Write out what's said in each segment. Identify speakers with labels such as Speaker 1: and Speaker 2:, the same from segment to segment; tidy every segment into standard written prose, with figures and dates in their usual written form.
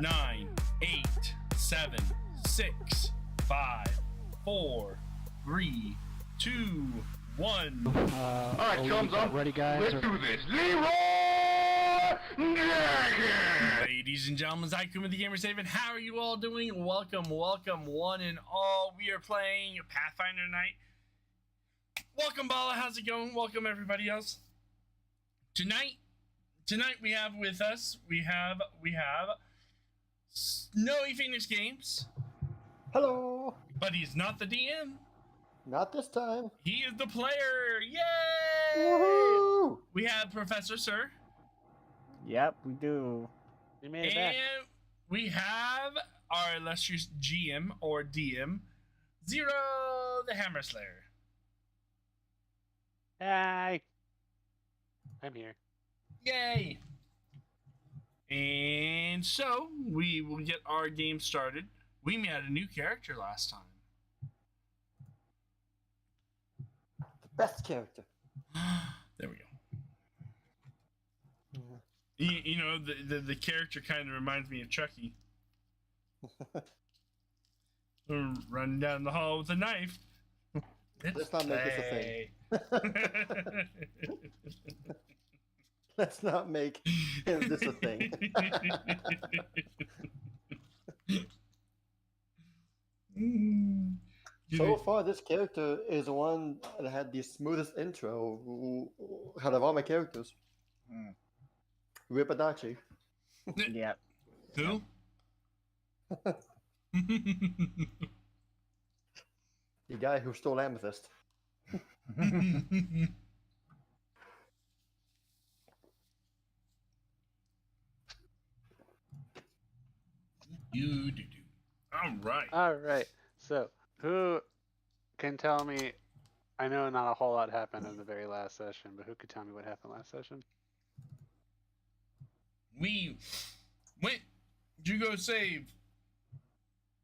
Speaker 1: 9, 8, 7, 6, 5, 4, 3, 2, 1.
Speaker 2: Alright, chums up.
Speaker 3: Ready, guys?
Speaker 2: Let's do this. Leroy Jenkins!
Speaker 1: Ladies and gentlemen, Sidequests with the Gamerz. How are you all doing? Welcome, one and all. We are playing Pathfinder tonight. Welcome, Bala. How's it going? Welcome, everybody else. Tonight we have with us, we have Snowy Phoenix Games.
Speaker 4: Hello.
Speaker 1: But he's not the DM.
Speaker 4: Not this time.
Speaker 1: He is the player. Yay!
Speaker 4: Woohoo!
Speaker 1: We have Professor Sir.
Speaker 3: Yep, we do.
Speaker 5: We made it back.
Speaker 1: And we have our illustrious GM or DM, Zero the Hammer Slayer.
Speaker 5: Hi. I'm here.
Speaker 1: Yay! And so we will get our game started. We made a new character last time.
Speaker 4: The best character.
Speaker 1: There we go. You know, the character kind of reminds me of Chucky. Running down the hall with a knife.
Speaker 4: Let's not make this a thing. Let's not make this a thing. So far, this character is the one that had the smoothest intro out of all my characters. Rip Adachi.
Speaker 3: Yep.
Speaker 1: Who?
Speaker 4: The guy who stole Amethyst.
Speaker 1: You do. All right.
Speaker 5: All right. So, who can tell me? I know not a whole lot happened in the very last session, but who could tell me what happened last session?
Speaker 1: We went to go save.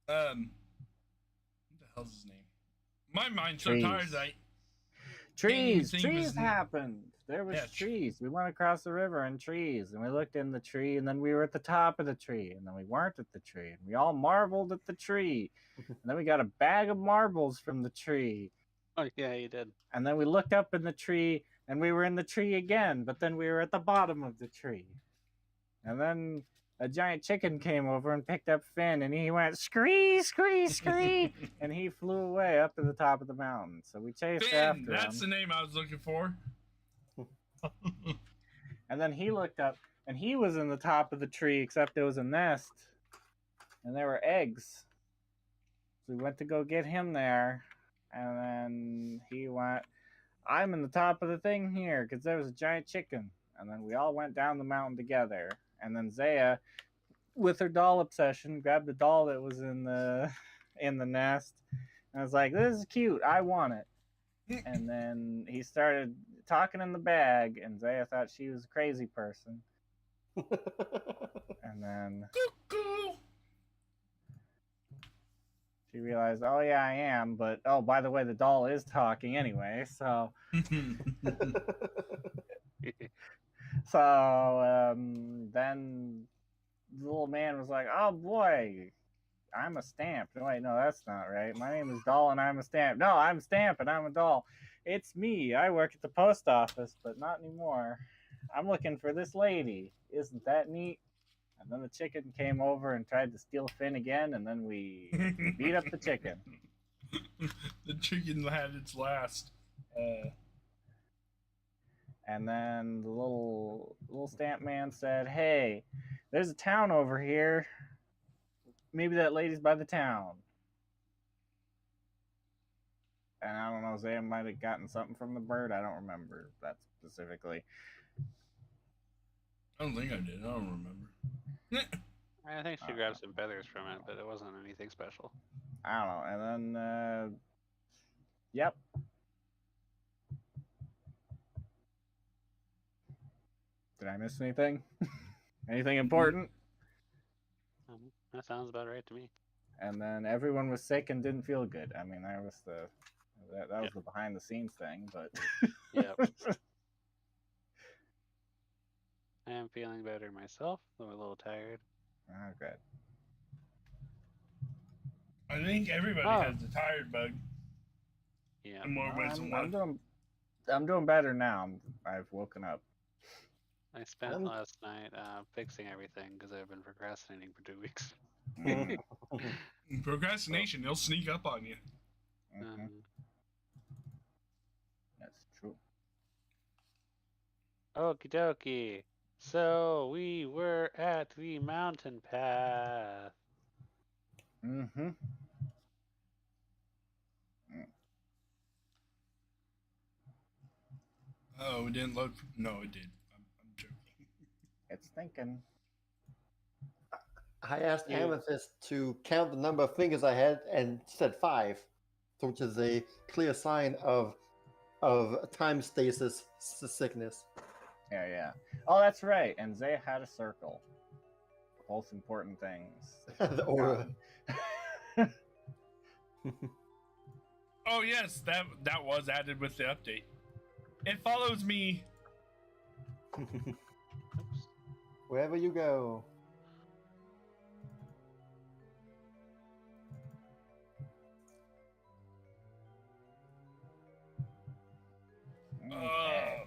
Speaker 1: What the hell's his name? My mind's so
Speaker 3: Trees.
Speaker 1: tired that
Speaker 3: Trees
Speaker 1: Anything was-
Speaker 3: happened. There was
Speaker 1: Yeah,
Speaker 3: trees. We went across the river and trees, and we looked in the tree, and then we were at the top of the tree, and then we weren't at the tree, and we all marveled at the tree, and then we got a bag of marbles from the tree,
Speaker 5: Oh yeah, you did.
Speaker 3: and then we looked up in the tree, and we were in the tree again, but then we were at the bottom of the tree, and then a giant chicken came over and picked up Finn, and he went scree, scree, scree, and he flew away up to the top of the mountain. So we chased
Speaker 1: Finn,
Speaker 3: after
Speaker 1: that's
Speaker 3: him.
Speaker 1: the name I was looking for.
Speaker 3: And then he looked up, and he was in the top of the tree, except it was a nest, and there were eggs. So we went to go get him there, and then he went, I'm in the top of the thing here, because there was a giant chicken. And then we all went down the mountain together. And then Zaya, with her doll obsession, grabbed a doll that was in the nest, and I was like, this is cute, I want it. And then he started talking in the bag, and Zaya thought she was a crazy person. And then
Speaker 1: Cuckoo.
Speaker 3: she realized, oh yeah, I am, but oh, by the way, the doll is talking anyway, so then the little man was like, oh boy, I'm a stamp. No, wait, no, that's not right. My name is Doll and I'm a stamp. No, I'm Stamp and I'm a doll. It's me. I work at the post office, but not anymore. I'm looking for this lady. Isn't that neat? And then the chicken came over and tried to steal Finn again, and then we beat up the chicken.
Speaker 1: The chicken had its last.
Speaker 3: And then the little stamp man said, hey, there's a town over here. Maybe that lady's by the town. And I don't know, Zaya might have gotten something from the bird. I don't remember that specifically.
Speaker 1: I don't think I did. I don't remember.
Speaker 5: I think she grabbed some feathers from it, but it wasn't anything special.
Speaker 3: I don't know. And then, yep. Did I miss anything? Anything important?
Speaker 5: That sounds about right to me.
Speaker 3: And then everyone was sick and didn't feel good. I mean, that was the behind the scenes thing, but
Speaker 5: Yep. I am feeling better myself, though a little tired.
Speaker 3: Oh, good.
Speaker 1: I think everybody
Speaker 5: Oh.
Speaker 1: has the tired bug.
Speaker 5: Yeah.
Speaker 1: In more ways than one.
Speaker 3: I'm doing better now. I've woken up.
Speaker 5: I spent
Speaker 4: I'm-
Speaker 5: last night fixing everything because I've been procrastinating for 2 weeks.
Speaker 1: Procrastination, they'll sneak up on you.
Speaker 3: Mhm. That's true.
Speaker 5: Okie dokie. So we were at the mountain path.
Speaker 3: Mm-hmm.
Speaker 1: Oh, it didn't look. No, it did. I'm joking.
Speaker 3: It's thinking.
Speaker 4: I asked
Speaker 5: You-
Speaker 4: Amethyst to count the number of fingers I had and said 5, which is a clear sign of time stasis sickness.
Speaker 3: Yeah. Oh, that's right. And Zaya had a circle. Both important things.
Speaker 4: The aura.
Speaker 1: Oh yes, that was added with the update. It follows me.
Speaker 5: Oops.
Speaker 4: Wherever you go.
Speaker 3: Okay.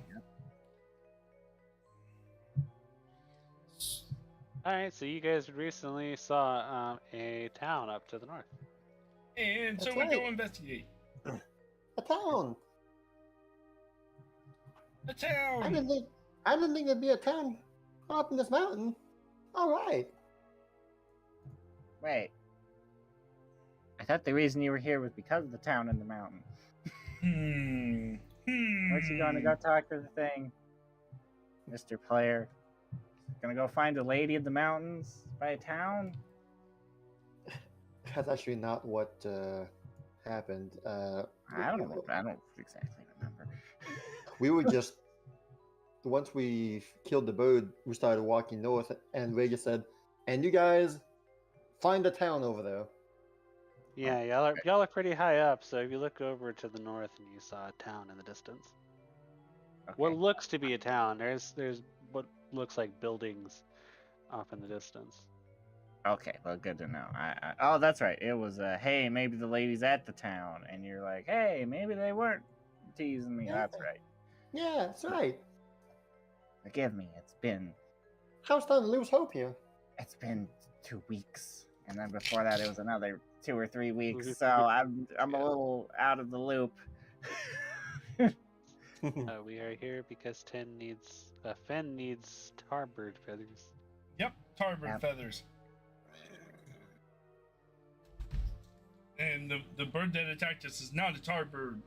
Speaker 5: Alright, so you guys recently saw a town up to the north.
Speaker 1: And so
Speaker 4: That's
Speaker 1: we go
Speaker 4: right.
Speaker 1: investigate
Speaker 4: A town.
Speaker 1: a
Speaker 4: I
Speaker 1: town.
Speaker 4: didn't think there'd be a town up in this mountain. All right.
Speaker 3: Wait. I thought the reason you were here was because of the town in the mountain. Where's you going to go talk to the thing, Mr. Player? Gonna go find a lady in the mountains by a town?
Speaker 4: That's actually not what happened.
Speaker 3: I don't exactly remember.
Speaker 4: We were just once we killed the bird, we started walking north, and Ray just said, "And you guys find a town over there."
Speaker 5: Yeah, y'all are pretty high up, so if you look over to the north and you saw a town in the distance.
Speaker 3: Okay.
Speaker 5: What looks to be a town. There's what looks like buildings off in the distance.
Speaker 3: Okay, well, good to know. Oh, that's right. It was hey, maybe the lady's at the town, and you're like, hey, maybe they weren't teasing me.
Speaker 4: Yeah.
Speaker 3: That's right.
Speaker 4: Yeah, that's right.
Speaker 3: Forgive me.
Speaker 4: How's time to lose hope here?
Speaker 3: It's been 2 weeks, and then before that, it was another 2 or 3 weeks. So I'm a little out of the loop.
Speaker 5: We are here because Fenn needs tarbird feathers.
Speaker 1: Yep, tarbird
Speaker 3: Yep.
Speaker 1: feathers. And the bird that attacked us is not a tarbird.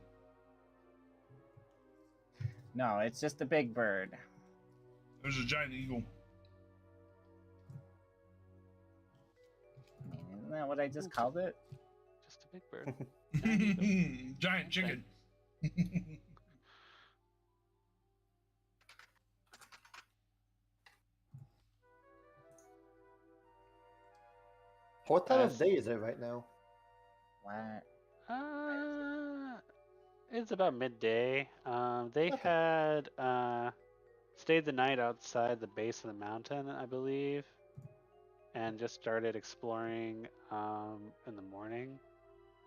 Speaker 3: No, it's just a big bird.
Speaker 1: There's a giant eagle.
Speaker 3: I mean, isn't that what I just called it?
Speaker 5: Just a big bird.
Speaker 1: Giant chicken.
Speaker 4: What time of day is it right now?
Speaker 3: What?
Speaker 5: It's about midday. They
Speaker 4: Okay.
Speaker 5: had stayed the night outside the base of the mountain, I believe, and just started exploring in the morning.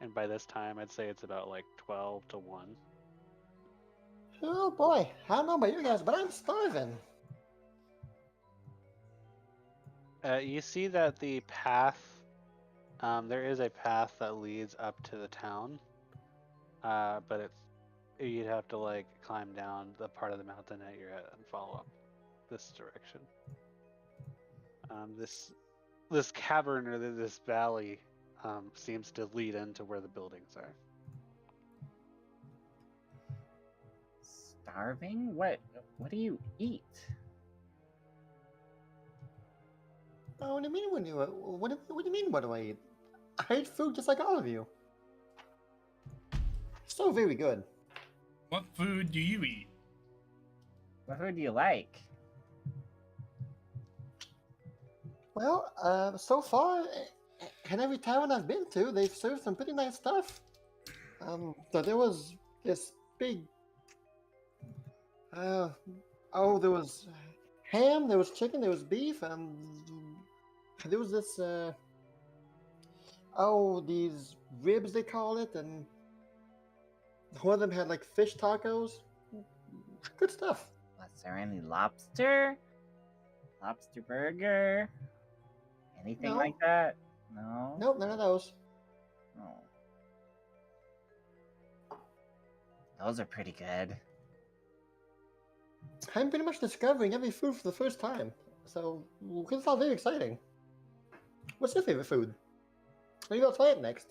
Speaker 5: And by this time, I'd say it's about like 12 to 1.
Speaker 4: Oh boy, I don't know about you guys, but I'm starving.
Speaker 5: You see that the path, there is a path that leads up to the town, but you'd have to like climb down the part of the mountain that you're at and follow up this direction. This cavern or this valley seems to lead into where the buildings are.
Speaker 3: Starving? What do you eat?
Speaker 4: Oh, what do you mean what do you mean what do I eat? I eat food just like all of you. So very good.
Speaker 1: What food do you eat?
Speaker 3: What food do you like?
Speaker 4: Well, so far, in every town I've been to, they've served some pretty nice stuff. So there was this big. There was ham, there was chicken, there was beef, there was this oh, these ribs they call it, and one of them had like fish tacos. Good stuff.
Speaker 3: Was there any lobster? Lobster burger? Anything
Speaker 4: No.
Speaker 3: like that? No?
Speaker 4: Nope, none of those.
Speaker 3: Oh. Those are pretty good.
Speaker 4: I'm pretty much discovering every food for the first time, so it's all very exciting. What's your favorite food? Maybe I'll try it next.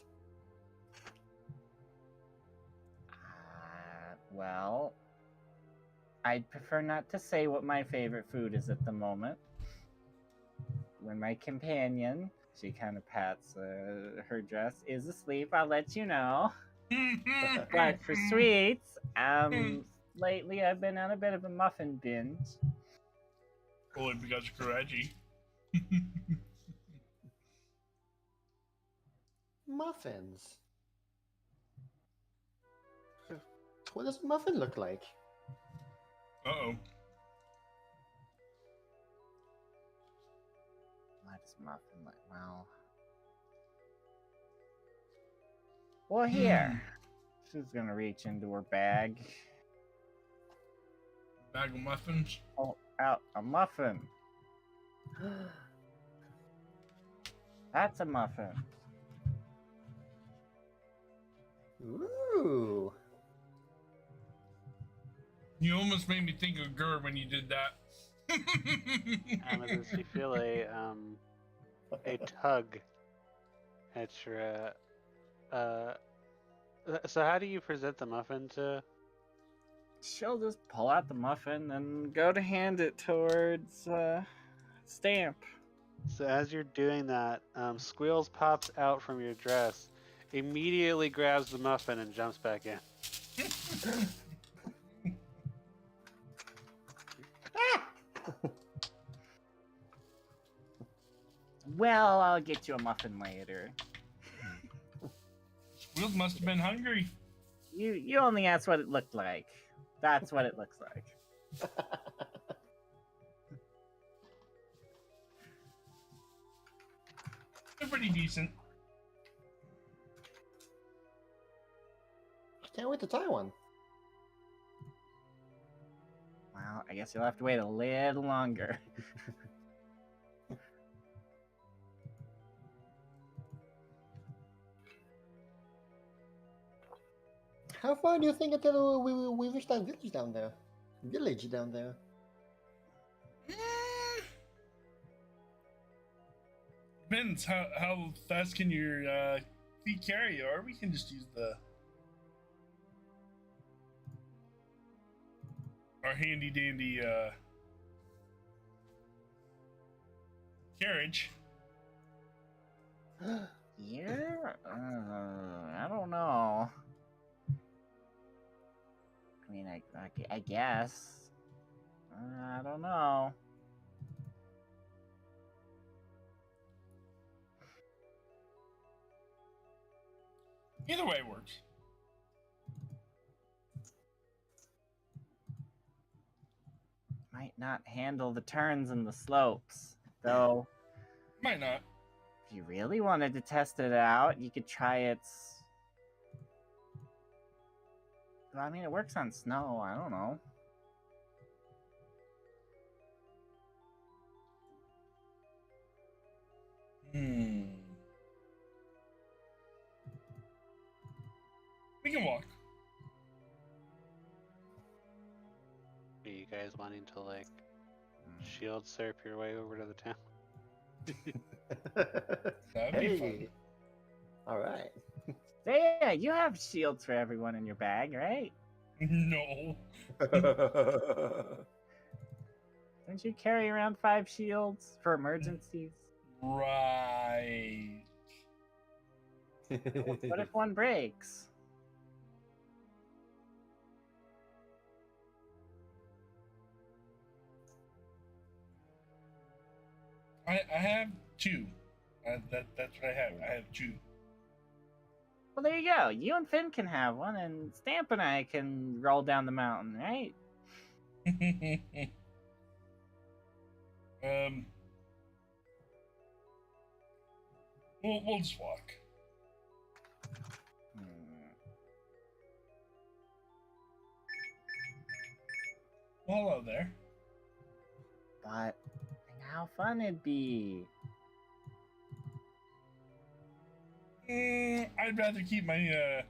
Speaker 3: Well, I'd prefer not to say what my favorite food is at the moment. When my companion, she kind of pats her dress, is asleep, I'll let you know. But for sweets, lately I've been on a bit of a muffin binge.
Speaker 1: Only because of Kireji.
Speaker 4: Muffins. What does a muffin look like?
Speaker 1: Uh-oh.
Speaker 3: What does muffin look? Well, here. She's gonna reach into her bag.
Speaker 1: Bag of muffins.
Speaker 3: Pull out a muffin. That's a muffin.
Speaker 4: Ooh.
Speaker 1: You almost made me think of Gur when you did that.
Speaker 5: Amethyst, you feel a tug at your so how do you present the muffin to?
Speaker 3: She'll just pull out the muffin and go to hand it towards Stamp.
Speaker 5: So as you're doing that, Squeals pops out from your dress, immediately grabs the muffin and jumps back in.
Speaker 3: Well, I'll get you a muffin later.
Speaker 1: Squeals must have been hungry.
Speaker 3: You only asked what it looked like. That's what it looks like.
Speaker 1: They're pretty decent.
Speaker 4: Can't wait to try one.
Speaker 3: Well, I guess you'll have to wait a little longer.
Speaker 4: How far do you think until we reach that village down there?
Speaker 1: Depends how fast can your feet carry you, or we can just use our handy dandy carriage.
Speaker 3: Yeah? I don't know. I mean, I guess. I don't know.
Speaker 1: Either way works.
Speaker 3: Might not handle the turns and the slopes, though.
Speaker 1: Might not.
Speaker 3: If you really wanted to test it out, you could try its... Well, I mean, it works on snow. I don't know.
Speaker 1: We can walk.
Speaker 5: Are you guys wanting to like shield surf your way over to the town?
Speaker 1: That'd be fun.
Speaker 4: Hey. All right.
Speaker 3: So yeah, you have shields for everyone in your bag, right?
Speaker 1: No.
Speaker 3: Don't you carry around 5 shields for emergencies?
Speaker 1: Right.
Speaker 3: What if one breaks?
Speaker 1: I have 2. That's what I have. I have 2.
Speaker 3: Well, there you go. You and Finn can have one, and Stamp and I can roll down the mountain, right?
Speaker 1: We'll just walk. Well, hello there.
Speaker 3: But how fun it'd be.
Speaker 1: I'd rather keep my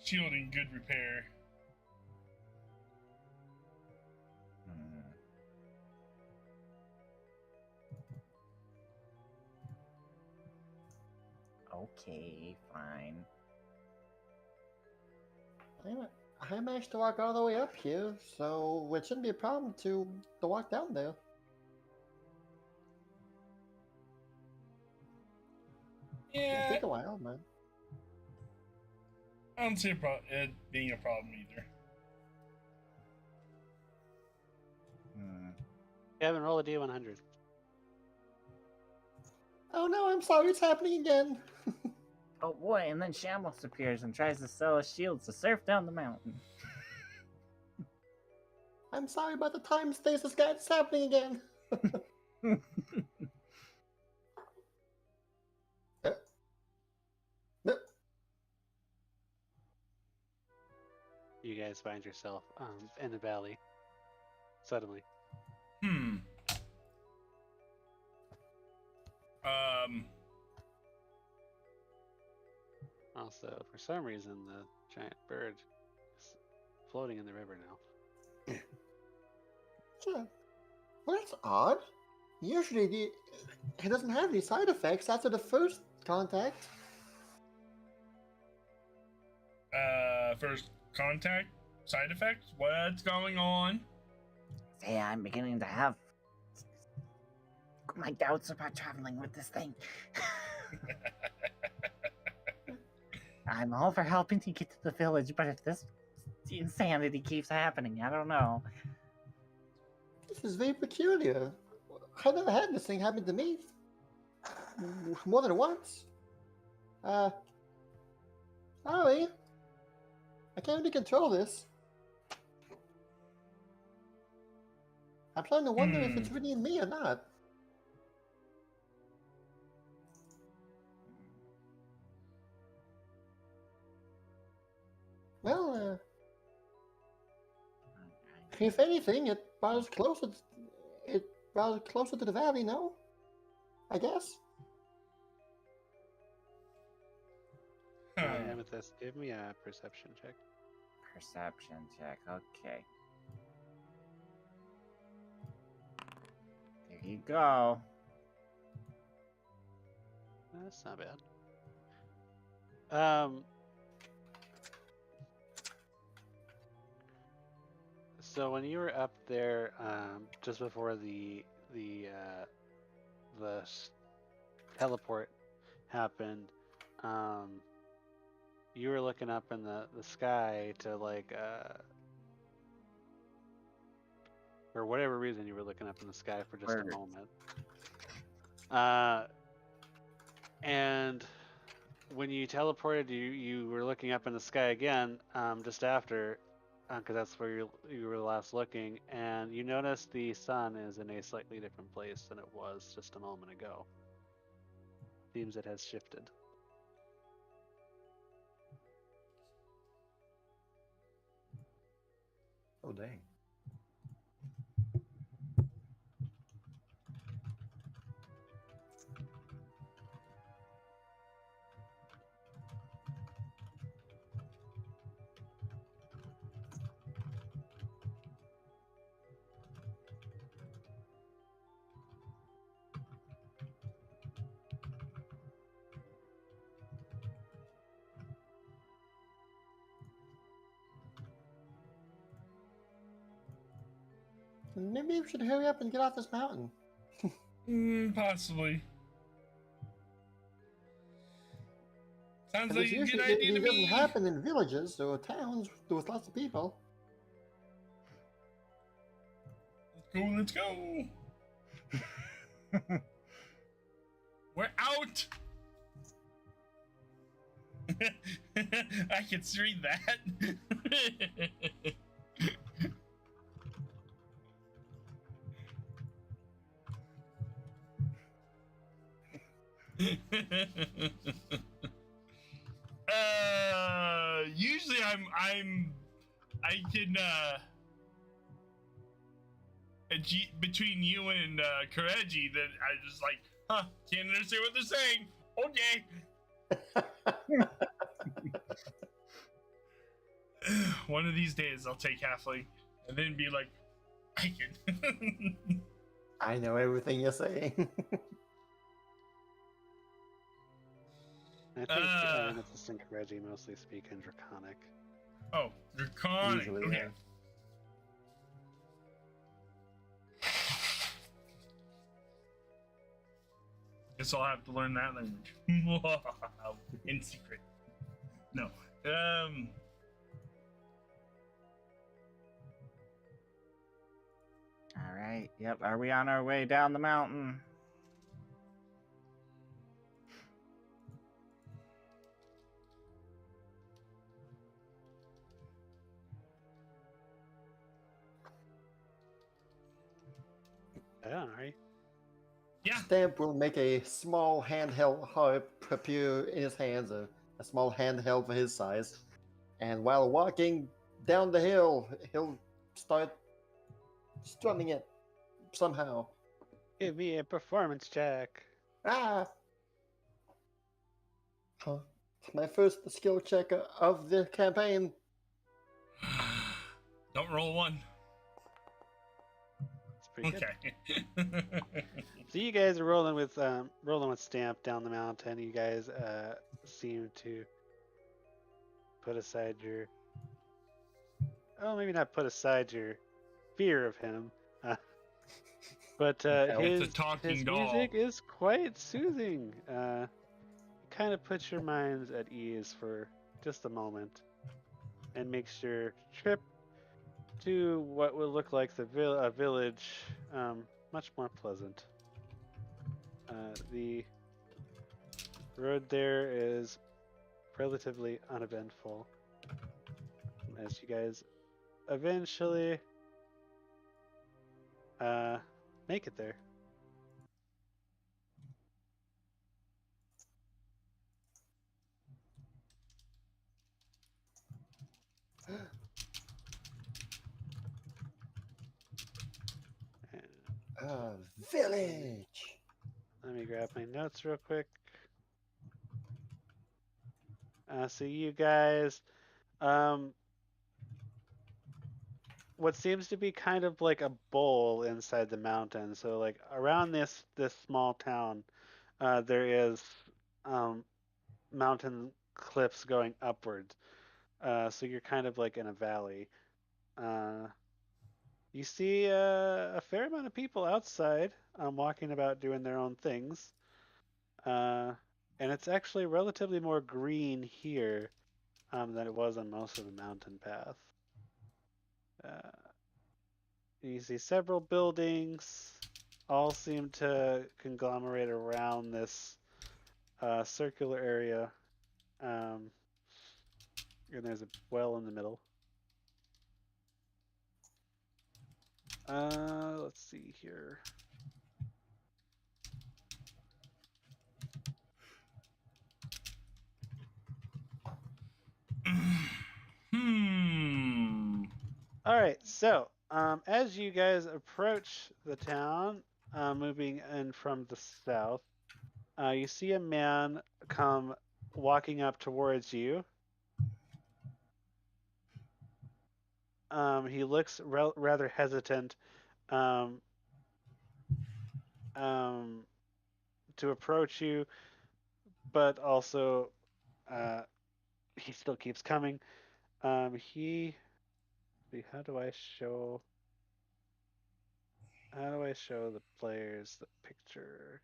Speaker 1: shield in good repair.
Speaker 3: Okay, fine.
Speaker 4: I managed to walk all the way up here, so it shouldn't be a problem to walk down there. It'll
Speaker 1: Yeah,
Speaker 4: take a while, man.
Speaker 1: I don't see it being a problem either.
Speaker 5: Kevin, roll a D100.
Speaker 4: Oh no, I'm sorry, it's happening again.
Speaker 3: Oh boy, and then Shambles appears and tries to sell us shields to surf down the mountain.
Speaker 4: I'm sorry about the time stasis, guys. It's happening again.
Speaker 5: You guys find yourself in the valley. Suddenly. Also, for some reason, the giant bird is floating in the river now.
Speaker 4: Sure. Well, that's odd. Usually, it doesn't have any side effects after the first contact.
Speaker 1: First contact, side effects? What's going on?
Speaker 3: Say, I'm beginning to have my doubts about traveling with this thing. I'm all for helping to get to the village, but if this insanity keeps happening, I don't know.
Speaker 4: This is very peculiar. I've never had this thing happen to me. More than once. Sorry. I can't really control this. I'm trying to wonder if it's really me or not. Well, if anything, it brought us closer. It brought us closer to the valley, no? I guess.
Speaker 5: Amethyst, give me a perception check.
Speaker 3: Perception check, okay. There you go.
Speaker 5: That's not bad. So when you were up there, just before the teleport happened, you were looking up in the sky to like, for whatever reason, you were looking up in the sky for just a moment. And when you teleported, you were looking up in the sky again, just after, because that's where you were last looking, and you notice the sun is in a slightly different place than it was just a moment ago. Seems it has shifted.
Speaker 4: Oh, dang. Maybe we should hurry up and get off this mountain.
Speaker 1: Possibly. Sounds
Speaker 4: Because
Speaker 1: like a good
Speaker 4: usually
Speaker 1: idea to
Speaker 4: it doesn't
Speaker 1: me.
Speaker 4: happen in villages or towns with lots of people.
Speaker 1: Let's go. We're out. I can read that. Usually I can between you and Kireji that I just like, can't understand what they're saying. Okay. One of these days I'll take halfling and then be like, I can.
Speaker 4: I know everything you're saying.
Speaker 5: I think Amethyst and Kireji mostly speak in Draconic.
Speaker 1: Oh, Draconic.
Speaker 4: Usually,
Speaker 1: Okay.
Speaker 4: yeah.
Speaker 1: Guess I'll have to learn that language. In secret. No.
Speaker 3: All right. Yep. Are we on our way down the mountain?
Speaker 5: Yeah, right.
Speaker 1: Yeah.
Speaker 4: Stamp will make a small handheld harp appear in his hands, a small handheld for his size. And while walking down the hill, he'll start strumming it somehow.
Speaker 5: Give me a performance check.
Speaker 4: Ah! Huh. It's my first skill check of the campaign.
Speaker 1: Don't roll one.
Speaker 5: It's pretty good.
Speaker 1: Okay.
Speaker 5: So you guys are rolling with Stamp down the mountain. You guys seem to put aside your, maybe not put aside your fear of him, but
Speaker 1: It's a talking
Speaker 5: his
Speaker 1: doll.
Speaker 5: music is quite soothing. Kind of puts your minds at ease for just a moment, and makes your trip to what would look like a village much more pleasant. The road there is relatively uneventful as you guys eventually make it there.
Speaker 4: Village!
Speaker 5: Let me grab my notes real quick. So you guys, what seems to be kind of like a bowl inside the mountain. So like around this small town, there is mountain cliffs going upwards. So you're kind of like in a valley. You see a fair amount of people outside, walking about doing their own things. And it's actually relatively more green here than it was on most of the mountain path. You see several buildings, all seem to conglomerate around this circular area. And there's a well in the middle. Let's see here. All right, so as you guys approach the town, moving in from the south, you see a man come walking up towards you. He looks rather hesitant to approach you, but also he still keeps coming. How do I show the players the picture?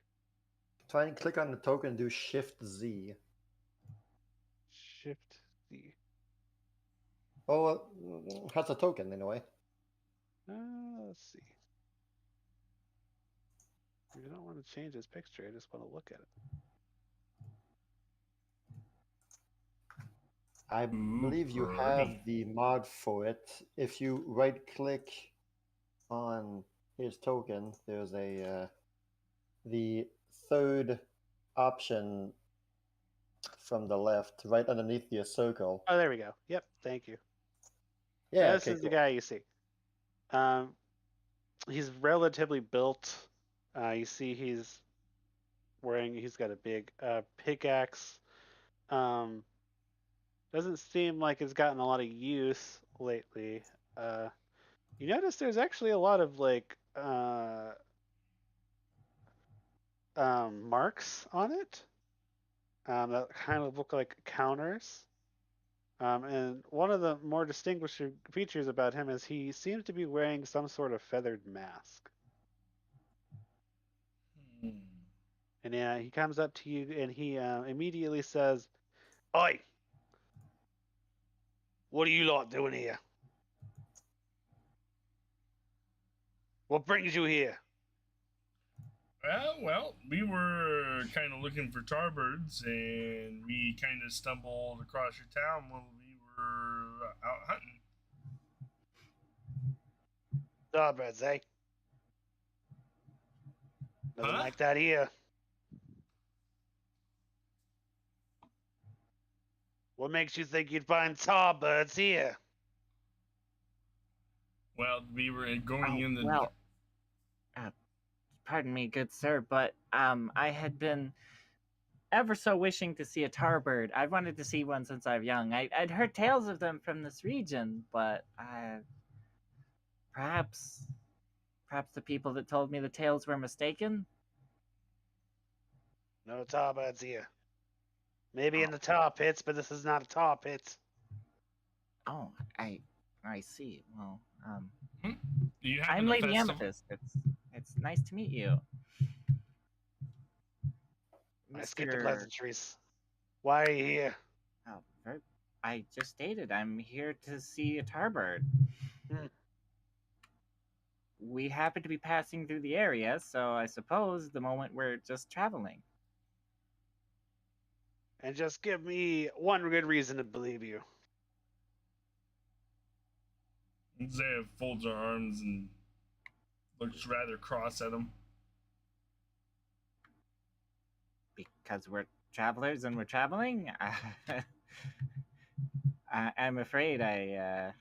Speaker 4: Try and click on the token and do Shift Z.
Speaker 5: Shift Z.
Speaker 4: Oh, that's a token anyway.
Speaker 5: Let's see. I don't want to change his picture. I just want to look at it.
Speaker 4: I believe you have the mod for it. If you right click on his token, there's the third option from the left, right underneath your circle.
Speaker 5: Oh, there we go. Yep, thank you.
Speaker 4: Yeah,
Speaker 5: This
Speaker 4: okay,
Speaker 5: is the
Speaker 4: cool.
Speaker 5: guy you see. He's relatively built. You see he's got a big pickaxe. Doesn't seem like it's gotten a lot of use lately. You notice there's actually a lot of like marks on it that kind of look like counters. And one of the more distinguishing features about him is he seems to be wearing some sort of feathered mask.
Speaker 1: Hmm.
Speaker 5: And he comes up to you and he immediately says, "Oi, what are you lot doing here? What brings you here?"
Speaker 1: Well, we were kind of looking for tarbirds, and we kind of stumbled across your town while we were out hunting.
Speaker 5: Starbirds, eh? Nothing
Speaker 1: Huh?
Speaker 5: like that here. What makes you think you'd find starbirds here?
Speaker 1: Well, we were going in the.
Speaker 3: Well, pardon me, good sir, but I had been ever so wishing to see a tarbird. I've wanted to see one since I was young. I'd heard tales of them from this region, but perhaps the people that told me the tales were mistaken.
Speaker 5: No starbirds here. Maybe in
Speaker 3: Oh.
Speaker 5: the tar pits, but this is not a tar pit.
Speaker 3: Oh, I see. Well,
Speaker 1: Do you have
Speaker 3: I'm
Speaker 1: an
Speaker 3: Lady
Speaker 1: festival?
Speaker 3: Amethyst. It's nice to meet you,
Speaker 5: I skip the
Speaker 3: Mr.
Speaker 5: pleasantries. Why are you here?
Speaker 3: Oh, I just stated I'm here to see a tarbird.
Speaker 5: Hmm.
Speaker 3: We happen to be passing through the area, so I suppose the moment we're just traveling.
Speaker 5: And just give me one good reason to believe you.
Speaker 1: Zaya folds her arms and looks rather cross at him.
Speaker 3: Because we're travelers and we're traveling? I'm afraid I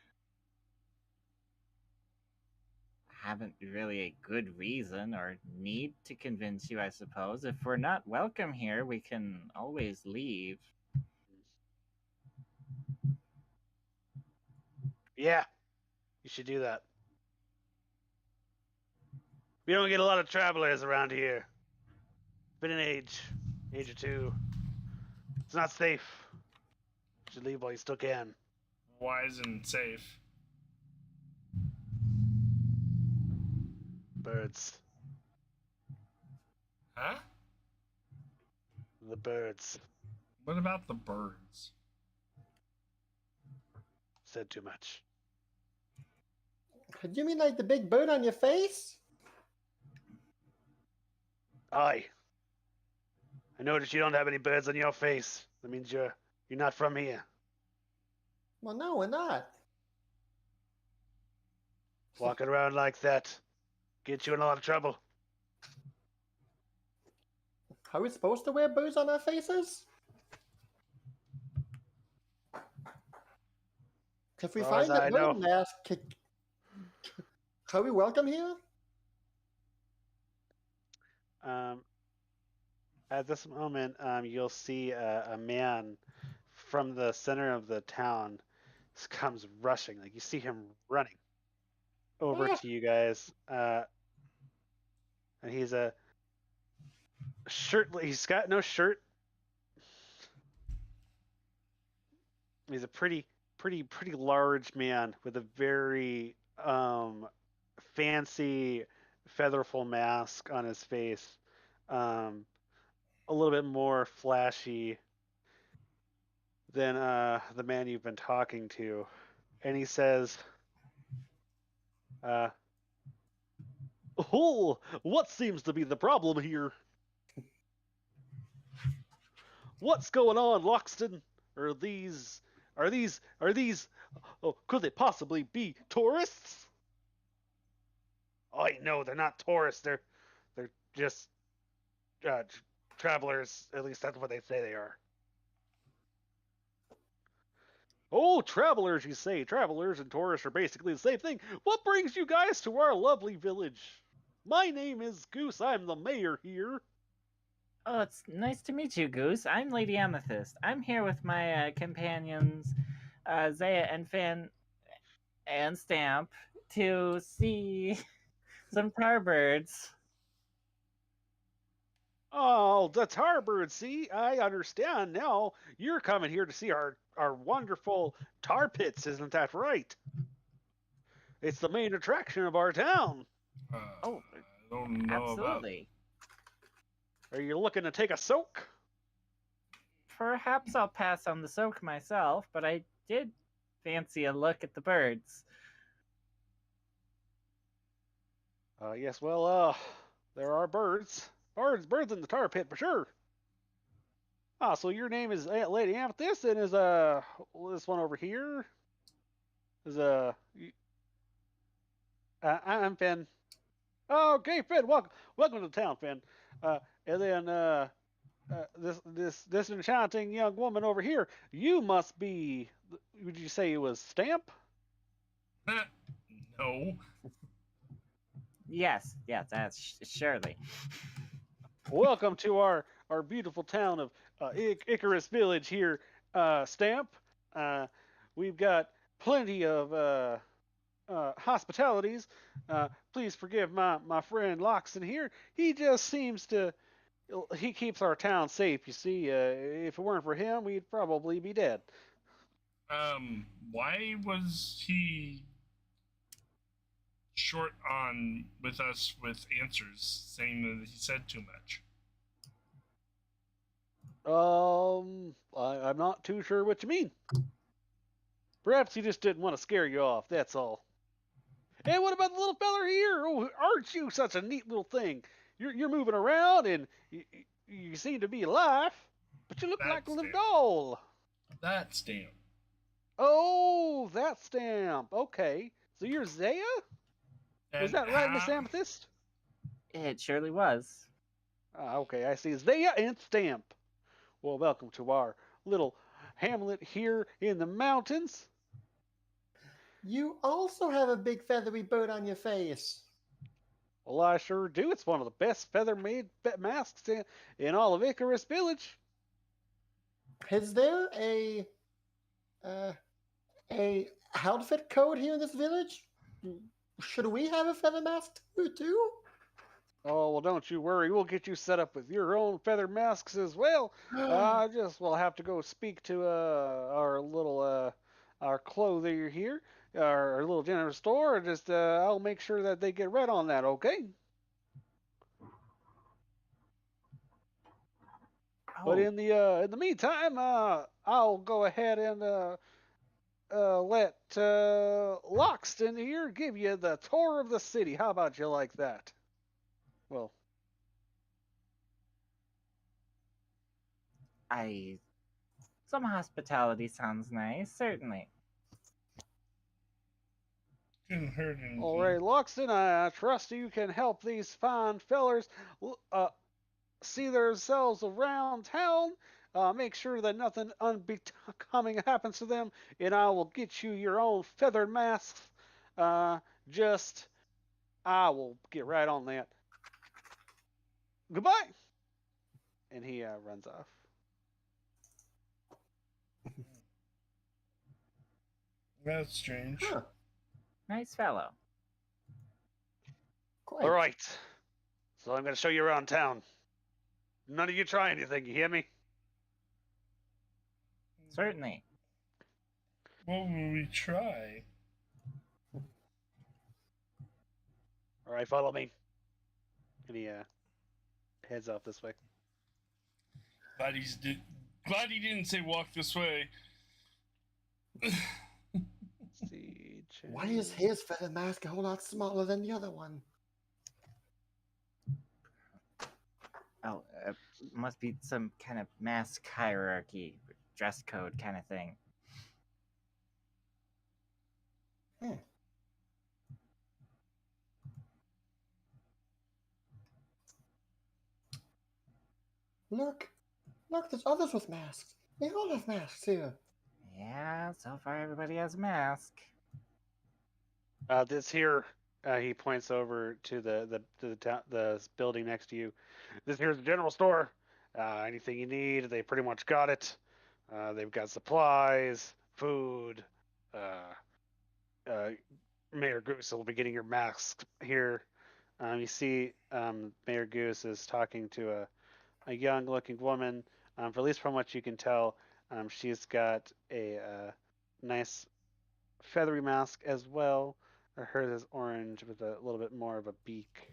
Speaker 3: haven't really a good reason or need to convince you, I suppose. If we're not welcome here, we can always leave.
Speaker 5: Yeah, you should do that. We don't get a lot of travelers around here. It's been an age or two. It's not safe. You should leave while you still can.
Speaker 1: Wise and safe.
Speaker 5: Birds.
Speaker 1: Huh?
Speaker 5: The birds.
Speaker 1: What about the birds?
Speaker 5: Said too much.
Speaker 4: Do you mean like the big bird on your face?
Speaker 5: Aye. I noticed you don't have any birds on your face. That means you're not from here.
Speaker 4: Well, no, we're not.
Speaker 5: Walking around like that gets you in a lot of trouble.
Speaker 4: Are we supposed to wear birds on our faces? If we
Speaker 5: As far as
Speaker 4: find a
Speaker 5: I
Speaker 4: bird
Speaker 5: know.
Speaker 4: mask, are we welcome here?
Speaker 5: At this moment, you'll see a man from the center of the town comes rushing. Like you see him running over
Speaker 4: Ah.
Speaker 5: to you guys, and he's a shirtless. He's got no shirt. He's a pretty large man with a very fancy featherful mask on his face. A little bit more flashy than the man you've been talking to. And he says, "Oh, what seems to be the problem here? What's going on, Loxton? Are these, oh, could they possibly be tourists?" "Oh, no, they're not tourists. They're just travelers. At least that's what they say they are. Oh, travelers, you say. Travelers and tourists are basically the same thing. What brings you guys to our lovely village? My name is Goose. I'm the mayor here.
Speaker 3: Oh, it's nice to meet you, Goose. I'm Lady Amethyst. I'm here with my companions, Zaya and Fan and Stamp, to see some tarbirds.
Speaker 5: Oh, the tarbird, see? I understand now. You're coming here to see our wonderful tar pits, isn't that right? It's the main attraction of our town.
Speaker 3: Oh,
Speaker 1: I don't know
Speaker 3: absolutely.
Speaker 5: Are you looking to take a soak?
Speaker 3: Perhaps I'll pass on the soak myself, but I did fancy a look at the birds.
Speaker 5: Yes, well, there are birds. Birds in the tar pit for sure. Ah, so your name is Lady Amethyst, and is this one over here is I'm Finn. Oh, okay, Finn. Welcome to town, Finn. And then this enchanting young woman over here. You must be. Would you say it was Stamp?
Speaker 1: about. No.
Speaker 3: Yes, that's surely.
Speaker 5: Welcome to our beautiful town of Icarus Village here, Stamp. We've got plenty of hospitalities. Please forgive my friend Loxton here. He just seems to. He keeps our town safe, you see. If it weren't for him, we'd probably be dead.
Speaker 1: Why was he short on with us with answers, saying that he said too much?
Speaker 5: I'm not too sure what you mean. Perhaps he just didn't want to scare you off, that's all. Hey, what about the little feller here? Oh, aren't you such a neat little thing? You're moving around and you seem to be alive, but you look
Speaker 1: That
Speaker 5: like a little
Speaker 1: Stamp.
Speaker 5: doll.
Speaker 1: That Stamp.
Speaker 5: Oh, that Stamp. Okay. So you're Zaya?
Speaker 1: And
Speaker 5: Is that right, Miss
Speaker 1: how-
Speaker 5: Amethyst?
Speaker 3: It surely was.
Speaker 5: Okay, I see. Zaya and Stamp. Well, welcome to our little hamlet here in the mountains.
Speaker 4: You also have a big feathery bird on your face.
Speaker 5: Well, I sure do. It's one of the best feather-made masks in all of Icarus Village.
Speaker 4: Is there a outfit code here in this village? Should we have a feather mask too?
Speaker 5: Oh, well, don't you worry. We'll get you set up with your own feather masks as well. We'll have to go speak to our little our clothier here, our little general store. I'll make sure that they get right on that. Okay. But in the meantime, I'll go ahead and let Loxton here give you the tour of the city. How about you like that? Well,
Speaker 3: Some hospitality sounds nice, certainly.
Speaker 1: Couldn't hurt anything.
Speaker 5: all right, Loxton, I trust you can help these fine fellers see themselves around town. Make sure that nothing unbecoming happens to them, and I will get you your own feathered masks. I will get right on that. Goodbye. And he runs off.
Speaker 1: That's strange.
Speaker 4: Huh.
Speaker 3: Nice fellow.
Speaker 4: Quite.
Speaker 5: All right. So I'm going to show you around town. None of you try anything, you hear me?
Speaker 3: Certainly.
Speaker 1: What will we try?
Speaker 5: All right, follow me. And he heads off this way.
Speaker 1: Glad he didn't say walk this way.
Speaker 5: See,
Speaker 4: Why is his feather mask a whole lot smaller than the other one?
Speaker 3: Oh, must be some kind of mask hierarchy, dress code kind of thing.
Speaker 4: Look, there's others with masks. They all have masks here.
Speaker 3: Yeah, so far everybody has a mask.
Speaker 5: This here, he points over to the building next to you. This here's the general store. Anything you need, they pretty much got it. They've got supplies, food. Mayor Goose will be getting your masks here. You see, Mayor Goose is talking to a young-looking woman. For at least from what you can tell, she's got a nice feathery mask as well. Hers is orange with a little bit more of a beak.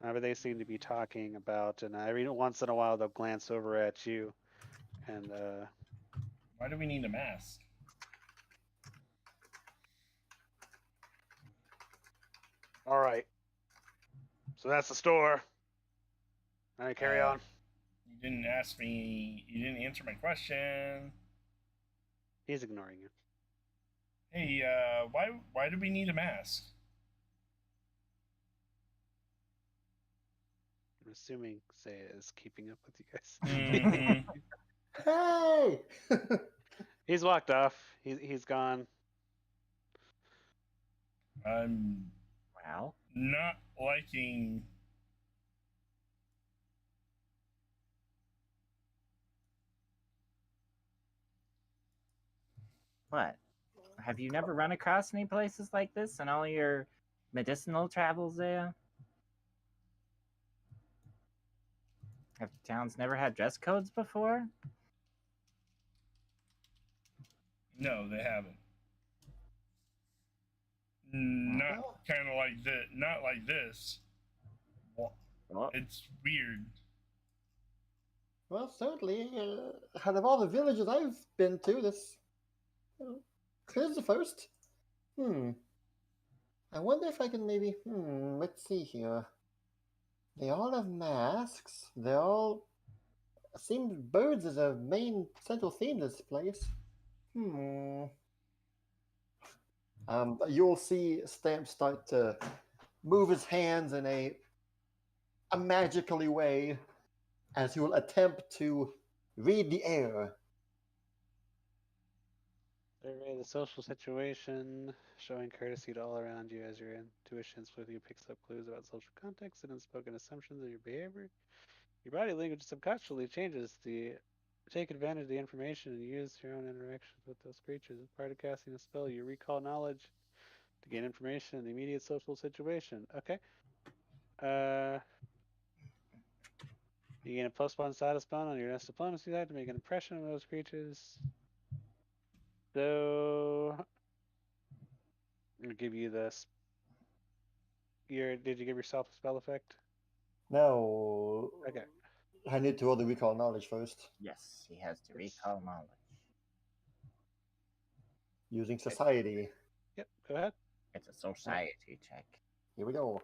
Speaker 5: But they seem to be talking about, and every once in a while they'll glance over at you. And
Speaker 1: Why do we need a mask?
Speaker 5: all right, so that's the store. All right, carry on.
Speaker 1: You didn't ask me. You didn't answer my question.
Speaker 5: He's ignoring you.
Speaker 1: Hey, why do we need a mask?
Speaker 5: I'm assuming Saya is keeping up with you guys.
Speaker 1: Mhm.
Speaker 4: Hey!
Speaker 5: He's walked off. He's gone.
Speaker 1: I'm
Speaker 3: Well,
Speaker 1: not liking.
Speaker 3: what? Have you never run across any places like this in all your medicinal travels there? Have towns never had dress codes before?
Speaker 1: No, they haven't. Not kind of like this. Not like this.
Speaker 3: Well,
Speaker 1: It's weird.
Speaker 4: Well, certainly, out of all the villages I've been to, this here's the first. I wonder if I can maybe. Let's see here. They all have masks. They all seems birds is a main central theme of this place. You'll see Stamp start to move his hands in a magically way as he will attempt to read the air.
Speaker 5: Survey the social situation, showing courtesy to all around you as your intuition swiftly picks up clues about social context and unspoken assumptions of your behavior. Your body language subconsciously changes to take advantage of the information and use your own interactions with those creatures. As part of casting a spell, you recall knowledge to gain information in the immediate social situation. Okay. You gain a +1 status bond on your next diplomacy side to make an impression on those creatures. So, I'm gonna give you this. Did you give yourself a spell effect?
Speaker 4: No.
Speaker 5: Okay.
Speaker 4: I need to roll the recall knowledge first.
Speaker 3: yes, he has to recall knowledge.
Speaker 4: Using society.
Speaker 5: Yep. Go ahead.
Speaker 3: It's a society check.
Speaker 4: Here we go.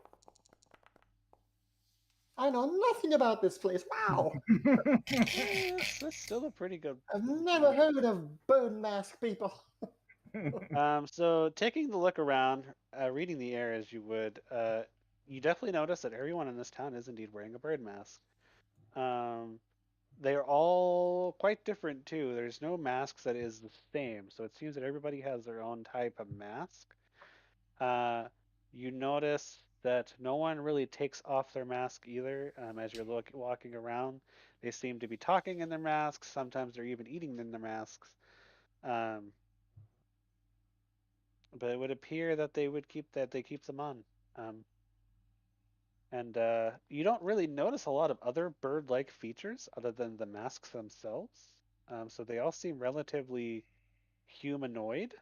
Speaker 4: I know nothing about this place. Wow!
Speaker 5: That's still a pretty good.
Speaker 4: I've never heard of bird mask people.
Speaker 5: So taking the look around, reading the air as you would, you definitely notice that everyone in this town is indeed wearing a bird mask. They are all quite different too. There's no masks that is the same, so it seems that everybody has their own type of mask. You notice that no one really takes off their mask either. As you're walking around, they seem to be talking in their masks. Sometimes they're even eating in their masks. But it would appear that they keep them on. And you don't really notice a lot of other bird-like features other than the masks themselves. So they all seem relatively humanoid.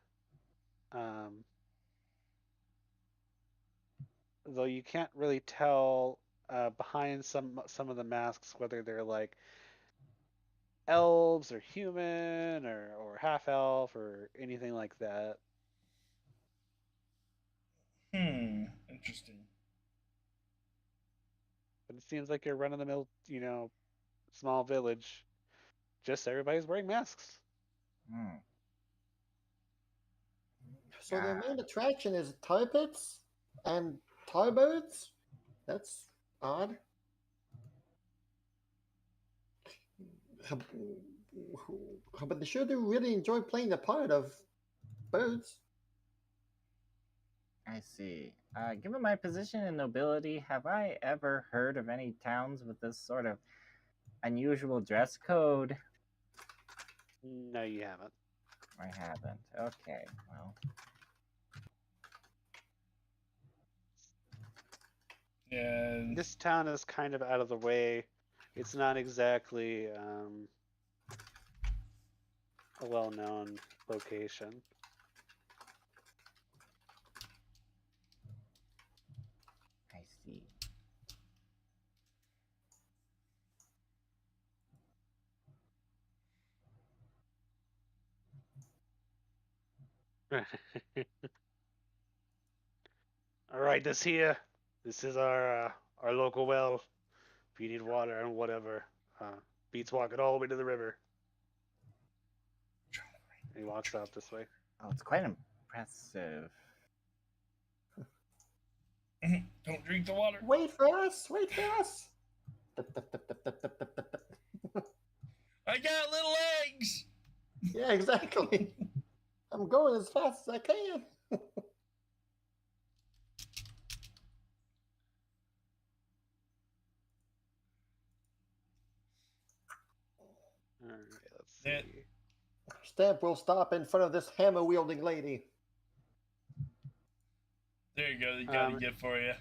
Speaker 5: Though you can't really tell behind some of the masks whether they're like elves or human or half elf or anything like that.
Speaker 1: Interesting.
Speaker 5: But it seems like you're running the mill, small village. Just everybody's wearing masks.
Speaker 4: So their main attraction is tar pits and tar birds? That's odd. But they sure do really enjoy playing the part of birds.
Speaker 3: I see. Given my position in nobility, have I ever heard of any towns with this sort of unusual dress code?
Speaker 5: No, you haven't.
Speaker 3: I haven't. Okay, well.
Speaker 1: Yeah.
Speaker 5: This town is kind of out of the way. It's not exactly a well-known location.
Speaker 3: I see.
Speaker 5: All right, this is our local well. If you need water and whatever, beats walking all the way to the river. And he walks out this way.
Speaker 3: Oh, it's quite impressive.
Speaker 1: Don't drink the water.
Speaker 4: Wait for us! Wait for us!
Speaker 1: I got little eggs.
Speaker 4: Yeah, exactly. I'm going as fast as I can.
Speaker 5: All right, let's see.
Speaker 1: Yeah.
Speaker 4: Stamp will stop in front of this hammer-wielding lady.
Speaker 1: There you go. They got a gift for you.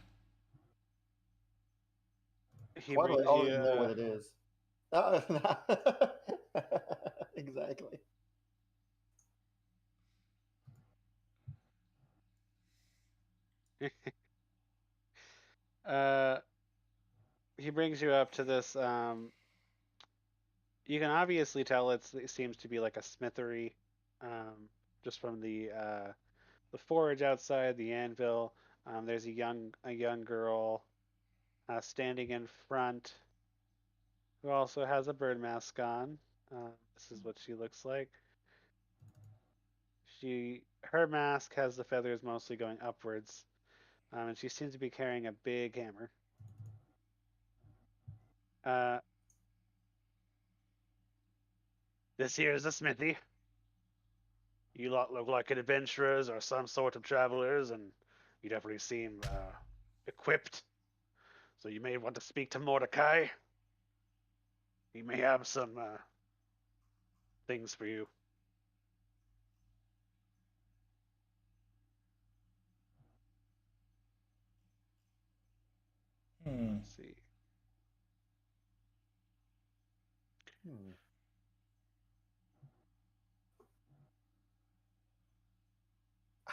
Speaker 5: He
Speaker 4: Why do
Speaker 5: brings
Speaker 4: I already
Speaker 5: you,
Speaker 4: know what it is? Exactly.
Speaker 5: he brings you up to this. You can obviously tell it seems to be like a smithery, just from the forge outside, the anvil. There's a young girl standing in front who also has a bird mask on. This is what she looks like. Her mask has the feathers mostly going upwards, and she seems to be carrying a big hammer. This here is a smithy. You lot look like adventurers or some sort of travelers, and you definitely seem equipped. So you may want to speak to Mordecai. He may have some things for you. Let's see.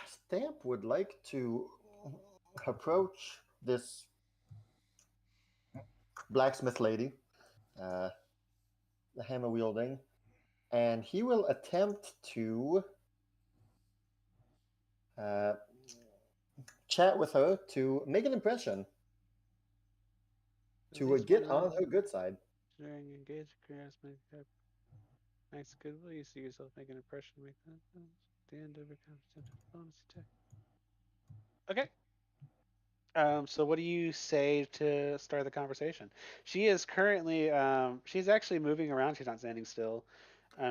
Speaker 4: Stamp would like to approach this blacksmith lady, the hammer wielding, and he will attempt to chat with her to make an impression, to get on her good side.
Speaker 5: During engage, nice goodwill. You see yourself make an impression. Make that the end of a bonus attack. Okay. So what do you say to start the conversation? She is currently, she's actually moving around. She's not standing still.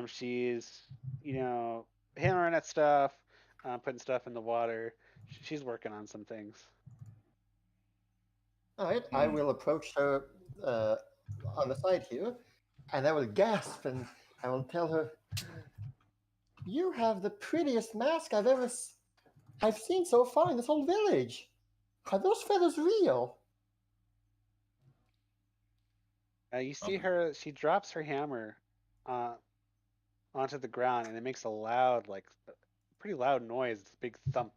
Speaker 5: She's, hammering at stuff, putting stuff in the water. She's working on some things.
Speaker 4: All right, I will approach her on the side here, and I will gasp, and I will tell her, "You have the prettiest mask I've seen so far in this whole village. Are those feathers real?"
Speaker 5: You see her, she drops her hammer onto the ground, and it makes a loud, pretty loud noise. It's a big thump.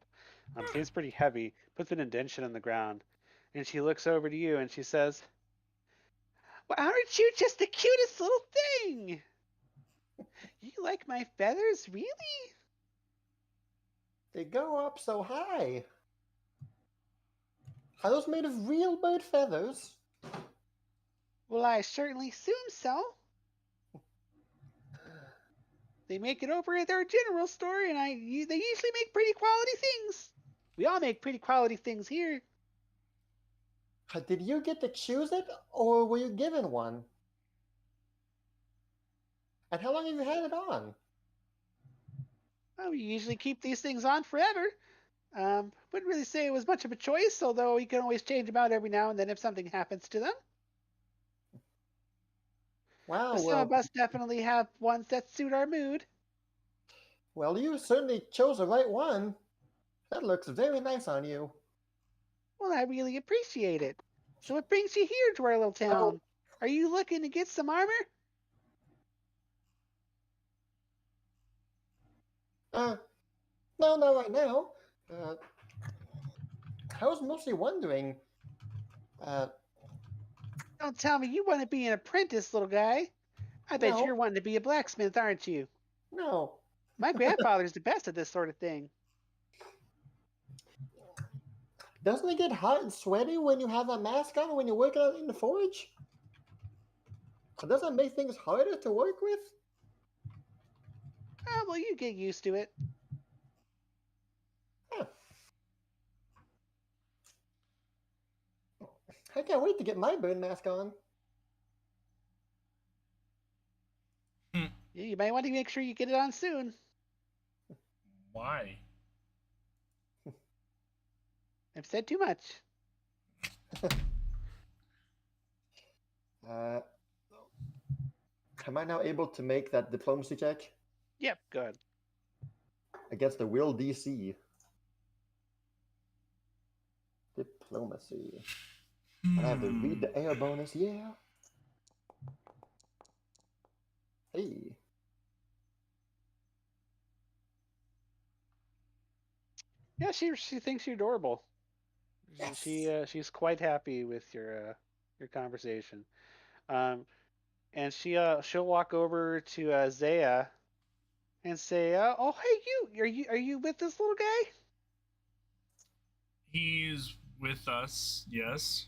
Speaker 5: Seems pretty heavy. Puts an indentation in the ground. And she looks over to you and she says, "Well, aren't you just the cutest little thing? You like my feathers, really?"
Speaker 4: They go up so high. Are those made of real bird feathers?
Speaker 5: Well, I certainly assume so. They make it over at their general store, and they usually make pretty quality things. We all make pretty quality things here.
Speaker 4: Did you get to choose it, or were you given one? And how long have you had it on?
Speaker 6: Well, we usually keep these things on forever. Wouldn't really say it was much of a choice, although you can always change them out every now and then if something happens to them.
Speaker 4: Wow,
Speaker 6: But some of us definitely have ones that suit our mood.
Speaker 4: well, you certainly chose the right one. That looks very nice on you.
Speaker 6: Well, I really appreciate it. So what brings you here to our little town? Are you looking to get some armor?
Speaker 4: No, not right now. I was mostly wondering,
Speaker 6: Don't tell me you want to be an apprentice, little guy. I bet
Speaker 4: No.
Speaker 6: you're wanting to be a blacksmith, aren't you?
Speaker 4: no.
Speaker 6: My grandfather's the best at this sort of thing.
Speaker 4: Doesn't it get hot and sweaty when you have that mask on when you're working out in the forge? Doesn't that make things harder to work with?
Speaker 6: Oh, well, you get used to it.
Speaker 4: Huh. I can't wait to get my burn mask on.
Speaker 6: You might want to make sure you get it on soon.
Speaker 1: Why?
Speaker 6: I've said too much.
Speaker 4: Am I now able to make that diplomacy check
Speaker 6: Yep, good.
Speaker 4: against the will DC? Diplomacy. I have to read the air bonus, yeah. Hey.
Speaker 6: Yeah, she thinks you're adorable.
Speaker 4: Yes.
Speaker 6: She's quite happy with your conversation. And she'll walk over to Zaya and say, "Oh, hey, are you with this little guy?"
Speaker 1: He's with us, yes.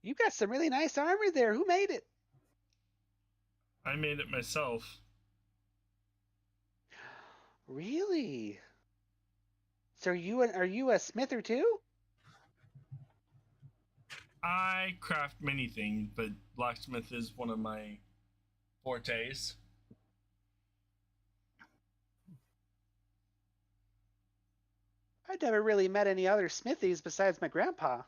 Speaker 6: You got some really nice armor there. Who made it?
Speaker 1: I made it myself.
Speaker 6: Really? So are you a smither too?
Speaker 1: I craft many things, but blacksmith is one of my fortes.
Speaker 6: I've never really met any other smithies besides my grandpa.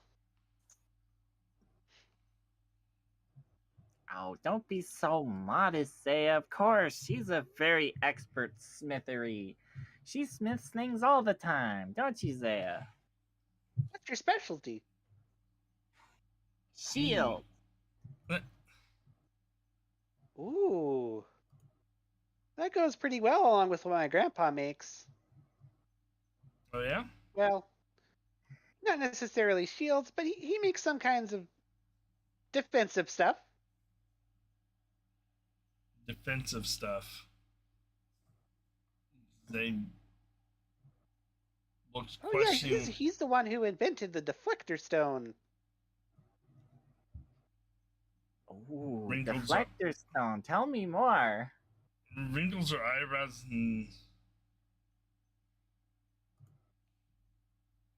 Speaker 3: Oh, don't be so modest, Zaya. Of course, she's a very expert smithery. She smiths things all the time, don't you, Zaya?
Speaker 6: What's your specialty?
Speaker 3: Shield.
Speaker 6: Ooh. That goes pretty well along with what my grandpa makes.
Speaker 1: Oh yeah?
Speaker 6: Well, not necessarily shields, but he makes some kinds of defensive stuff.
Speaker 1: Defensive stuff. They looks
Speaker 6: Oh yeah,
Speaker 1: questioning.
Speaker 6: he's the one who invented the deflector stone.
Speaker 3: Ooh,
Speaker 1: Wrinkles up.
Speaker 3: deflector stone. Tell me more.
Speaker 1: Wrinkles her eyebrows and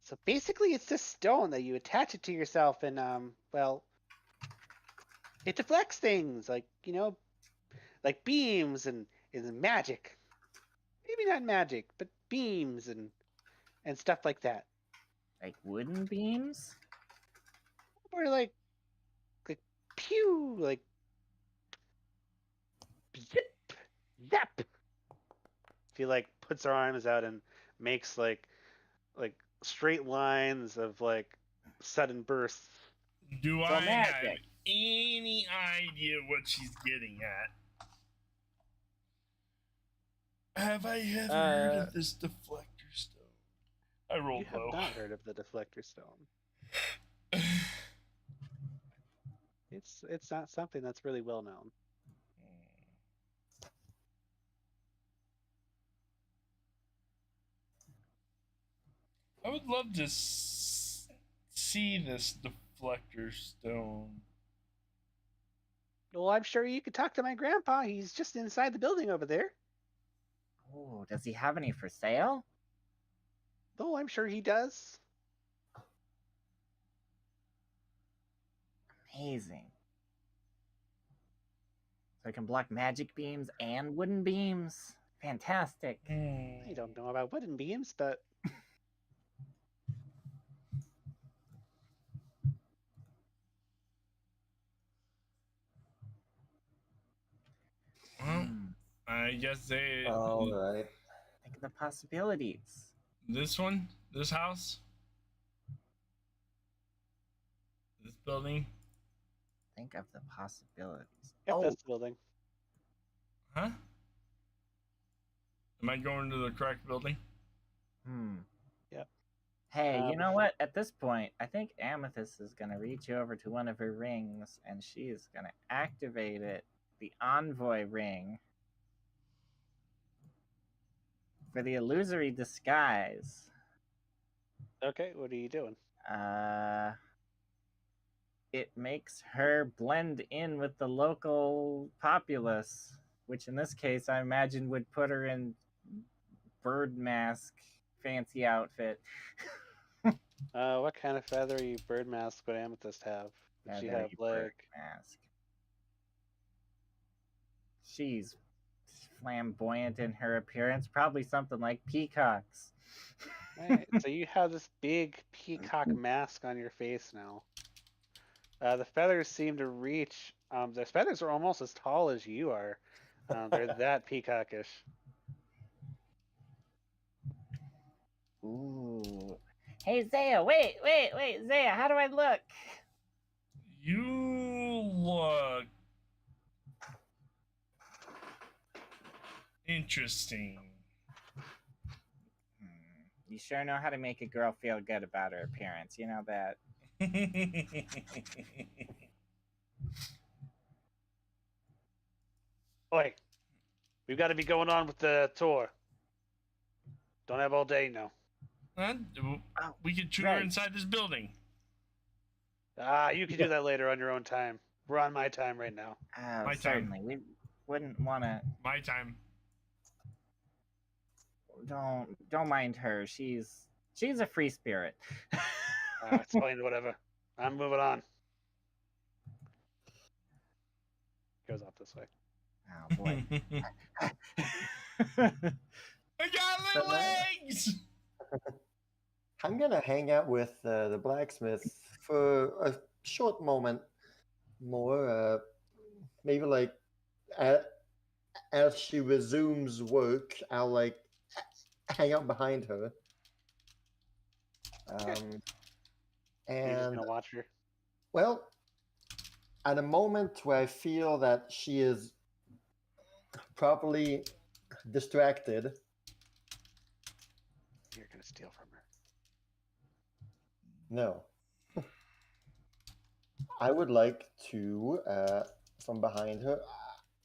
Speaker 6: So basically, it's this stone that you attach it to yourself, and well, it deflects things like like beams and magic. Maybe not magic, but beams and stuff like that.
Speaker 3: Like wooden beams?
Speaker 6: Or like pew, like zip, zap. If he like puts her arms out and makes like straight lines of like sudden bursts.
Speaker 1: do
Speaker 3: So
Speaker 1: I have
Speaker 3: magic.
Speaker 1: any idea what she's getting at? Have I ever heard of this deflector stone? I rolled
Speaker 6: You have
Speaker 1: low.
Speaker 6: not heard of the deflector stone. It's not something that's really well known.
Speaker 1: I would love to see this deflector stone.
Speaker 6: Well, I'm sure you could talk to my grandpa. He's just inside the building over there.
Speaker 3: Oh, does he have any for sale?
Speaker 6: Oh, I'm sure he does.
Speaker 3: Amazing. So I can block magic beams and wooden beams. Fantastic.
Speaker 6: I don't know about wooden beams, but
Speaker 1: Well, I guess they.
Speaker 4: All right.
Speaker 3: Think of the possibilities.
Speaker 1: This one, this house, this building,
Speaker 3: Think of the possibilities.
Speaker 6: yep,
Speaker 3: Oh,
Speaker 6: that's the building.
Speaker 1: huh? Am I going to the correct building?
Speaker 6: Yep.
Speaker 3: Hey, you know what? At this point, I think Amethyst is going to reach over to one of her rings and she is going to activate it, the Envoy ring, for the illusory disguise.
Speaker 6: Okay, what are you doing?
Speaker 3: It makes her blend in with the local populace, which in this case I imagine would put her in bird mask fancy outfit.
Speaker 6: What kind of feathery bird mask would Amethyst have? Would she have
Speaker 3: Bird
Speaker 6: like?
Speaker 3: mask. She's flamboyant in her appearance, probably something like peacocks.
Speaker 6: Right, so you have this big peacock mask on your face now. The feathers seem to reach. The feathers are almost as tall as you are. They're that peacockish.
Speaker 3: Ooh. Hey, Zaya, wait, Zaya, how do I look?
Speaker 1: You look interesting.
Speaker 3: You sure know how to make a girl feel good about her appearance. You know that.
Speaker 6: Oi, we've got to be going on with the tour. Don't have all day now.
Speaker 1: Huh? We could tour
Speaker 3: right.
Speaker 1: inside this building.
Speaker 6: You can do that later on your own time. We're on my time right now.
Speaker 3: Oh,
Speaker 1: My
Speaker 3: certainly. We wouldn't want to.
Speaker 1: My time.
Speaker 3: Don't mind her. She's a free spirit.
Speaker 6: It's fine, whatever. I'm moving on. Goes off this way.
Speaker 3: Oh boy.
Speaker 1: I got little legs.
Speaker 4: I'm gonna hang out with the blacksmith for a short moment more. Maybe like as she resumes work, I'll like hang out behind her.
Speaker 6: You're just
Speaker 4: And
Speaker 6: gonna watch her.
Speaker 4: well, at a moment where I feel that she is properly distracted,
Speaker 6: You're gonna steal from her.
Speaker 4: no. I would like to, from behind her,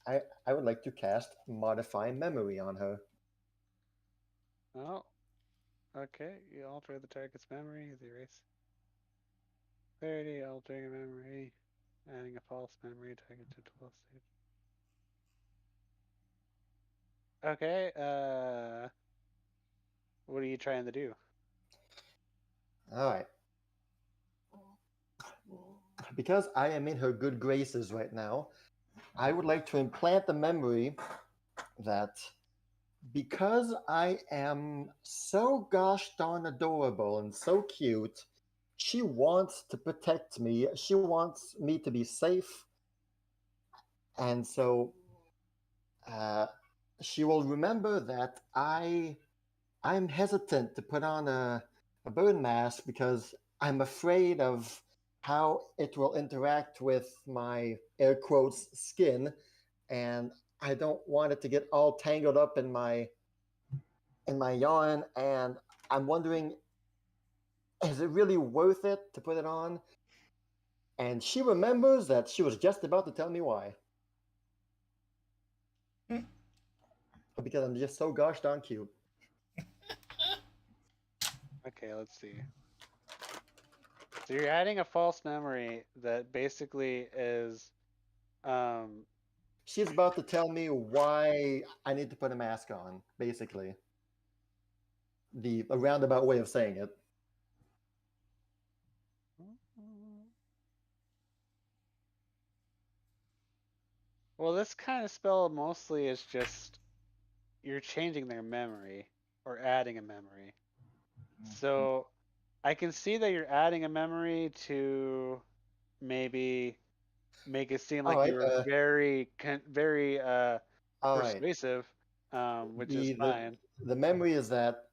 Speaker 4: I would like to cast Modify Memory on her.
Speaker 6: Oh, okay. You alter the target's memory. The erase. 30, altering a memory. Adding a false memory target to 12 stage. Okay, what are you trying to do?
Speaker 4: All right. Because I am in her good graces right now, I would like to implant the memory that because I am so gosh darn adorable and so cute, she wants to protect me. She wants me to be safe. And so she will remember that I'm hesitant to put on a burn mask because I'm afraid of how it will interact with my air quotes skin, and I don't want it to get all tangled up in my yarn. And I'm wondering, is it really worth it to put it on? And she remembers that she was just about to tell me why. Because I'm just so gosh darn cute.
Speaker 6: Okay, let's see. So you're adding a false memory that basically is,
Speaker 4: She's about to tell me why I need to put a mask on, basically. A roundabout way of saying it.
Speaker 5: Well, this kind of spell mostly is just you're changing their memory or adding a memory. So I can see that you're adding a memory to maybe make it seem like
Speaker 4: Alright,
Speaker 5: you were very
Speaker 4: alright.
Speaker 5: persuasive, which is
Speaker 4: The,
Speaker 5: fine.
Speaker 4: the memory is that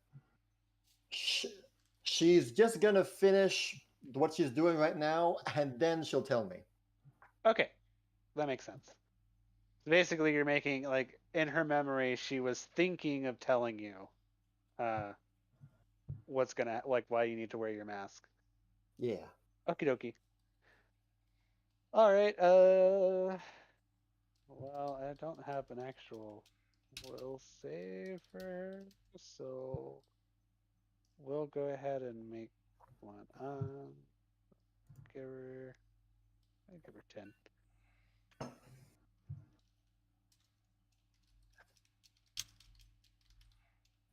Speaker 4: she's just gonna finish what she's doing right now, and then she'll tell me.
Speaker 5: Okay, that makes sense. Basically, you're making like in her memory, she was thinking of telling you, what's gonna like why you need to wear your mask.
Speaker 4: Yeah.
Speaker 5: Okie dokie. All right. Well, I don't have an actual will save for her, so we'll go ahead and make one. Give her 10.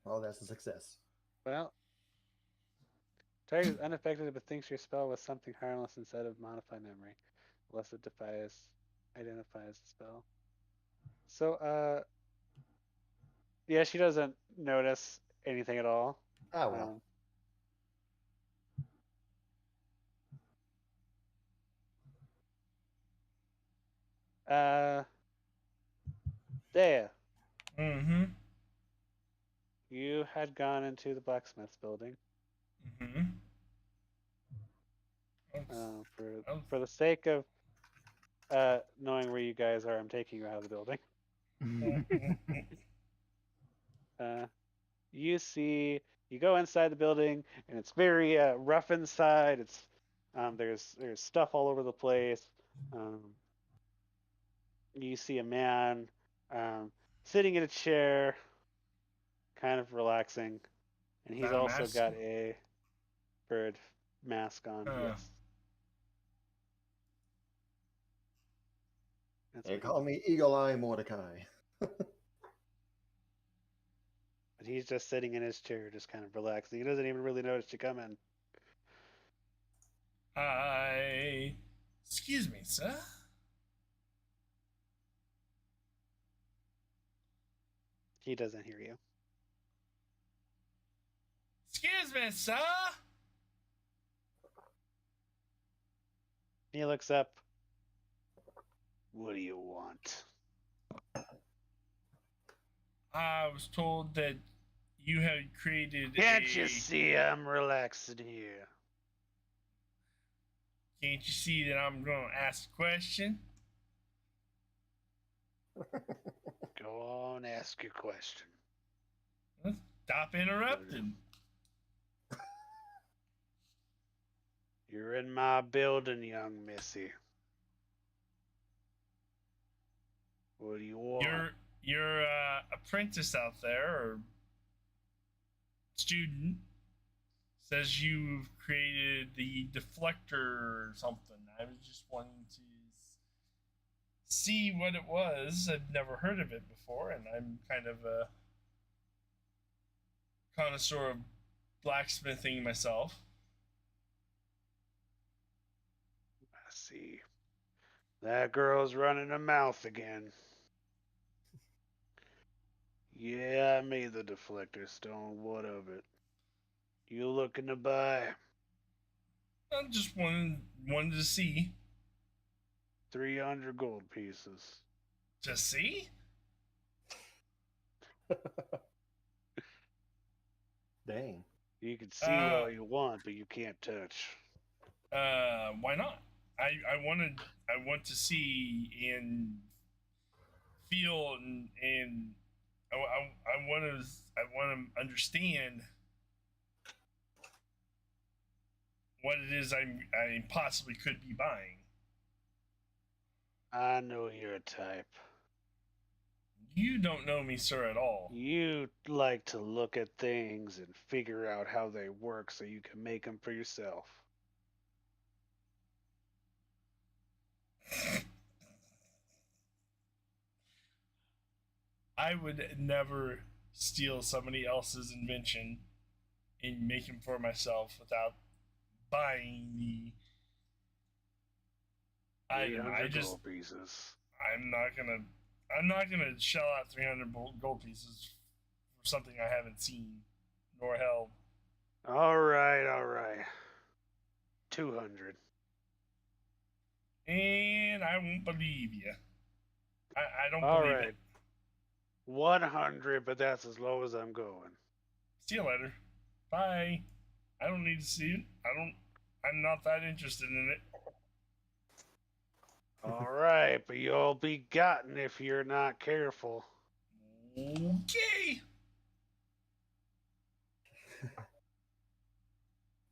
Speaker 4: Oh, that's a success.
Speaker 5: Well, target is unaffected but thinks your spell was something harmless instead of modify memory, unless it identifies the spell. So, yeah, she doesn't notice anything at all.
Speaker 4: Ah, well.
Speaker 5: There.
Speaker 1: Mm-hmm.
Speaker 5: You had gone into the blacksmith's building.
Speaker 1: Mm-hmm.
Speaker 5: For the sake of knowing where you guys are, I'm taking you out of the building. You go inside the building, and it's very rough inside. It's there's stuff all over the place. You see a man sitting in a chair, kind of relaxing, and he's
Speaker 1: That
Speaker 5: also
Speaker 1: mask?
Speaker 5: got a bird mask on. Yes. That's
Speaker 4: They
Speaker 5: what
Speaker 4: call me Eagle Eye Mordecai.
Speaker 5: But he's just sitting in his chair, just kind of relaxing. He doesn't even really notice you come in.
Speaker 1: Excuse me, sir.
Speaker 5: He doesn't hear you.
Speaker 1: Excuse me, sir.
Speaker 5: He looks up. What do you want?
Speaker 1: I was told that you had created
Speaker 5: Can't you see I'm relaxing here?
Speaker 1: Can't you see that I'm going to ask a question?
Speaker 5: Go on, ask your question.
Speaker 1: Stop interrupting.
Speaker 5: You're in my building, young missy. What do you want?
Speaker 1: Your apprentice out there, or student, says you've created the deflector or something. I was just wanting to see what it was. I've never heard of it before, and I'm kind of a connoisseur of blacksmithing myself.
Speaker 5: I see. That girl's running her mouth again. Yeah, I made the deflector stone. What of it? You looking to buy?
Speaker 1: I just wanted to see.
Speaker 5: 300 gold pieces.
Speaker 1: To see?
Speaker 4: Dang.
Speaker 5: You can see all you want, but you can't touch.
Speaker 1: Why not? I want to see and feel and I want to understand what it is I possibly could be buying.
Speaker 5: I know your type.
Speaker 1: You don't know me, sir, at all.
Speaker 5: You like to look at things and figure out how they work so you can make them for yourself.
Speaker 1: I would never steal somebody else's invention and make them for myself without buying the item.
Speaker 5: gold pieces.
Speaker 1: I'm not gonna shell out 300 gold pieces for something I haven't seen nor held.
Speaker 6: All right. 200.
Speaker 1: And I won't believe you. I don't
Speaker 6: All
Speaker 1: believe
Speaker 6: right.
Speaker 1: it.
Speaker 6: 100, but that's as low as I'm going.
Speaker 1: See you later. Bye. I don't need to see it. I'm not that interested in it.
Speaker 6: All right, but you'll be gotten if you're not careful.
Speaker 1: Okay.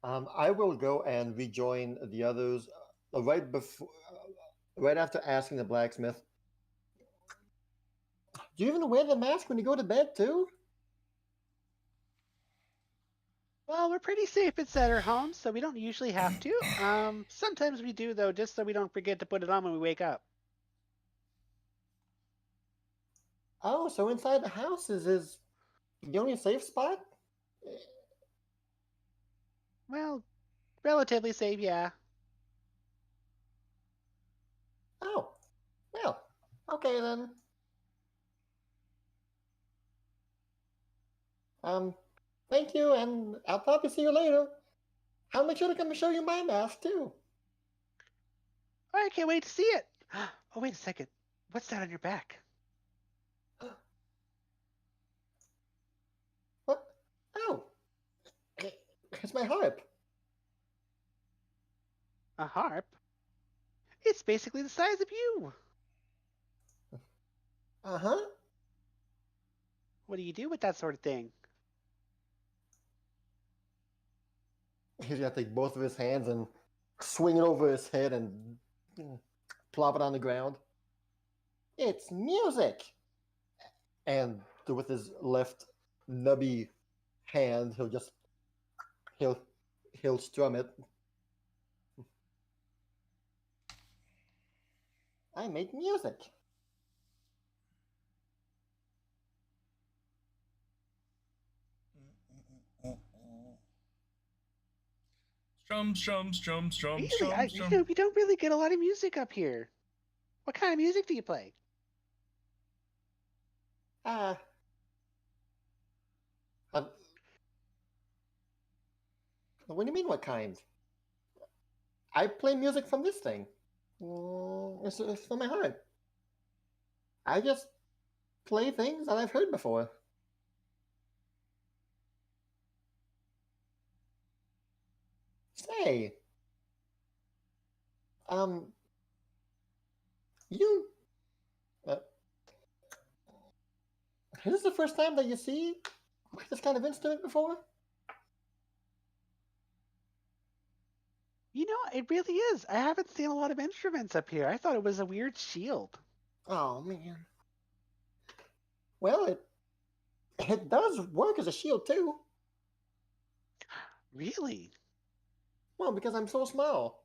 Speaker 4: I will go and rejoin the others right after asking the blacksmith. Do you even wear the mask when you go to bed too?
Speaker 6: Well, we're pretty safe at our homes, so we don't usually have to. Sometimes we do though, just so we don't forget to put it on when we wake up.
Speaker 4: Oh, so inside the house is the only safe spot?
Speaker 6: Well, relatively safe, yeah.
Speaker 4: Oh, well, okay then. Thank you, and I'll probably see you later. I'll make sure to come and show you my mask too.
Speaker 6: I can't wait to see it. Oh, wait a second. What's that on your back?
Speaker 4: What? Oh, it's my harp.
Speaker 6: A harp? It's basically the size of you.
Speaker 4: Uh-huh.
Speaker 6: What do you do with that sort of thing?
Speaker 4: He's gonna take both of his hands and swing it over his head and plop it on the ground. It's music. And with his left nubby hand, he'll strum it. I make music.
Speaker 1: Strum.
Speaker 6: Really, we don't really get a lot of music up here. What kind of music do you play?
Speaker 4: Uh, what do you mean, what kind? I play music from this thing. It's from my heart. I just play things that I've heard before. Say, um, you, uh, is this the first time that you see this kind of instrument before?
Speaker 6: You know, it really is. I haven't seen a lot of instruments up here. I thought it was a weird shield.
Speaker 4: Oh man. Well, it does work as a shield too.
Speaker 6: Really?
Speaker 4: Well, because I'm so small,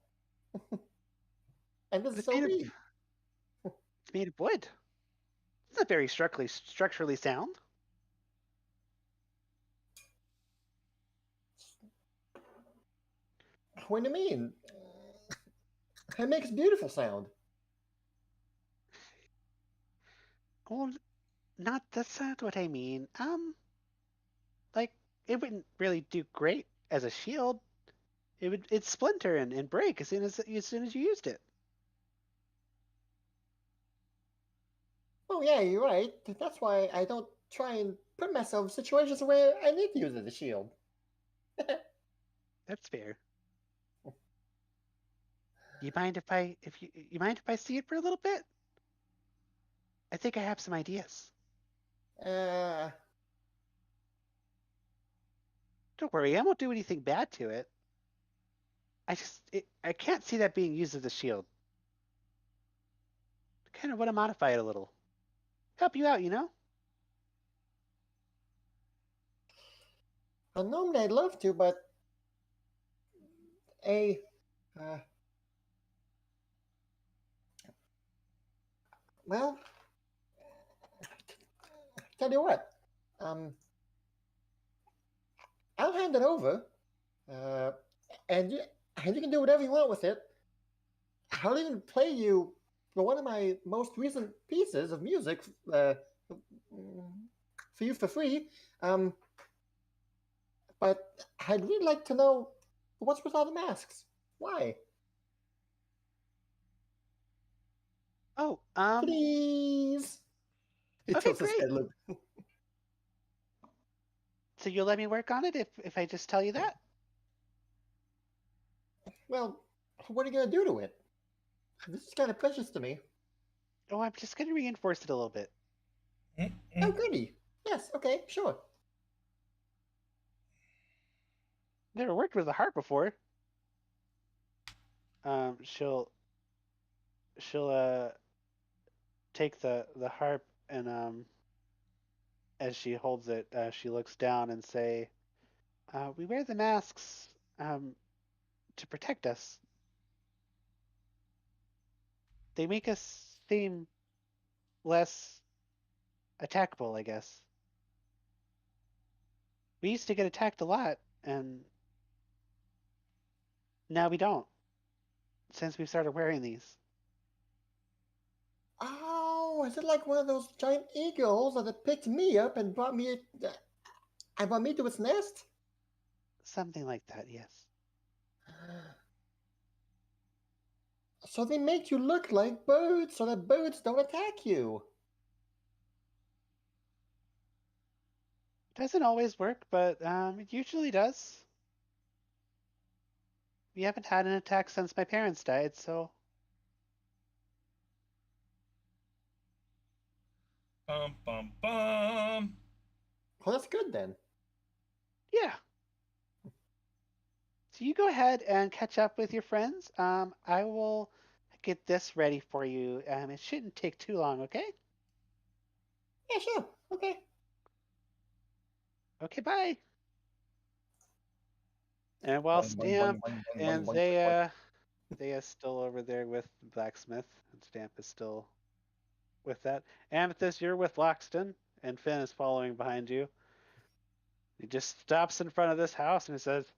Speaker 4: and this is
Speaker 6: It's
Speaker 4: so
Speaker 6: made of,
Speaker 4: big.
Speaker 6: it's made of wood. It's not very structurally sound.
Speaker 4: What do you mean? It makes beautiful sound.
Speaker 6: Well, that's not what I mean. Like, it wouldn't really do great as a shield. It'd splinter and break as soon as you used it.
Speaker 4: Oh yeah, you're right. That's why I don't try and put myself in situations where I need to use it as a shield.
Speaker 6: That's fair. You mind if I see it for a little bit? I think I have some ideas.
Speaker 4: Uh,
Speaker 6: Don't worry, I won't do anything bad to it. I can't see that being used as a shield. I kind of want to modify it a little. Help you out, you know?
Speaker 4: well, normally I'd love to, but a well, tell you what, I'll hand it over, uh, and you can do whatever you want with it. I'll even play you one of my most recent pieces of music for you for free. But I'd really like to know what's with all the masks. Why?
Speaker 6: Oh,
Speaker 4: Please. He
Speaker 6: okay,
Speaker 4: tilts his
Speaker 6: great.
Speaker 4: head. Look.
Speaker 6: So you'll let me work on it if I just tell you that?
Speaker 4: Well, what are you gonna do to it? This is kind of precious to me.
Speaker 6: Oh, I'm just gonna reinforce it a little bit.
Speaker 4: Oh, goody. Yes. Okay. Sure.
Speaker 6: Never worked with a harp before. She'll take the harp and as she holds it, she looks down and say, "We wear the masks to protect us. They make us seem less attackable, I guess. We used to get attacked a lot, and now we don't, since we've started wearing these.
Speaker 4: Oh, is it like one of those giant eagles that picked me up and brought me to its nest?
Speaker 6: Something like that, yes.
Speaker 4: So they make you look like birds so that birds don't attack you.
Speaker 6: Doesn't always work, but it usually does. We haven't had an attack since my parents died, so
Speaker 1: Bum bum bum.
Speaker 4: Well, that's good then.
Speaker 6: yeah. So you go ahead and catch up with your friends. I will get this ready for you. It shouldn't take too long, okay?
Speaker 4: Yeah, sure. Okay.
Speaker 6: Okay, bye. And while
Speaker 4: Boing, boing, boing,
Speaker 6: Stamp
Speaker 4: boing, boing, boing,
Speaker 6: and
Speaker 4: boing, boing.
Speaker 6: They are still over there with the blacksmith, and Stamp is still with that. Amethyst, you're with Loxton, and Finn is following behind you. He just stops in front of this house and he says,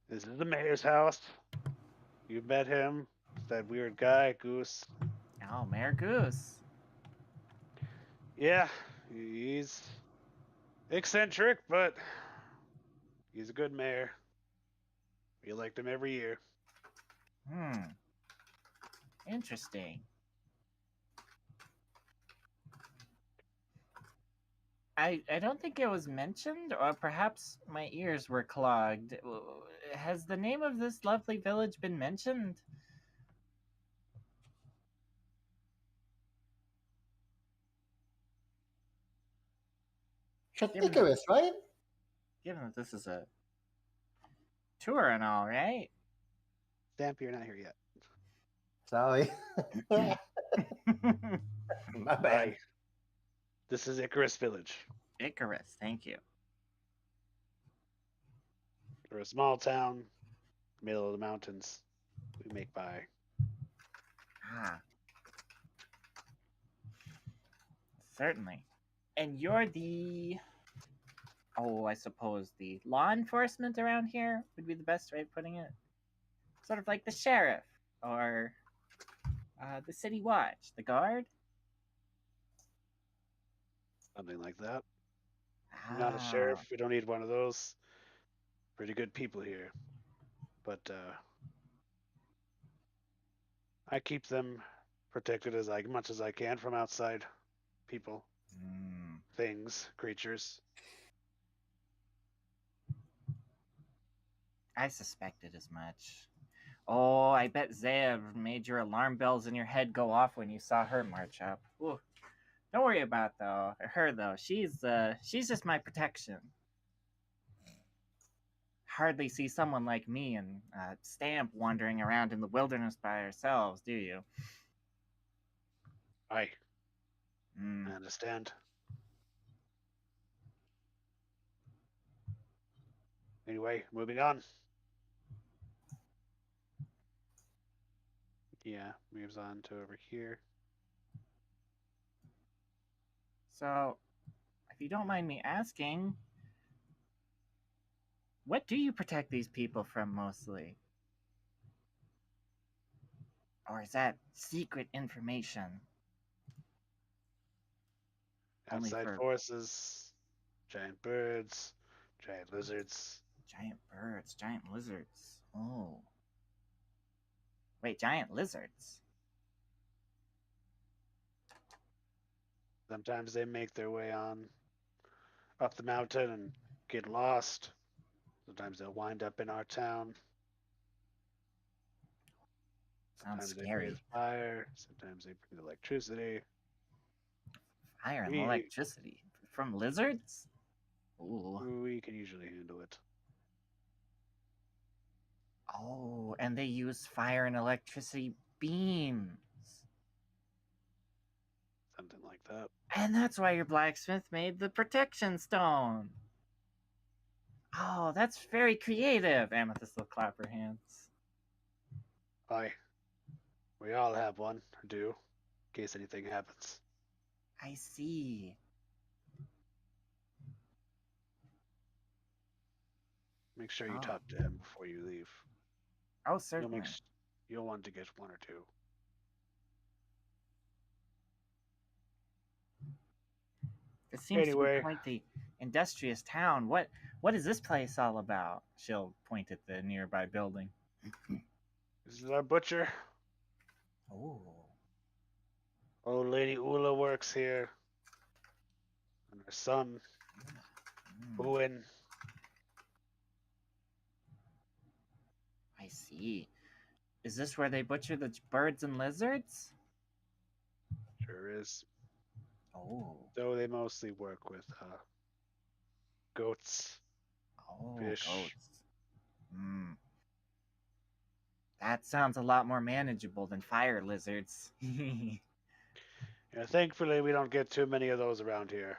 Speaker 6: "This is the mayor's house. You met him. It's that weird guy, Goose."
Speaker 3: Oh, Mayor Goose.
Speaker 6: "Yeah, he's eccentric, but he's a good mayor. We elect him every year."
Speaker 3: Interesting. I don't think it was mentioned, or perhaps my ears were clogged. Has the name of this lovely village been mentioned? Given that,
Speaker 4: Icarus, right?
Speaker 3: given that this is a tour and all, right?
Speaker 6: Stamp, you're not here yet.
Speaker 4: Sorry. My bad.
Speaker 6: Bye. This is Icarus Village.
Speaker 3: Icarus, thank you.
Speaker 6: We're a small town, middle of the mountains. We make by.
Speaker 3: Ah. Certainly. And you're the... Oh, I suppose the law enforcement around here would be the best way of putting it. Sort of like the sheriff, or the city watch, the guard?
Speaker 6: Something like that. I'm not a sheriff. We don't need one of those. Pretty good people here. But I keep them protected as much as I can from outside people, things, creatures.
Speaker 3: I suspected as much. Oh, I bet Zev made your alarm bells in your head go off when you saw her march up. Ooh. Don't worry about her though. She's just my protection. Hardly see someone like me and Stamp wandering around in the wilderness by ourselves, do you?
Speaker 6: I understand. Anyway, moving on. Yeah, moves on to over here.
Speaker 3: So, if you don't mind me asking, what do you protect these people from mostly? Or is that secret information? Only
Speaker 5: Outside
Speaker 3: for
Speaker 5: forces, giant birds, giant lizards.
Speaker 3: giant birds, giant lizards. Oh. Wait, giant lizards?
Speaker 5: Sometimes they make their way on up the mountain and get lost. Sometimes they'll wind up in our town.
Speaker 3: Sounds
Speaker 5: Sometimes they
Speaker 3: scary.
Speaker 5: breathe fire. Sometimes they breathe electricity.
Speaker 3: Fire and
Speaker 5: We-
Speaker 3: electricity. From lizards? Ooh.
Speaker 5: We can usually handle it.
Speaker 3: Oh, and they use fire and electricity beams.
Speaker 5: Something like that.
Speaker 3: And that's why your blacksmith made the protection stone. Oh, that's very creative. Amethyst will clap her hands.
Speaker 5: Aye. We all have one, or do, in case anything happens.
Speaker 3: I see.
Speaker 5: Make sure you
Speaker 3: Oh.
Speaker 5: talk to him before you leave.
Speaker 3: Oh, certainly.
Speaker 5: You'll want to get one or two.
Speaker 3: It seems to
Speaker 5: Anyway.
Speaker 3: be quite the industrious town. What is this place all about? She'll point at the nearby building.
Speaker 5: This is our butcher.
Speaker 3: Oh.
Speaker 5: Old Lady Ula works here. And her son, Owen.
Speaker 3: I see. Is this where they butcher the birds and lizards?
Speaker 5: Sure is.
Speaker 3: Oh.
Speaker 5: Though they mostly work with goats.
Speaker 3: Oh,
Speaker 5: Fish.
Speaker 3: goats. Hmm. That sounds a lot more manageable than fire lizards.
Speaker 5: Yeah, thankfully we don't get too many of those around here.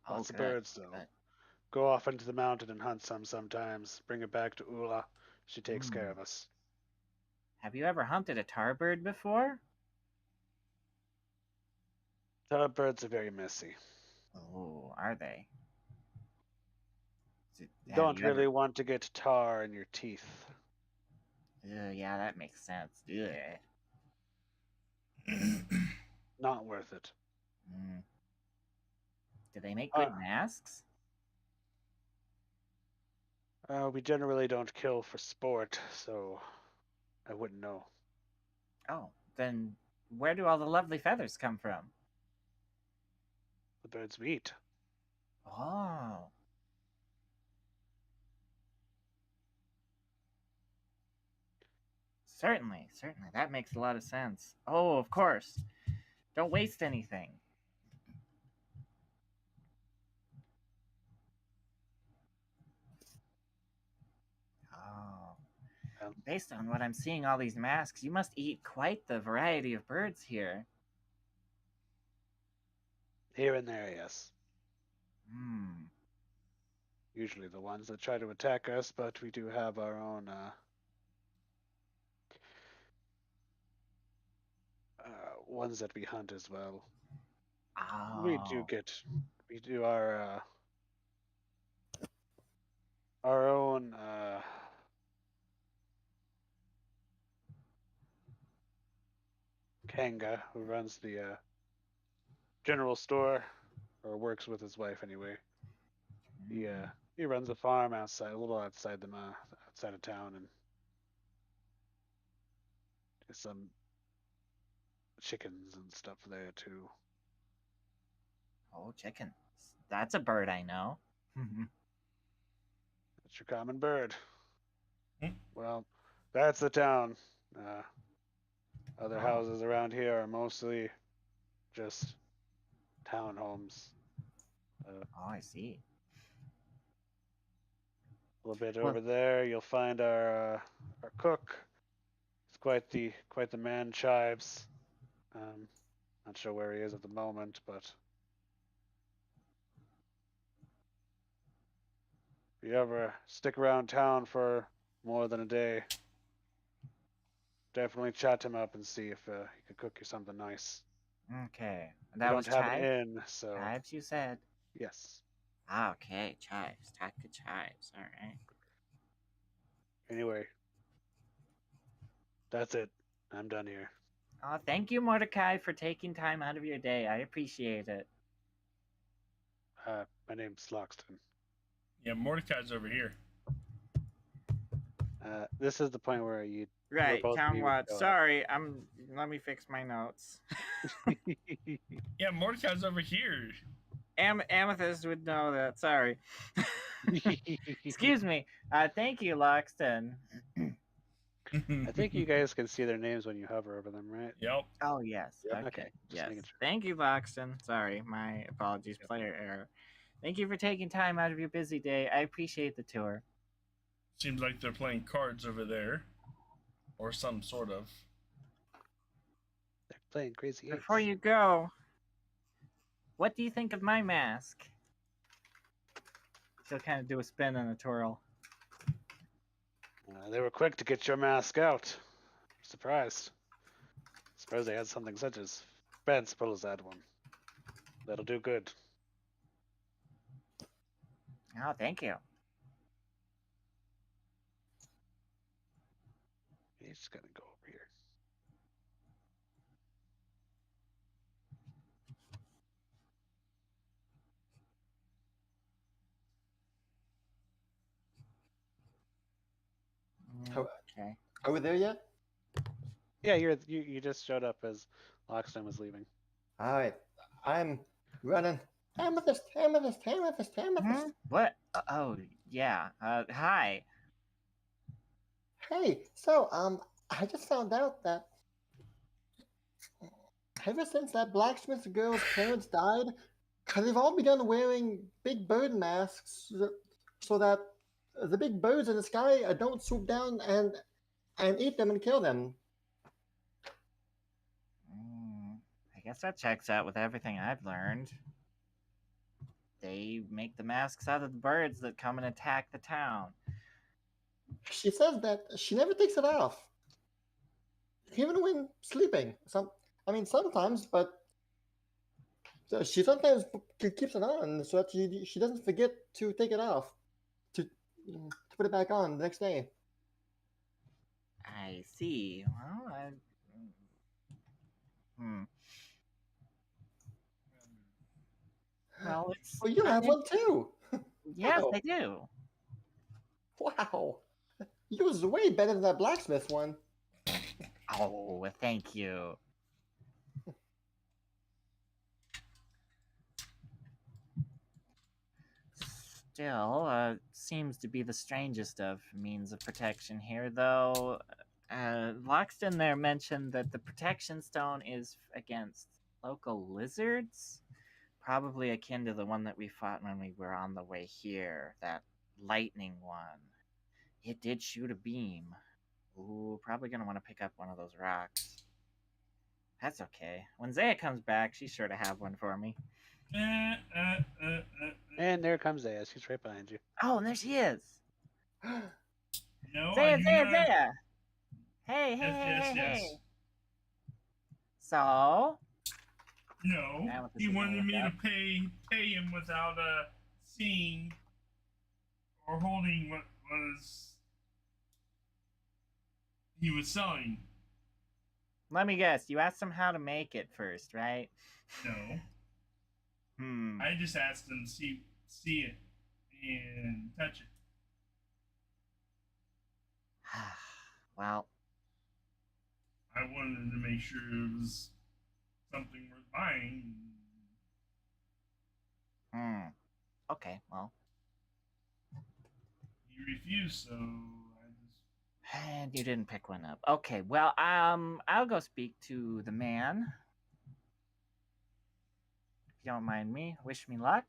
Speaker 5: Lots of
Speaker 3: good,
Speaker 5: birds though.
Speaker 3: good.
Speaker 5: Go off into the mountain and hunt some sometimes. Bring it back to Ula. She takes care of us.
Speaker 3: Have you ever hunted a tar bird before?
Speaker 5: Tar birds are very messy.
Speaker 3: Oh, are they? Have
Speaker 5: Don't
Speaker 3: you
Speaker 5: really
Speaker 3: ever-
Speaker 5: want to get tar in your teeth.
Speaker 3: Yeah, that makes sense. Ugh.
Speaker 5: Not worth it.
Speaker 3: Mm. Do they make good masks?
Speaker 5: We generally don't kill for sport, so I wouldn't know.
Speaker 3: Oh, then where do all the lovely feathers come from?
Speaker 5: The birds we eat.
Speaker 3: Oh. Certainly. That makes a lot of sense. Oh, of course. Don't waste anything. Oh. Based on what I'm seeing, all these masks, you must eat quite the variety of birds here.
Speaker 5: Here and there, yes.
Speaker 3: Hmm.
Speaker 5: Usually the ones that try to attack us, but we do have our own ones that we hunt as well.
Speaker 3: Oh.
Speaker 5: We do our own Kanga, who runs the general store, or works with his wife anyway. He runs a farm outside, a little outside outside of town, and there's some chickens and stuff there too.
Speaker 3: Oh, chickens. That's a bird I know.
Speaker 5: That's your common bird.
Speaker 1: Hmm.
Speaker 5: Well, that's the town. Other houses around here are mostly just townhomes.
Speaker 3: Oh, I see.
Speaker 5: A little bit
Speaker 3: Well-
Speaker 5: over there, you'll find our cook. He's quite the man, Chives. Not sure where he is at the moment, but if you ever stick around town for more than a day, definitely chat him up and see if he could cook you something nice.
Speaker 3: Okay.
Speaker 5: We
Speaker 3: That was
Speaker 5: don't have an
Speaker 3: chives?
Speaker 5: inn, so
Speaker 3: Chives, you said?
Speaker 5: yes.
Speaker 3: Ah, okay. Chives. Talk to chives. All right.
Speaker 5: Anyway, that's it. I'm done here.
Speaker 3: Oh, thank you, Mordecai, for taking time out of your day. I appreciate it.
Speaker 5: My name's Loxton.
Speaker 1: Yeah, Mordecai's over here.
Speaker 5: This is the point where you
Speaker 3: Right,
Speaker 5: both of
Speaker 3: town
Speaker 5: you
Speaker 3: watch.
Speaker 5: show up.
Speaker 3: Sorry, let me fix my notes.
Speaker 1: Yeah, Mordecai's over here.
Speaker 3: Amethyst would know that. Sorry. Excuse me. Thank you, Loxton.
Speaker 5: I think you guys can see their names when you hover over them, right?
Speaker 1: Yep.
Speaker 3: Oh yes.
Speaker 5: Yep.
Speaker 3: Okay.
Speaker 5: Okay, just
Speaker 3: Yes.
Speaker 5: making sure.
Speaker 3: Thank you, Loxton. Sorry, my apologies.
Speaker 5: Yep.
Speaker 3: Player error. Thank you for taking time out of your busy day. I appreciate the tour.
Speaker 1: Seems like they're playing cards over there. Or some sort of.
Speaker 5: They're playing crazy eights.
Speaker 3: Before you go, what do you think of my mask? She'll kind of do a spin and a twirl.
Speaker 5: They were quick to get your mask out. Surprised. Surprised they had something such as Spence Pulls had one. That'll do good.
Speaker 3: Oh, thank you.
Speaker 5: He's just gonna go over here.
Speaker 3: Okay.
Speaker 4: Are we there yet?
Speaker 5: Yeah, you just showed up as Loxton was leaving.
Speaker 4: All right. I'm running. Amethyst, amethyst, amethyst, amethyst.
Speaker 3: What? Oh, yeah. Hi.
Speaker 4: Hey, so I just found out that ever since that blacksmith girl's parents died, they've all begun wearing big bird masks so that the big birds in the sky don't swoop down and eat them and kill them.
Speaker 3: I guess that checks out with everything I've learned. They make the masks out of the birds that come and attack the town.
Speaker 4: She says that she never takes it off, even when sleeping. Sometimes, but she sometimes keeps it on so that she doesn't forget to take it off, to put it back on the next day.
Speaker 3: I see. Well, Well, it's.
Speaker 4: Well, you have one too.
Speaker 3: Yes,
Speaker 4: Oh.
Speaker 3: I do.
Speaker 4: Wow, yours is way better than that blacksmith one.
Speaker 3: Oh, thank you. Still, seems to be the strangest of means of protection here, though. Loxton there mentioned that the protection stone is against local lizards, probably akin to the one that we fought when we were on the way here, that lightning one. It did shoot a beam. Ooh, probably gonna want to pick up one of those rocks. That's okay. When Zaya comes back, she's sure to have one for me.
Speaker 5: And there comes Zaya. She's right behind you.
Speaker 3: Oh, and there she is.
Speaker 1: No,
Speaker 3: Zaya,
Speaker 1: I do
Speaker 3: Zaya,
Speaker 1: not.
Speaker 3: Zaya. Hey, hey,
Speaker 1: Yes,
Speaker 3: hey,
Speaker 1: yes,
Speaker 3: hey,
Speaker 1: yes.
Speaker 3: hey. So,
Speaker 1: No,
Speaker 3: Amethyst
Speaker 1: he
Speaker 3: is gonna
Speaker 1: wanted
Speaker 3: look
Speaker 1: me to
Speaker 3: up.
Speaker 1: pay him without seeing or holding what he was selling.
Speaker 3: let me guess. You asked him how to make it first, right?
Speaker 1: No, I just asked him to see it and touch it.
Speaker 3: Well,
Speaker 1: I wanted to make sure it was something worth buying.
Speaker 3: okay, well.
Speaker 1: He refused, so I just.
Speaker 3: And you didn't pick one up. Okay, well, I'll go speak to the man. If you don't mind me, wish me luck.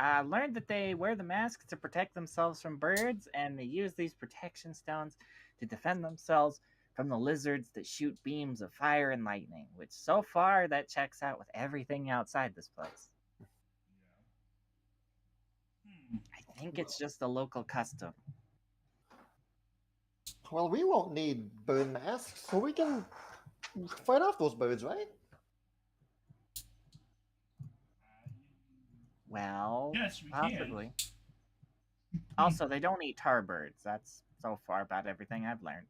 Speaker 3: I learned that they wear the masks to protect themselves from birds, and they use these protection stones to defend themselves from the lizards that shoot beams of fire and lightning, which so far that checks out with everything outside this place. I think it's just a local custom.
Speaker 4: Well, we won't need bird masks, so we can fight off those birds, right?
Speaker 3: Well,
Speaker 1: Yes, we
Speaker 3: possibly. Also, they don't eat tar birds. That's so far about everything I've learned.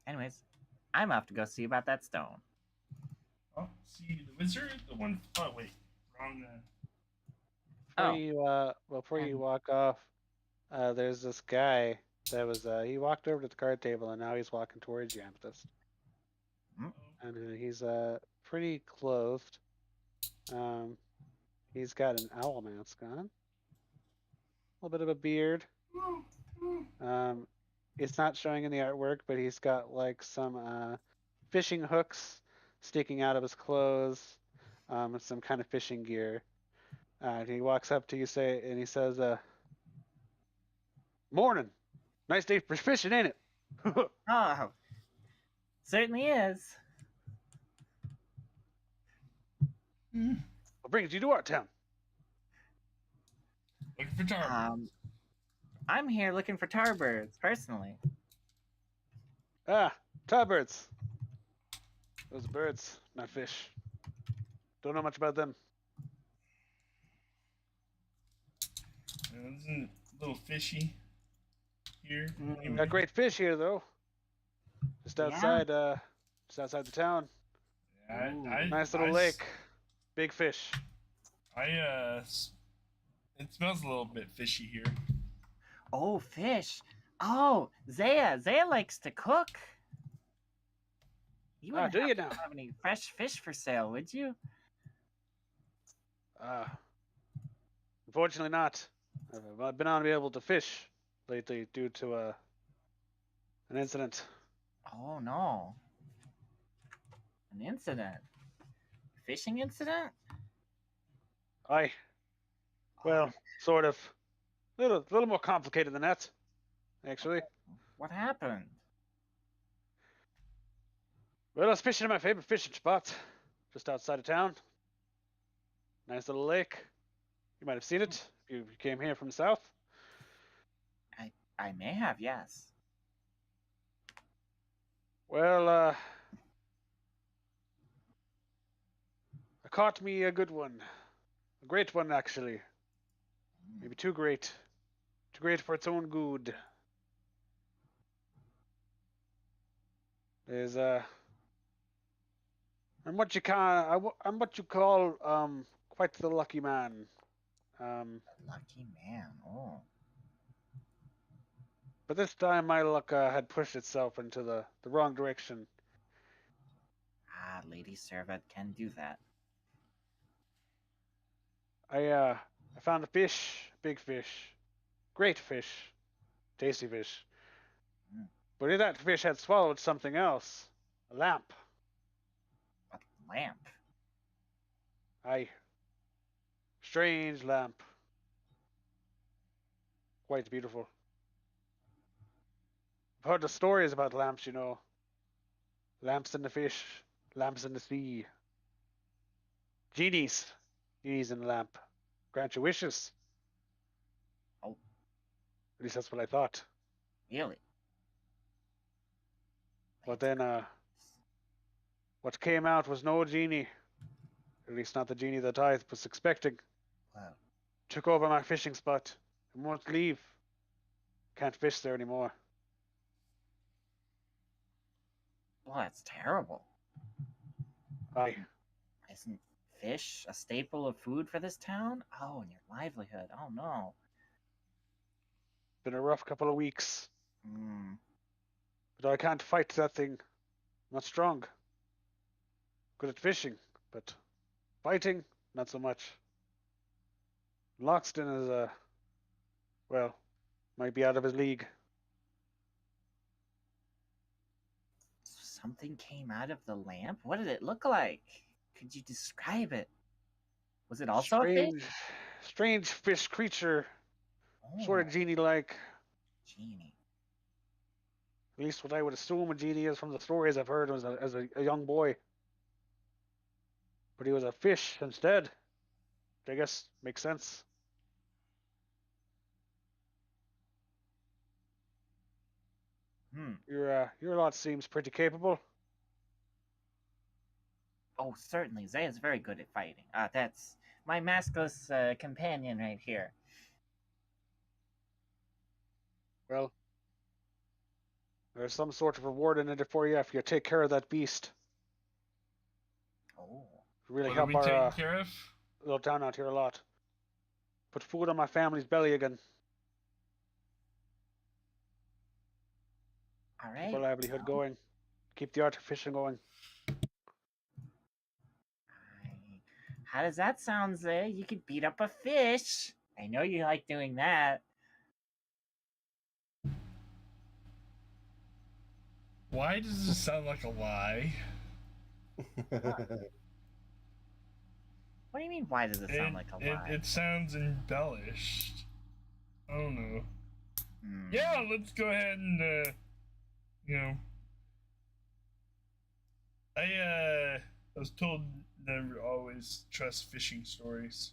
Speaker 3: Anyways, I'm off to go see about that stone.
Speaker 1: Oh, see the wizard, the one. Oh wait, wrong.
Speaker 5: Before you walk off, there's this guy that was he walked over to the card table and now he's walking towards you, Amethyst. And he's pretty clothed. He's got an owl mask on, a little bit of a beard. It's not showing in the artwork, but he's got like some fishing hooks sticking out of his clothes, and some kind of fishing gear. And he walks up to you and he says, "Morning, nice day for fishing, ain't it?"
Speaker 3: Oh, certainly is.
Speaker 5: What brings you to our town?
Speaker 1: Looking for tar.
Speaker 3: I'm here looking for tar birds, personally.
Speaker 5: Ah, tar birds. Those are birds, not fish. Don't know much about them.
Speaker 1: Isn't a little fishy here?
Speaker 5: Got great fish here, though. Just outside the town.
Speaker 1: Yeah,
Speaker 5: Nice little lake. Big fish.
Speaker 1: It smells a little bit fishy here.
Speaker 3: Oh, fish. Oh, Zaya likes to cook. You wouldn't
Speaker 5: do you
Speaker 3: have
Speaker 5: now?
Speaker 3: have any fresh fish for sale, would you?
Speaker 5: Unfortunately not. I've been unable to fish lately due to an incident.
Speaker 3: Oh, no. An incident? Fishing incident?
Speaker 5: Well, sort of. A little more complicated than that, actually.
Speaker 3: What happened?
Speaker 5: Well, I was fishing at my favorite fishing spot, just outside of town. Nice little lake. You might have seen it if you came here from the south.
Speaker 3: I may have, yes.
Speaker 5: Well, I caught me a good one. A great one, actually. Maybe too great. Too great for its own good. There's I'm what you call quite the lucky man.
Speaker 3: Lucky man. Oh.
Speaker 5: But this time my luck had pushed itself into the wrong direction.
Speaker 3: Ah, Lady Servant can do that.
Speaker 5: I found a fish, big fish, great fish, tasty fish. But that fish had swallowed something else, a lamp.
Speaker 3: A lamp?
Speaker 5: Aye, strange lamp, quite beautiful. I've heard the stories about lamps, you know. Lamps in the fish, lamps in the sea. Genies in the lamp. Grant your wishes.
Speaker 3: Oh.
Speaker 5: At least that's what I thought.
Speaker 3: Really?
Speaker 5: But then, what came out was no genie. At least not the genie that I was expecting.
Speaker 3: Wow.
Speaker 5: Took over my fishing spot and won't leave. Can't fish there anymore.
Speaker 3: Well, that's terrible.
Speaker 5: Aye.
Speaker 3: Isn't fish a staple of food for this town? Oh, and your livelihood. Oh, no.
Speaker 5: Been a rough couple of weeks.
Speaker 3: Hmm.
Speaker 5: But I can't fight that thing. Not strong. Good at fishing, but fighting, not so much. Loxton is, well, might be out of his league.
Speaker 3: Something came out of the lamp? What did it look like? Could you describe it? Was it also a fish?
Speaker 5: Strange fish creature. Sort of genie-like.
Speaker 3: Genie.
Speaker 5: At least what I would assume a genie is from the stories I've heard as a young boy. But he was a fish instead. Which I guess makes sense. Your lot seems pretty capable.
Speaker 7: Oh, certainly. Zaya's very good at fighting. That's my maskless companion right here.
Speaker 6: Well, there's some sort of reward in it for you if you take care of that beast.
Speaker 7: Oh.
Speaker 6: Really
Speaker 1: What are
Speaker 6: help
Speaker 1: we
Speaker 6: our
Speaker 1: taking care of?
Speaker 6: little town out here a lot. Put food on my family's belly again.
Speaker 7: All
Speaker 6: Keep our
Speaker 7: right.
Speaker 6: livelihood going. Keep the art of fishing going.
Speaker 7: How does that sound, Zaya? You could beat up a fish. I know you like doing that.
Speaker 1: Why does this sound like a lie?
Speaker 7: What do you mean, why does it sound like a lie?
Speaker 1: It sounds embellished. I don't know.
Speaker 7: Hmm.
Speaker 1: Yeah, let's go ahead and, you know. I was told never always trust fishing stories.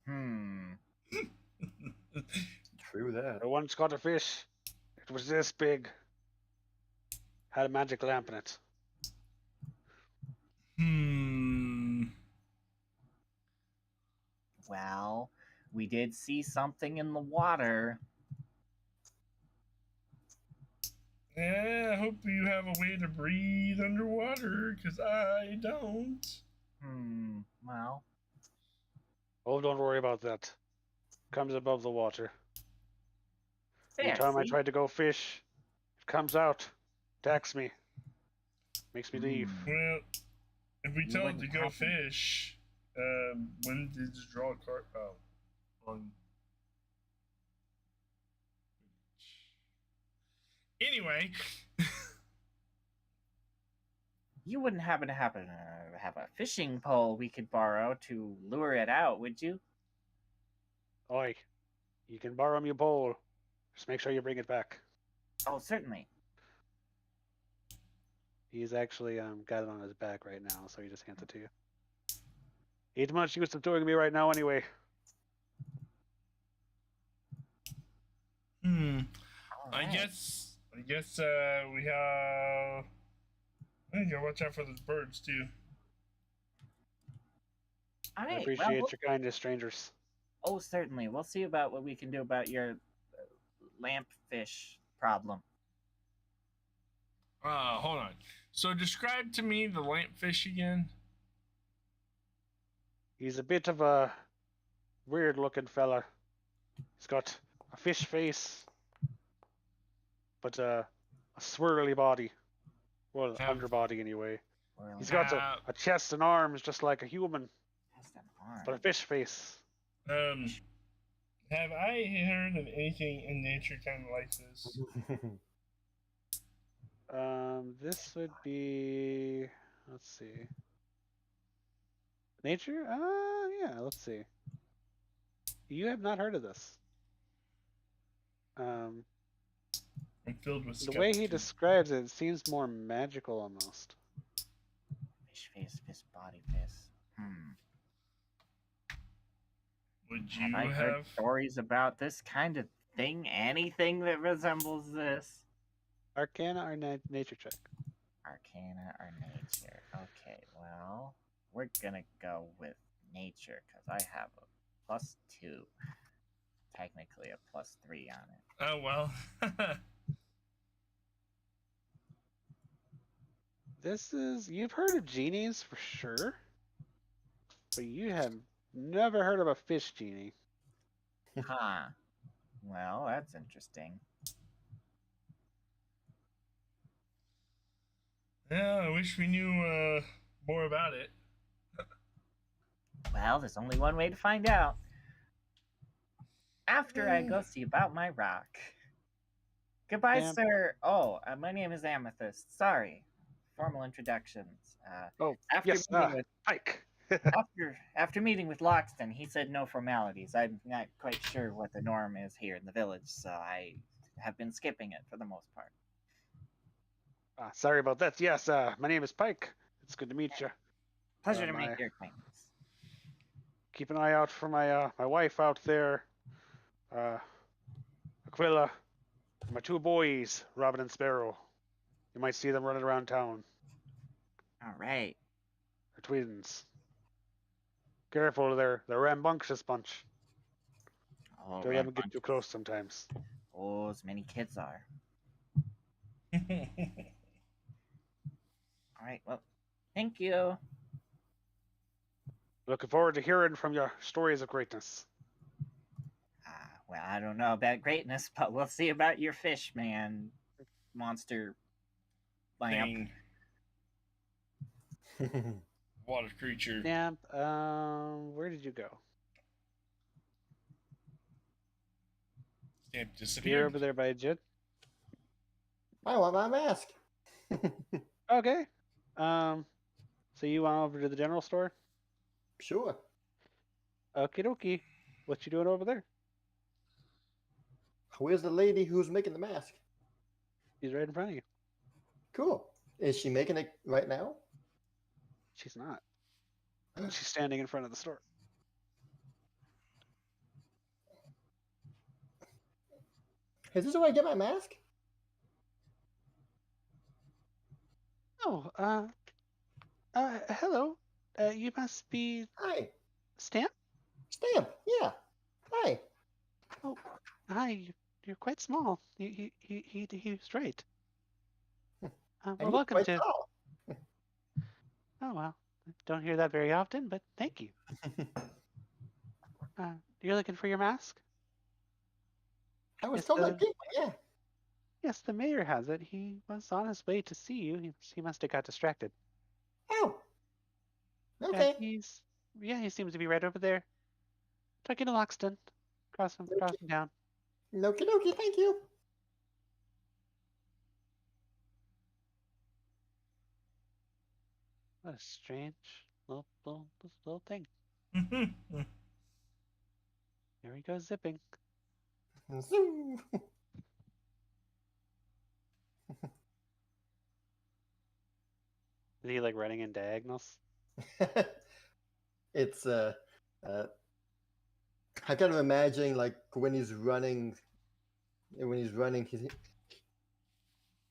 Speaker 7: Hmm.
Speaker 4: True that.
Speaker 6: I once caught a fish. It was this big. Had a magic lamp in it.
Speaker 7: Well, we did see something in the water.
Speaker 1: Yeah, I hope you have a way to breathe underwater, because I don't.
Speaker 7: Well.
Speaker 6: Oh, don't worry about that. Comes above the water.
Speaker 7: There,
Speaker 6: Anytime I
Speaker 7: see?
Speaker 6: tried to go fish, it comes out, attacks me, makes me leave.
Speaker 1: Well, if we
Speaker 7: You
Speaker 1: tell it to
Speaker 7: wouldn't
Speaker 1: go
Speaker 7: happen-
Speaker 1: fish, when did you draw a card? Oh, on. Anyway,
Speaker 7: You wouldn't happen to have a fishing pole we could borrow to lure it out, would you?
Speaker 6: Oi, you can borrow me a pole. Just make sure you bring it back.
Speaker 7: Oh, certainly.
Speaker 6: He's actually got it on his back right now, so he just hands it to you. Ain't much use of doing me right now anyway.
Speaker 1: I
Speaker 7: Alright.
Speaker 1: guess we have. You gotta watch out for those birds too.
Speaker 7: All
Speaker 6: I
Speaker 7: right.
Speaker 6: appreciate
Speaker 7: Well,
Speaker 6: your kindness, strangers.
Speaker 7: oh, certainly. We'll see about what we can do about your lampfish problem.
Speaker 1: Hold on. So describe to me the lampfish again.
Speaker 6: He's a bit of a weird looking fella. He's got a fish face, but a swirly body. Well,
Speaker 1: Have-
Speaker 6: underbody anyway.
Speaker 7: Or
Speaker 6: He's got a chest and arms just like a human,
Speaker 7: just an arm.
Speaker 6: but a fish face.
Speaker 1: Have I heard of anything in nature kind of like this?
Speaker 6: This would be, let's see. Nature? Yeah, let's see. You have not heard of this.
Speaker 1: I'm filled with
Speaker 6: The way he
Speaker 1: skepticism.
Speaker 6: describes it, it seems more magical almost.
Speaker 7: Fish face, fish body, fish.
Speaker 1: Would
Speaker 7: Have
Speaker 1: you
Speaker 7: I heard
Speaker 1: have?
Speaker 7: stories about this kind of thing? Anything that resembles this?
Speaker 6: Arcana or nature check?
Speaker 7: Arcana or nature? Okay, well, we're gonna go with nature because I have a +2. Technically a +3 on it.
Speaker 1: Oh well.
Speaker 6: This is, you've heard of genies for sure, but you have never heard of a fish genie.
Speaker 7: Huh. Well, that's interesting.
Speaker 1: Yeah, I wish we knew more about it.
Speaker 7: Well, there's only one way to find out. After I go see about my rock. Goodbye,
Speaker 6: Am-
Speaker 7: sir. Oh, my name is Amethyst. Sorry. Formal introductions.
Speaker 6: Oh,
Speaker 7: After
Speaker 6: yes,
Speaker 7: meeting with
Speaker 6: Pike.
Speaker 7: after meeting with Loxton, he said no formalities. I'm not quite sure what the norm is here in the village, so I have been skipping it for the most part.
Speaker 6: Sorry about that. Yes, my name is Pike. It's good to meet you.
Speaker 7: Pleasure to
Speaker 6: my-
Speaker 7: make your acquaintance.
Speaker 6: Keep an eye out for my my wife out there, Aquila, and my two boys, Robin and Sparrow. You might see them running around town.
Speaker 7: All right.
Speaker 5: They're twins. Careful, they're rambunctious bunch.
Speaker 7: Oh,
Speaker 5: Don't ever get too close sometimes.
Speaker 7: Oh, as many kids are. All right. Well, thank you.
Speaker 5: Looking forward to hearing from your stories of greatness.
Speaker 7: Well, I don't know about greatness, but we'll see about your fish, man. Monster lamp.
Speaker 1: Thing. Water creature.
Speaker 5: Lamp, where did you go?
Speaker 1: Stamp
Speaker 5: You're
Speaker 1: disappeared.
Speaker 5: over there by Jit.
Speaker 4: I want my mask.
Speaker 5: Okay. So you went over to the general store?
Speaker 4: Sure.
Speaker 5: Okie dokie. What you doing over there?
Speaker 4: Where's the lady who's making the mask?
Speaker 5: She's right in front of you.
Speaker 4: Cool. Is she making it right now?
Speaker 5: She's not. She's standing in front of the store.
Speaker 4: Is this where I get my mask?
Speaker 5: Oh, hello. You must be
Speaker 4: Hi.
Speaker 5: Stamp?
Speaker 4: Stamp. Yeah. Hi.
Speaker 5: Oh, hi. You're quite small. He's right.
Speaker 4: And
Speaker 5: Well,
Speaker 4: you're
Speaker 5: welcome
Speaker 4: quite
Speaker 5: to.
Speaker 4: tall.
Speaker 5: Oh well, don't hear that very often, but thank you. You're looking for your mask?
Speaker 4: I was
Speaker 5: Yes,
Speaker 4: told I picked one, yeah.
Speaker 5: Yes, the mayor has it. He was on his way to see you. He must have got distracted.
Speaker 4: Oh. Okay.
Speaker 5: He seems to be right over there. Talking to Loxton. Crossing down.
Speaker 4: Okie dokie, thank you.
Speaker 5: What a strange little thing. There he goes zipping.
Speaker 4: Zoom.
Speaker 5: Is he like running in diagonals?
Speaker 4: It's I kind of imagine like when he's running,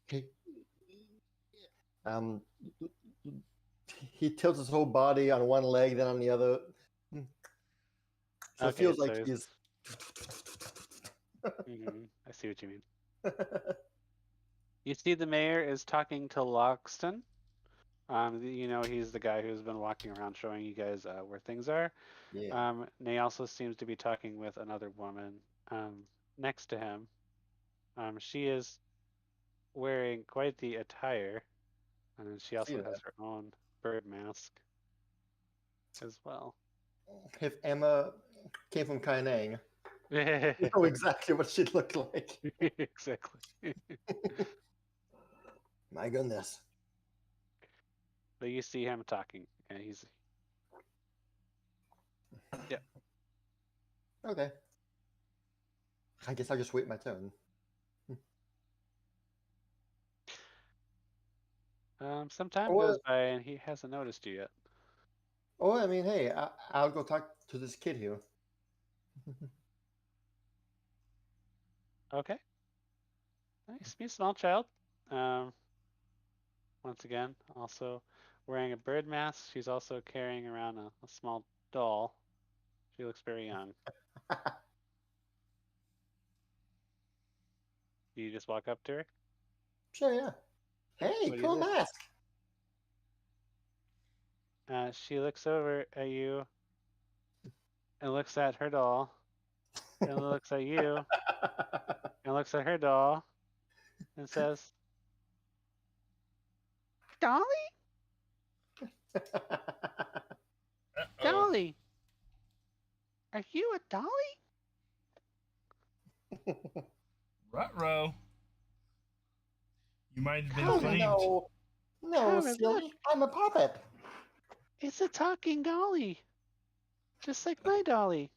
Speaker 4: he he tilts his whole body on one leg, then on the other. So it feels like he's.
Speaker 5: I see what you mean. You see, the mayor is talking to Loxton. He's the guy who's been walking around showing you guys where things are.
Speaker 4: Yeah.
Speaker 5: And he also seems to be talking with another woman next to him. She is wearing quite the attire, and she also has her own bird mask as well.
Speaker 4: If Emma came from Kaineng, you know exactly what she'd look like.
Speaker 5: Exactly.
Speaker 4: My goodness.
Speaker 5: But you see him talking, and he's. Yeah.
Speaker 4: Okay. I guess I'll just wait my turn.
Speaker 5: Some time goes by, and he hasn't noticed you yet.
Speaker 4: Oh, I mean, hey, I'll go talk to this kid here.
Speaker 5: Okay. Nice. Be a small child. Once again, also wearing a bird mask. She's also carrying around a small doll. She looks very young. Do you just walk up to her?
Speaker 4: Sure, yeah. Hey,
Speaker 5: What do
Speaker 4: cool
Speaker 5: you do?
Speaker 4: mask.
Speaker 5: She looks over at you and looks at her doll and looks at you and looks at her doll and says, Dolly? Dolly? Are you a dolly?
Speaker 1: Ruh-roh. You might have been
Speaker 4: Oh,
Speaker 1: claimed.
Speaker 4: no,
Speaker 5: Howard,
Speaker 4: silly.
Speaker 5: look.
Speaker 4: I'm a puppet.
Speaker 5: It's a talking dolly. Just like my dolly.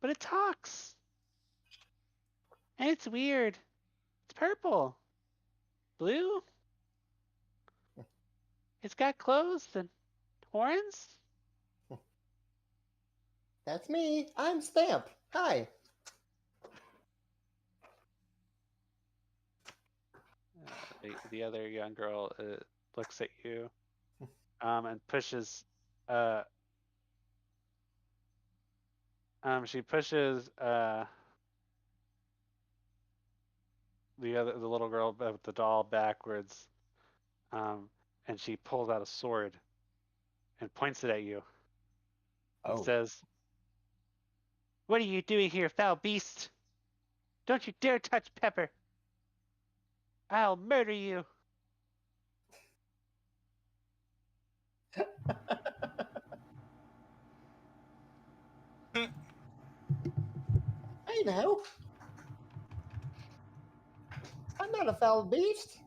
Speaker 5: But it talks. And it's weird. It's purple. Blue. It's got clothes and horns.
Speaker 4: That's me. I'm Stamp. Hi.
Speaker 5: The other young girl looks at you, and pushes. She pushes the little girl with the doll backwards, and she pulls out a sword and points it at you and
Speaker 4: Oh.
Speaker 5: says, "What are you doing here, foul beast? Don't you dare touch Pepper! I'll murder you!"
Speaker 4: Hey now. I'm not a foul beast.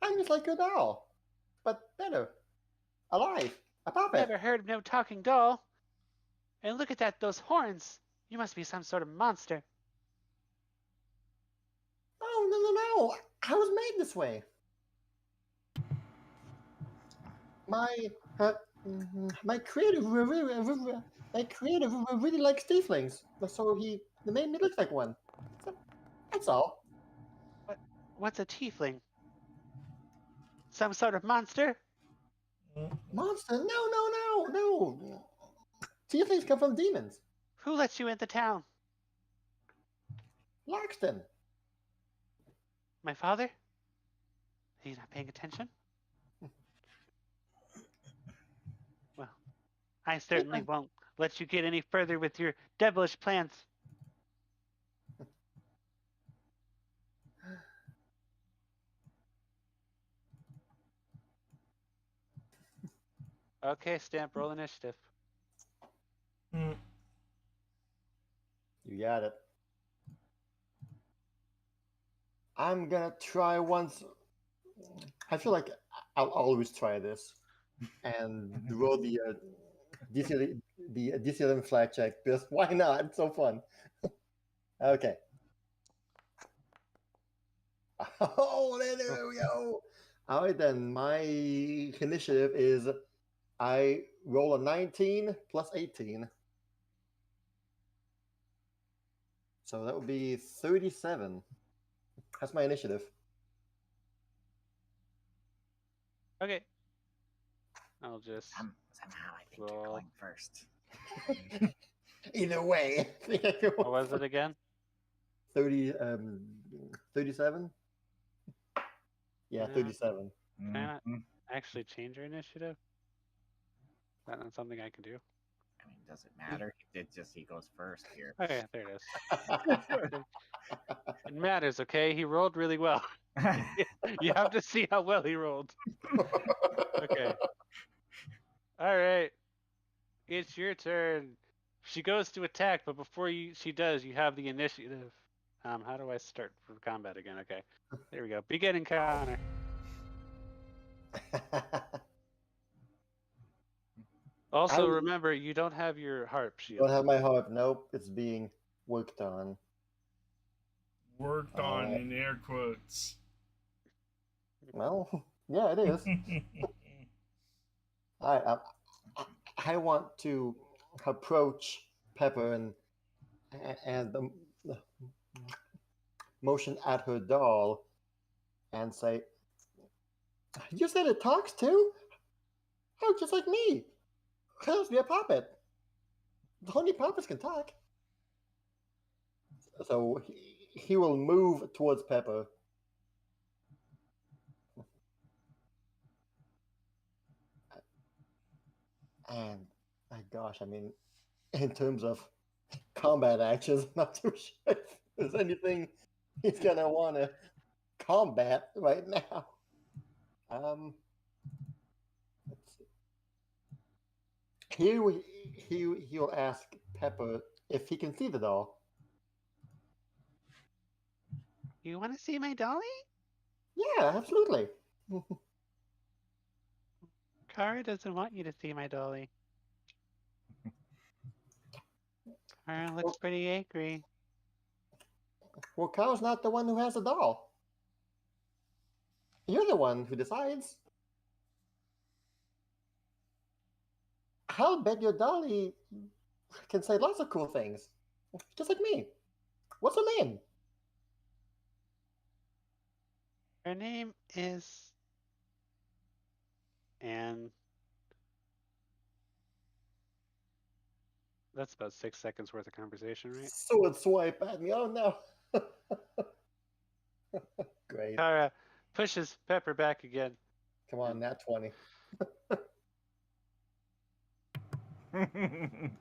Speaker 4: I'm just like a doll, but better. Alive. A puppet.
Speaker 5: Never heard of no talking doll. And look at those horns. You must be some sort of monster.
Speaker 4: Oh, no. I was made this way. My creator really likes tieflings, so he made me look like one. So, that's all.
Speaker 5: What's a tiefling? Some sort of monster?
Speaker 4: Monster? No. Tieflings come from demons.
Speaker 5: Who lets you into town?
Speaker 4: Loxton.
Speaker 5: My father? He's not paying attention? Well, I certainly won't let you get any further with your devilish plans. Okay, Stamp, roll initiative.
Speaker 1: Mm.
Speaker 4: You got it. I'm gonna try once. I feel like I'll always try this and roll the DC11 flag check because why not? It's so fun. Okay. Oh, there we go. All right, then. My initiative is I roll a 19 plus 18. So that would be 37. That's my initiative.
Speaker 5: Okay. I'll just
Speaker 7: Somehow I think
Speaker 5: roll.
Speaker 7: you're going first.
Speaker 4: Either way.
Speaker 5: What was it again?
Speaker 4: 37? Yeah,
Speaker 5: Yeah.
Speaker 4: 37.
Speaker 5: Can I not
Speaker 7: Mhm.
Speaker 5: actually change your initiative? Is that not something I can do?
Speaker 7: I mean, does it matter? He goes first here.
Speaker 5: Okay, there it is. It matters, okay? He rolled really well. You have to see how well he rolled. Okay. All right. It's your turn. She goes to attack, but before she does, you have the initiative. How do I start for combat again? Okay. There we go. Begin encounter. Also, remember, you don't have your harp shield.
Speaker 4: Don't have my harp. Nope, it's being worked on.
Speaker 1: Worked on in air quotes.
Speaker 4: Well, yeah, it is. I want to approach Pepper and motion at her doll and say, "You said it talks too? Oh, just like me. Tells me a puppet. Only puppets can talk." So he will move towards Pepper. And my gosh, I mean, in terms of combat actions, I'm not too sure if there's anything he's gonna want to combat right now. Let's see. He'll ask Pepper if he can see the doll.
Speaker 5: You want to see my dolly?
Speaker 4: Yeah, absolutely.
Speaker 5: Kara doesn't want you to see my dolly. Kara looks pretty angry.
Speaker 4: Well, Kyle's not the one who has the doll. You're the one who decides. I'll bet your dolly can say lots of cool things, just like me. What's her name?
Speaker 5: Her name is And that's about 6 seconds worth of conversation, right?
Speaker 4: Sword swipe at me. Oh no. Great.
Speaker 5: Kara pushes Pepper back again.
Speaker 4: Come on, nat 20.
Speaker 5: I'm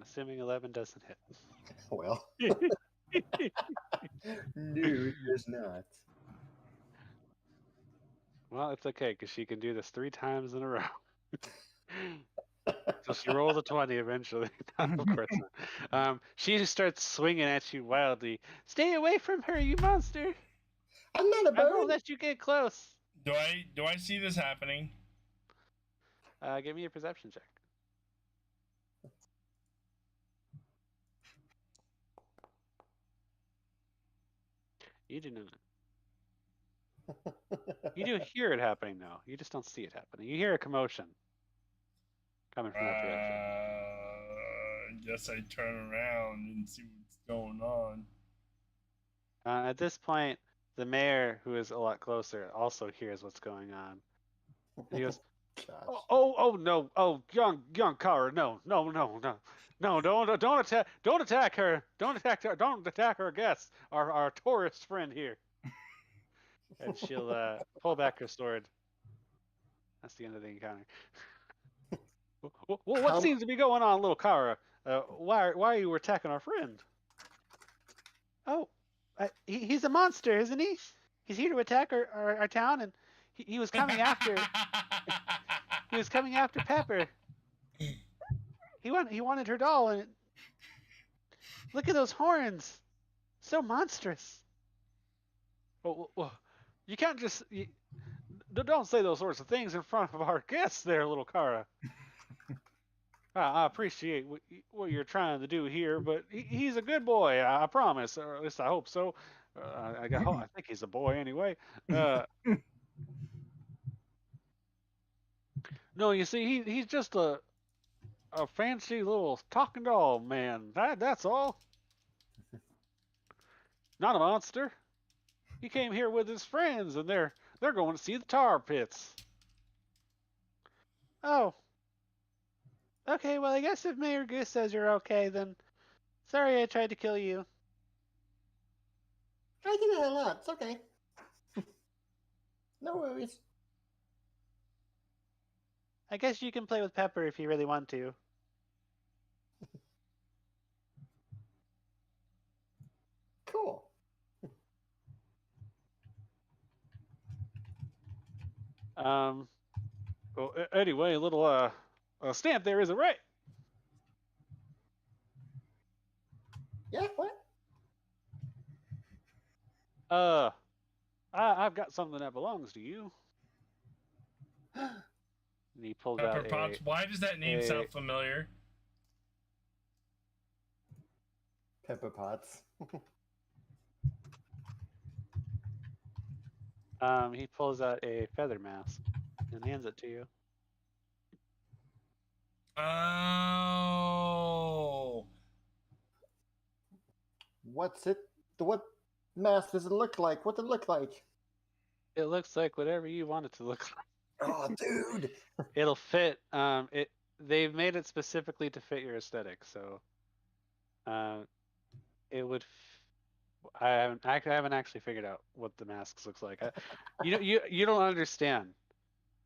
Speaker 5: assuming 11 doesn't hit.
Speaker 4: Well. No, it does not.
Speaker 5: Well, it's okay because she can do this 3 times in a row. So she rolls a 20 eventually. Of course not. She just starts swinging at you wildly. Stay away from her, you monster!
Speaker 4: I'm not a
Speaker 5: I won't
Speaker 4: bird.
Speaker 5: let you get close.
Speaker 1: Do I see this happening?
Speaker 5: Give me a perception check. You do not. You do hear it happening, though. You just don't see it happening. You hear a commotion coming from that direction.
Speaker 1: I guess I turn around and see what's going on.
Speaker 5: At this point, the mayor, who is a lot closer, also hears what's going on. And he goes,
Speaker 4: Gosh.
Speaker 5: oh no, young Kara, no, don't attack her, don't attack our guests, our tourist friend here. And she'll pull back her sword. That's the end of the encounter. What seems to be going on, little Kara? Why are you attacking our friend?
Speaker 6: Oh, he's a monster, isn't he? He's here to attack our town, and he was coming after. He was coming after Pepper. He wanted her doll, and look at those horns, so monstrous.
Speaker 5: Well, you can't just don't say those sorts of things in front of our guests, there, little Kara. I appreciate what you're trying to do here, but he's a good boy, I promise, or at least I hope so. I think he's a boy anyway. No, you see, he's just a fancy little talking doll man. That's all. Not a monster. He came here with his friends, and they're going to see the tar pits.
Speaker 6: Oh. Okay, well, I guess if Mayor Goose says you're okay, then sorry I tried to kill you.
Speaker 4: I did it a lot. It's okay. No worries.
Speaker 6: I guess you can play with Pepper if you really want to.
Speaker 4: Cool.
Speaker 5: Well, anyway, a little stamp there, is it right?
Speaker 4: Yeah, what?
Speaker 5: I've got something that belongs to you. And he pulled
Speaker 1: Pepper
Speaker 5: out
Speaker 1: Potts. Why does that name sound familiar?
Speaker 4: Pepper Potts.
Speaker 5: he pulls out a feather mask and hands it to you.
Speaker 1: Oh.
Speaker 4: What's it? What mask does it look like? What does it look like?
Speaker 5: It looks like whatever you want it to look like.
Speaker 4: Oh, dude.
Speaker 5: It'll fit. They've made it specifically to fit your aesthetic, so it would. I haven't actually figured out what the masks looks like. You don't understand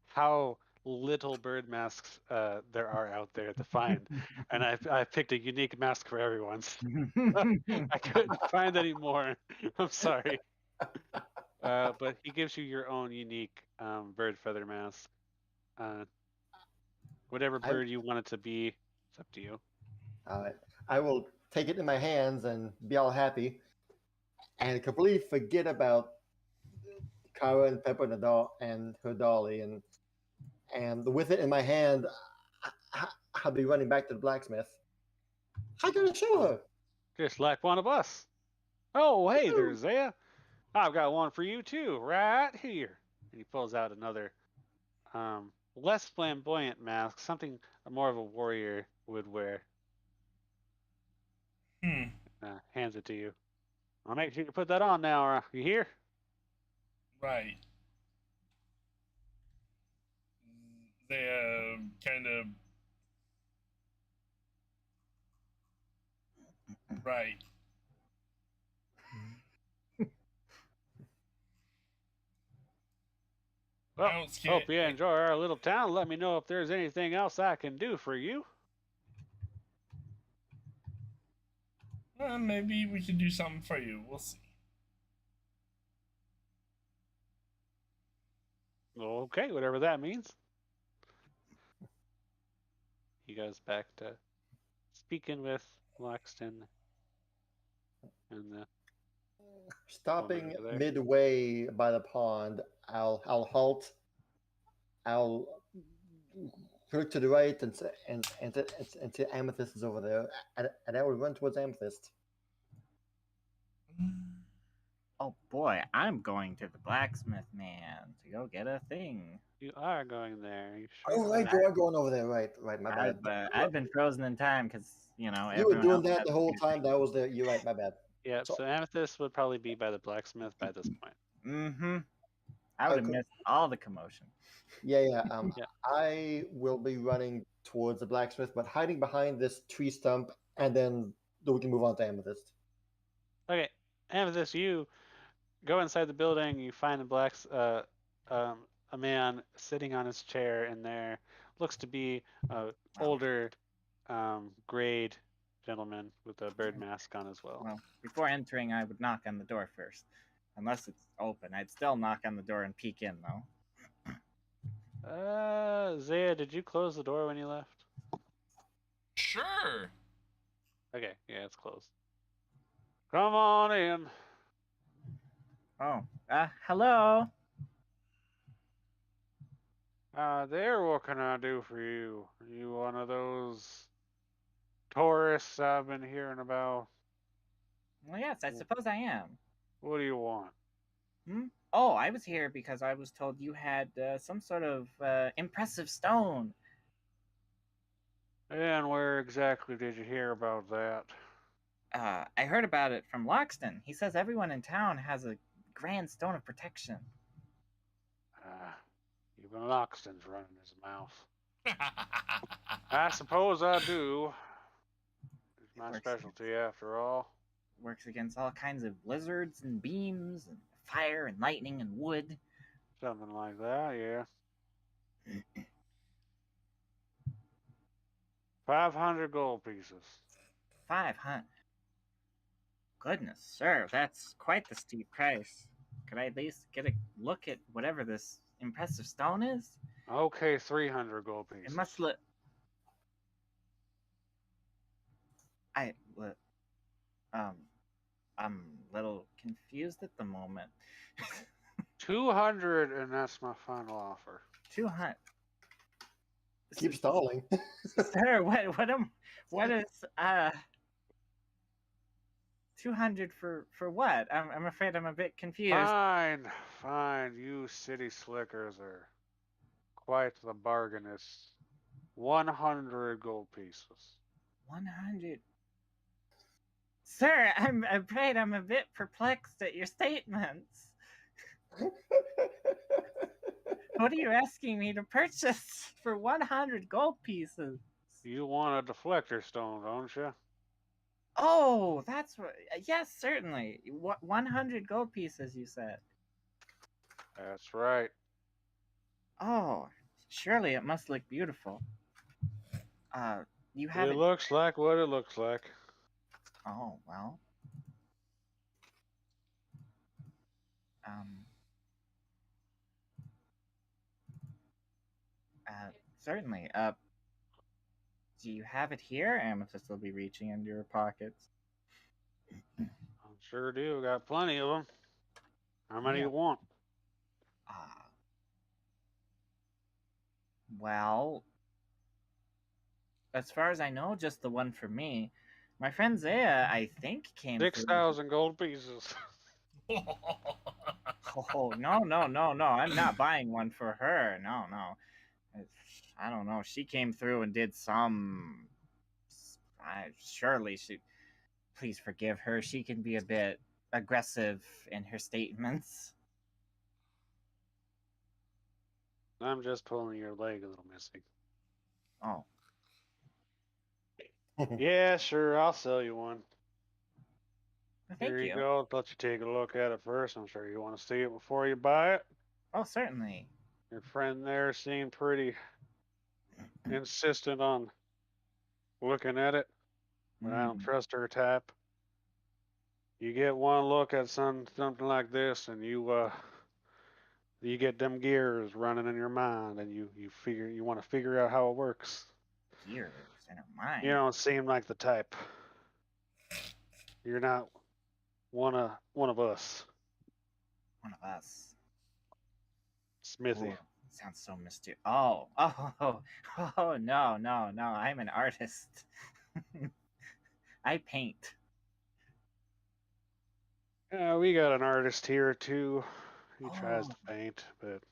Speaker 5: how little bird masks there are out there to find, and I picked a unique mask for everyone. I couldn't find any more. I'm sorry. But he gives you your own unique bird feather mask. Whatever bird you want it to be, it's up to you.
Speaker 4: I will take it in my hands and be all happy, and completely forget about Kara and Pepper and her dolly, and with it in my hand, I'll be running back to the blacksmith. How can I show her?
Speaker 5: Just like one of us. Oh, hey there, Zaya. I've got one for you too, right here. And he pulls out another, less flamboyant mask, something more of a warrior would wear. Hands it to you. I'll make sure you put that on now. You hear?
Speaker 1: Right. They kind of right.
Speaker 5: Well,
Speaker 1: I don't see
Speaker 5: hope
Speaker 1: it.
Speaker 5: you enjoy our little town. Let me know if there's anything else I can do for you.
Speaker 1: Maybe we can do something for you. We'll see.
Speaker 5: Okay, whatever that means. He goes back to speaking with Loxton and the
Speaker 4: Stopping
Speaker 5: over there.
Speaker 4: midway by the pond, I'll halt. I'll look to the right and see Amethyst is over there, and I will run towards Amethyst.
Speaker 7: Oh boy, I'm going to the blacksmith man to go get a thing.
Speaker 5: You are going there. You
Speaker 4: Oh,
Speaker 5: sure
Speaker 4: right,
Speaker 5: are.
Speaker 4: you are going over there. Right, my bad.
Speaker 7: I've been frozen in time because
Speaker 4: You were
Speaker 7: everyone
Speaker 4: doing
Speaker 7: else
Speaker 4: that
Speaker 7: has
Speaker 4: the whole
Speaker 7: weird
Speaker 4: time that I was there. You're right, my bad.
Speaker 5: Yeah,
Speaker 4: So-
Speaker 5: so Amethyst would probably be by the blacksmith by this point.
Speaker 7: Mm-hmm. I would have
Speaker 4: Okay.
Speaker 7: missed all the commotion.
Speaker 4: Yeah.
Speaker 5: Yeah.
Speaker 4: I will be running towards the blacksmith, but hiding behind this tree stump, and then we can move on to Amethyst.
Speaker 5: Okay, Amethyst, you go inside the building. You find a man sitting on his chair in there. Looks to be a older, grayed gentleman with a bird mask on as well.
Speaker 7: Well, before entering, I would knock on the door first. Unless it's open, I'd still knock on the door and peek in, though.
Speaker 5: Zaya, did you close the door when you left?
Speaker 1: Sure.
Speaker 5: Okay, yeah, it's closed. Come on in.
Speaker 7: Oh, hello.
Speaker 5: There, what can I do for you? Are you one of those tourists I've been hearing about?
Speaker 7: Well, yes, I suppose I am.
Speaker 5: What do you want?
Speaker 7: Oh, I was here because I was told you had some sort of impressive stone.
Speaker 5: And where exactly did you hear about that?
Speaker 7: I heard about it from Loxton. He says everyone in town has a grand stone of protection.
Speaker 5: Even Loxton's running his mouth. I suppose I do. It's my specialty after all.
Speaker 7: Works against all kinds of blizzards and beams and fire and lightning and wood.
Speaker 5: Something like that, yeah. 500 gold pieces.
Speaker 7: 500. Goodness, sir, that's quite the steep price. Could I at least get a look at whatever this impressive stone is?
Speaker 5: Okay, 300 gold pieces.
Speaker 7: It must look. I'm a little confused at the moment.
Speaker 5: 200, and that's my final offer.
Speaker 7: 200.
Speaker 4: Keep stalling.
Speaker 7: Sir, what is 200 for what? I'm afraid I'm a bit confused.
Speaker 5: Fine. You city slickers are quite the bargain. It's 100 gold pieces.
Speaker 7: 100. Sir, I'm afraid I'm a bit perplexed at your statements. What are you asking me to purchase for 100 gold pieces?
Speaker 5: You want a deflector stone, don't you?
Speaker 7: Oh, that's what. Yes, certainly. 100 gold pieces, you said.
Speaker 5: That's right.
Speaker 7: Oh, surely it must look beautiful. You have
Speaker 5: It
Speaker 7: it.
Speaker 5: looks like what it looks like.
Speaker 7: Oh, well. Certainly. Do you have it here? Amethyst will be reaching into your pockets.
Speaker 5: I sure do. Got plenty of them. How many you want?
Speaker 7: Well, as far as I know, just the one for me. My friend Zaya, I think, came.
Speaker 5: 6,000 gold pieces.
Speaker 7: Oh, no. I'm not buying one for her. No. I don't know. She came through and did some. Surely she. Please forgive her. She can be a bit aggressive in her statements.
Speaker 5: I'm just pulling your leg a little, Missy.
Speaker 7: Oh,
Speaker 5: Yeah, sure, I'll sell you one.
Speaker 7: thank
Speaker 5: Here you
Speaker 7: you.
Speaker 5: go. I'll let you take a look at it first. I'm sure you want to see it before you buy it.
Speaker 7: Oh, certainly.
Speaker 5: Your friend there seemed pretty insistent on looking at it, but I don't
Speaker 7: Mm,
Speaker 5: trust her type. You get one look at something like this, and you get them gears running in your mind, and you want to figure out how it works.
Speaker 7: gears in her mind.
Speaker 5: You don't seem like the type. You're not one of us,
Speaker 7: One of us.
Speaker 5: Smithy.
Speaker 7: Ooh, sounds so mysterious. Oh, no, no, no. I'm an artist. I paint.
Speaker 5: Yeah, we got an artist here too. He tries
Speaker 7: Oh.
Speaker 5: to paint, but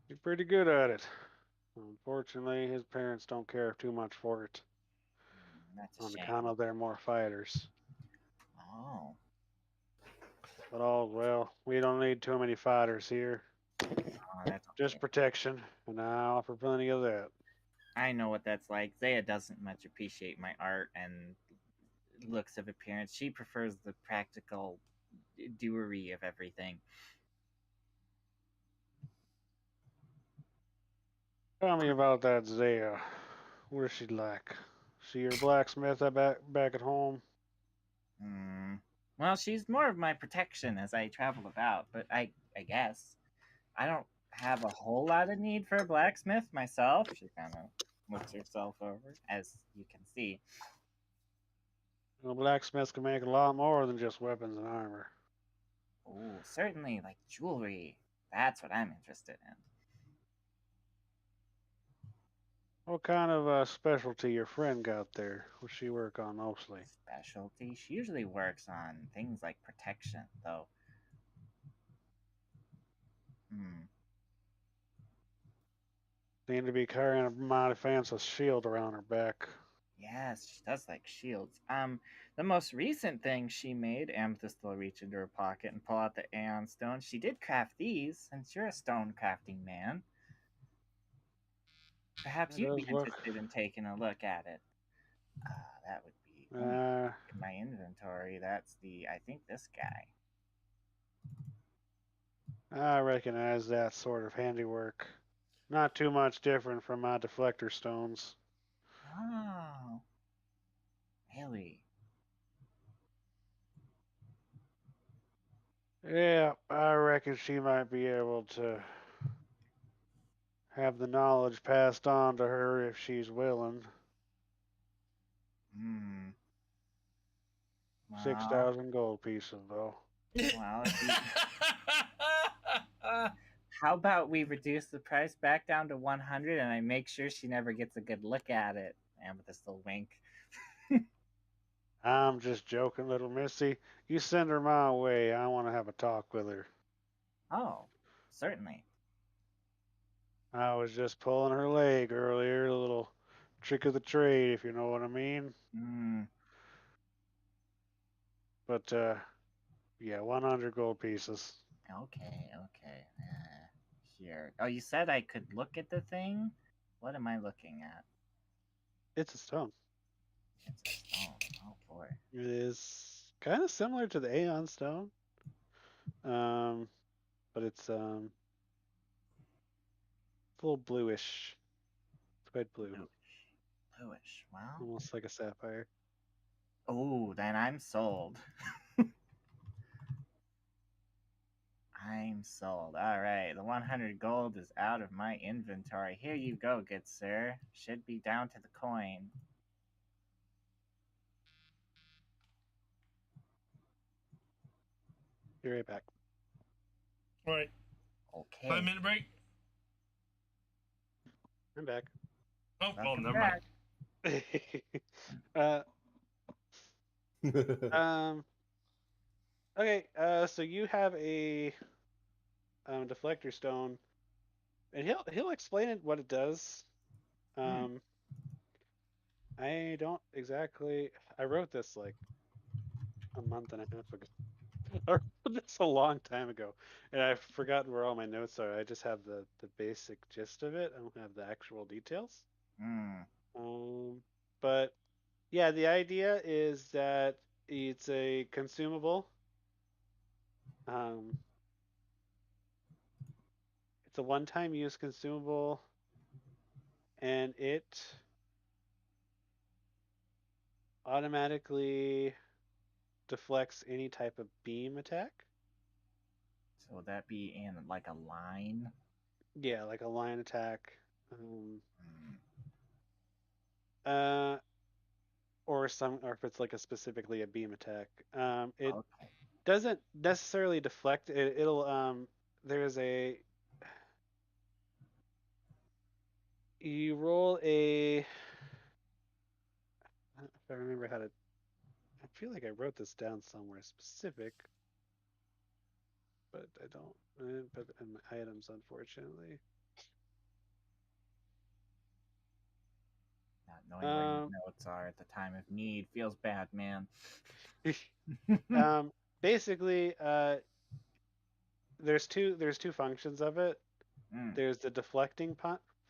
Speaker 5: he's pretty good at it. Unfortunately, his parents don't care too much for it
Speaker 7: That's a
Speaker 5: on
Speaker 7: shame.
Speaker 5: account of they're more fighters.
Speaker 7: Oh.
Speaker 5: But all well, we don't need too many fighters here.
Speaker 7: Oh, that's okay.
Speaker 5: Just protection, and I offer plenty of that.
Speaker 7: I know what that's like. Zaya doesn't much appreciate my art and looks of appearance. She prefers the practical doery of everything.
Speaker 5: Tell me about that Zaya. What's she like? See your blacksmith back at home?
Speaker 7: Hmm. Well, she's more of my protection as I travel about, but I guess I don't have a whole lot of need for a blacksmith myself. She kind of looks herself over, as you can see.
Speaker 5: Well, blacksmiths can make a lot more than just weapons and armor.
Speaker 7: Oh, certainly, like jewelry. That's what I'm interested in.
Speaker 5: What kind of specialty your friend got there? What's she work on mostly?
Speaker 7: Specialty. She usually works on things like protection, though. Hmm.
Speaker 5: Seemed to be carrying a mighty fancy shield around her back.
Speaker 7: Yes, she does like shields. The most recent thing she made, Amethyst will reach into her pocket and pull out the Aeon Stone. She did craft these, since you're a stone crafting man. Perhaps
Speaker 5: It
Speaker 7: you'd be
Speaker 5: does look.
Speaker 7: interested in taking a look at it. That would be in my inventory. That's I think this guy.
Speaker 5: I recognize that sort of handiwork. Not too much different from my deflector stones.
Speaker 7: Oh, really?
Speaker 5: Yeah, I reckon she might be able to have the knowledge passed on to her if she's willing.
Speaker 7: Hmm. Well,
Speaker 5: 6,000 gold pieces, though.
Speaker 7: well, how about we reduce the price back down to 100 and I make sure she never gets a good look at it? Amethyst will wink.
Speaker 5: I'm just joking, little missy. You send her my way. I want to have a talk with her.
Speaker 7: Oh, certainly.
Speaker 5: I was just pulling her leg earlier, a little trick of the trade, if you know what I mean.
Speaker 7: Hmm.
Speaker 5: But, yeah, 100 gold pieces.
Speaker 7: Okay, okay. Here. Oh, you said I could look at the thing? What am I looking at?
Speaker 5: It's a stone.
Speaker 7: It's a stone. Oh, boy.
Speaker 5: It is kind of similar to the Aeon stone. But it's a little bluish. It's quite blue.
Speaker 7: Bluish. Well.
Speaker 5: Almost like a sapphire.
Speaker 7: Oh, then I'm sold. I'm sold. All right, the 100 gold is out of my inventory. Here you go, good sir. Should be down to the coin.
Speaker 5: Be right back.
Speaker 1: All right.
Speaker 7: Okay.
Speaker 1: 5-minute break.
Speaker 5: I'm back.
Speaker 1: Oh, well,
Speaker 7: Welcome
Speaker 1: never
Speaker 7: back.
Speaker 5: mind. Okay, so you have a deflector stone, and he'll explain it what it does. I don't exactly. I wrote this like a month and a half ago. I wrote this a long time ago, and I've forgotten where all my notes are. I just have the basic gist of it. I don't have the actual details.
Speaker 7: Hmm.
Speaker 5: But yeah, the idea is that it's a consumable. Um, it's a one-time use consumable, and it automatically deflects any type of beam attack.
Speaker 7: So would that be in like a line?
Speaker 5: Yeah, like a line attack.
Speaker 7: Hmm.
Speaker 5: Uh, or if it's like specifically a beam attack. It
Speaker 7: Okay.
Speaker 5: doesn't necessarily deflect. It'll there's a you roll a if I remember how to. I feel like I wrote this down somewhere specific, but I don't. I didn't put it in my items, unfortunately.
Speaker 7: Not knowing where your notes are at the time of need feels bad, man.
Speaker 5: Basically, there's two functions of it.
Speaker 7: Mm.
Speaker 5: There's the deflecting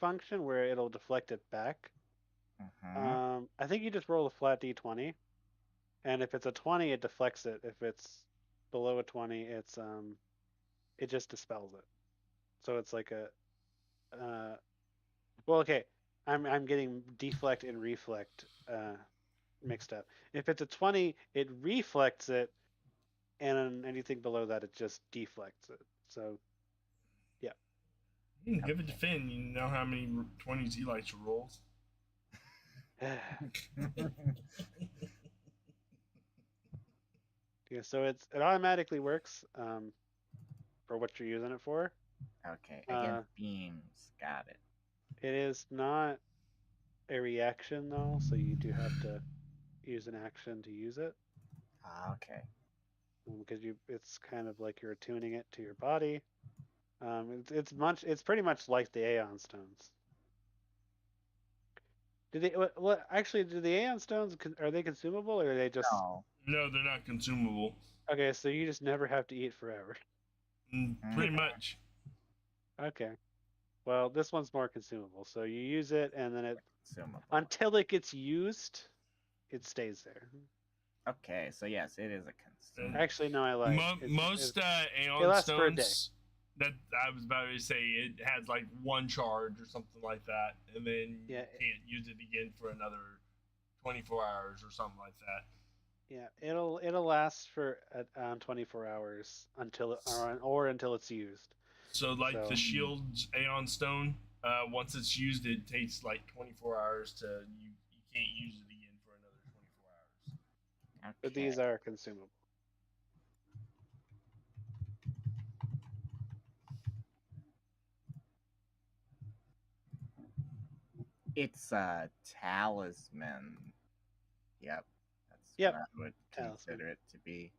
Speaker 5: function where it'll deflect it back.
Speaker 7: Mm-hmm.
Speaker 5: I think you just roll a flat d20, and if it's a 20, it deflects it. If it's below a 20, it just dispels it. So it's like a well, okay. I'm getting deflect and reflect mixed up. If it's a 20, it reflects it, and anything below that, it just deflects it. So yeah.
Speaker 1: You can give it to Finn. You know how many 20s he likes to roll.
Speaker 5: Yeah, so it automatically works for what you're using it for.
Speaker 7: Okay, against beams. Got it.
Speaker 5: It is not a reaction though, so you do have to use an action to use it.
Speaker 7: Okay.
Speaker 5: Because it's kind of like you're attuning it to your body. It's pretty much like the Aeon Stones. Do the Aeon Stones are they consumable or are they just?
Speaker 7: No.
Speaker 1: No, they're not consumable.
Speaker 5: Okay, so you just never have to eat forever.
Speaker 1: Pretty much.
Speaker 5: Okay. Well, this one's more consumable. So you use it, and then
Speaker 7: Consumable.
Speaker 5: until it gets used, it stays there.
Speaker 7: Okay, so yes, it is a consumable.
Speaker 5: Actually, no, I lied.
Speaker 1: Most
Speaker 5: it
Speaker 1: Aeon
Speaker 5: lasts for a day.
Speaker 1: Stones, that I was about to say, it has like one charge or something like that, and then you can't use it again for another 24 hours or something like that.
Speaker 5: Yeah, it'll last for 24 hours until it's used.
Speaker 1: So the Shield's Aeon Stone, once it's used, it takes like 24 hours to you can't use it again for another 24 hours.
Speaker 7: Okay.
Speaker 5: But these are consumable.
Speaker 7: It's a talisman. Yep. That's
Speaker 5: Yep.
Speaker 7: what I would consider it to be.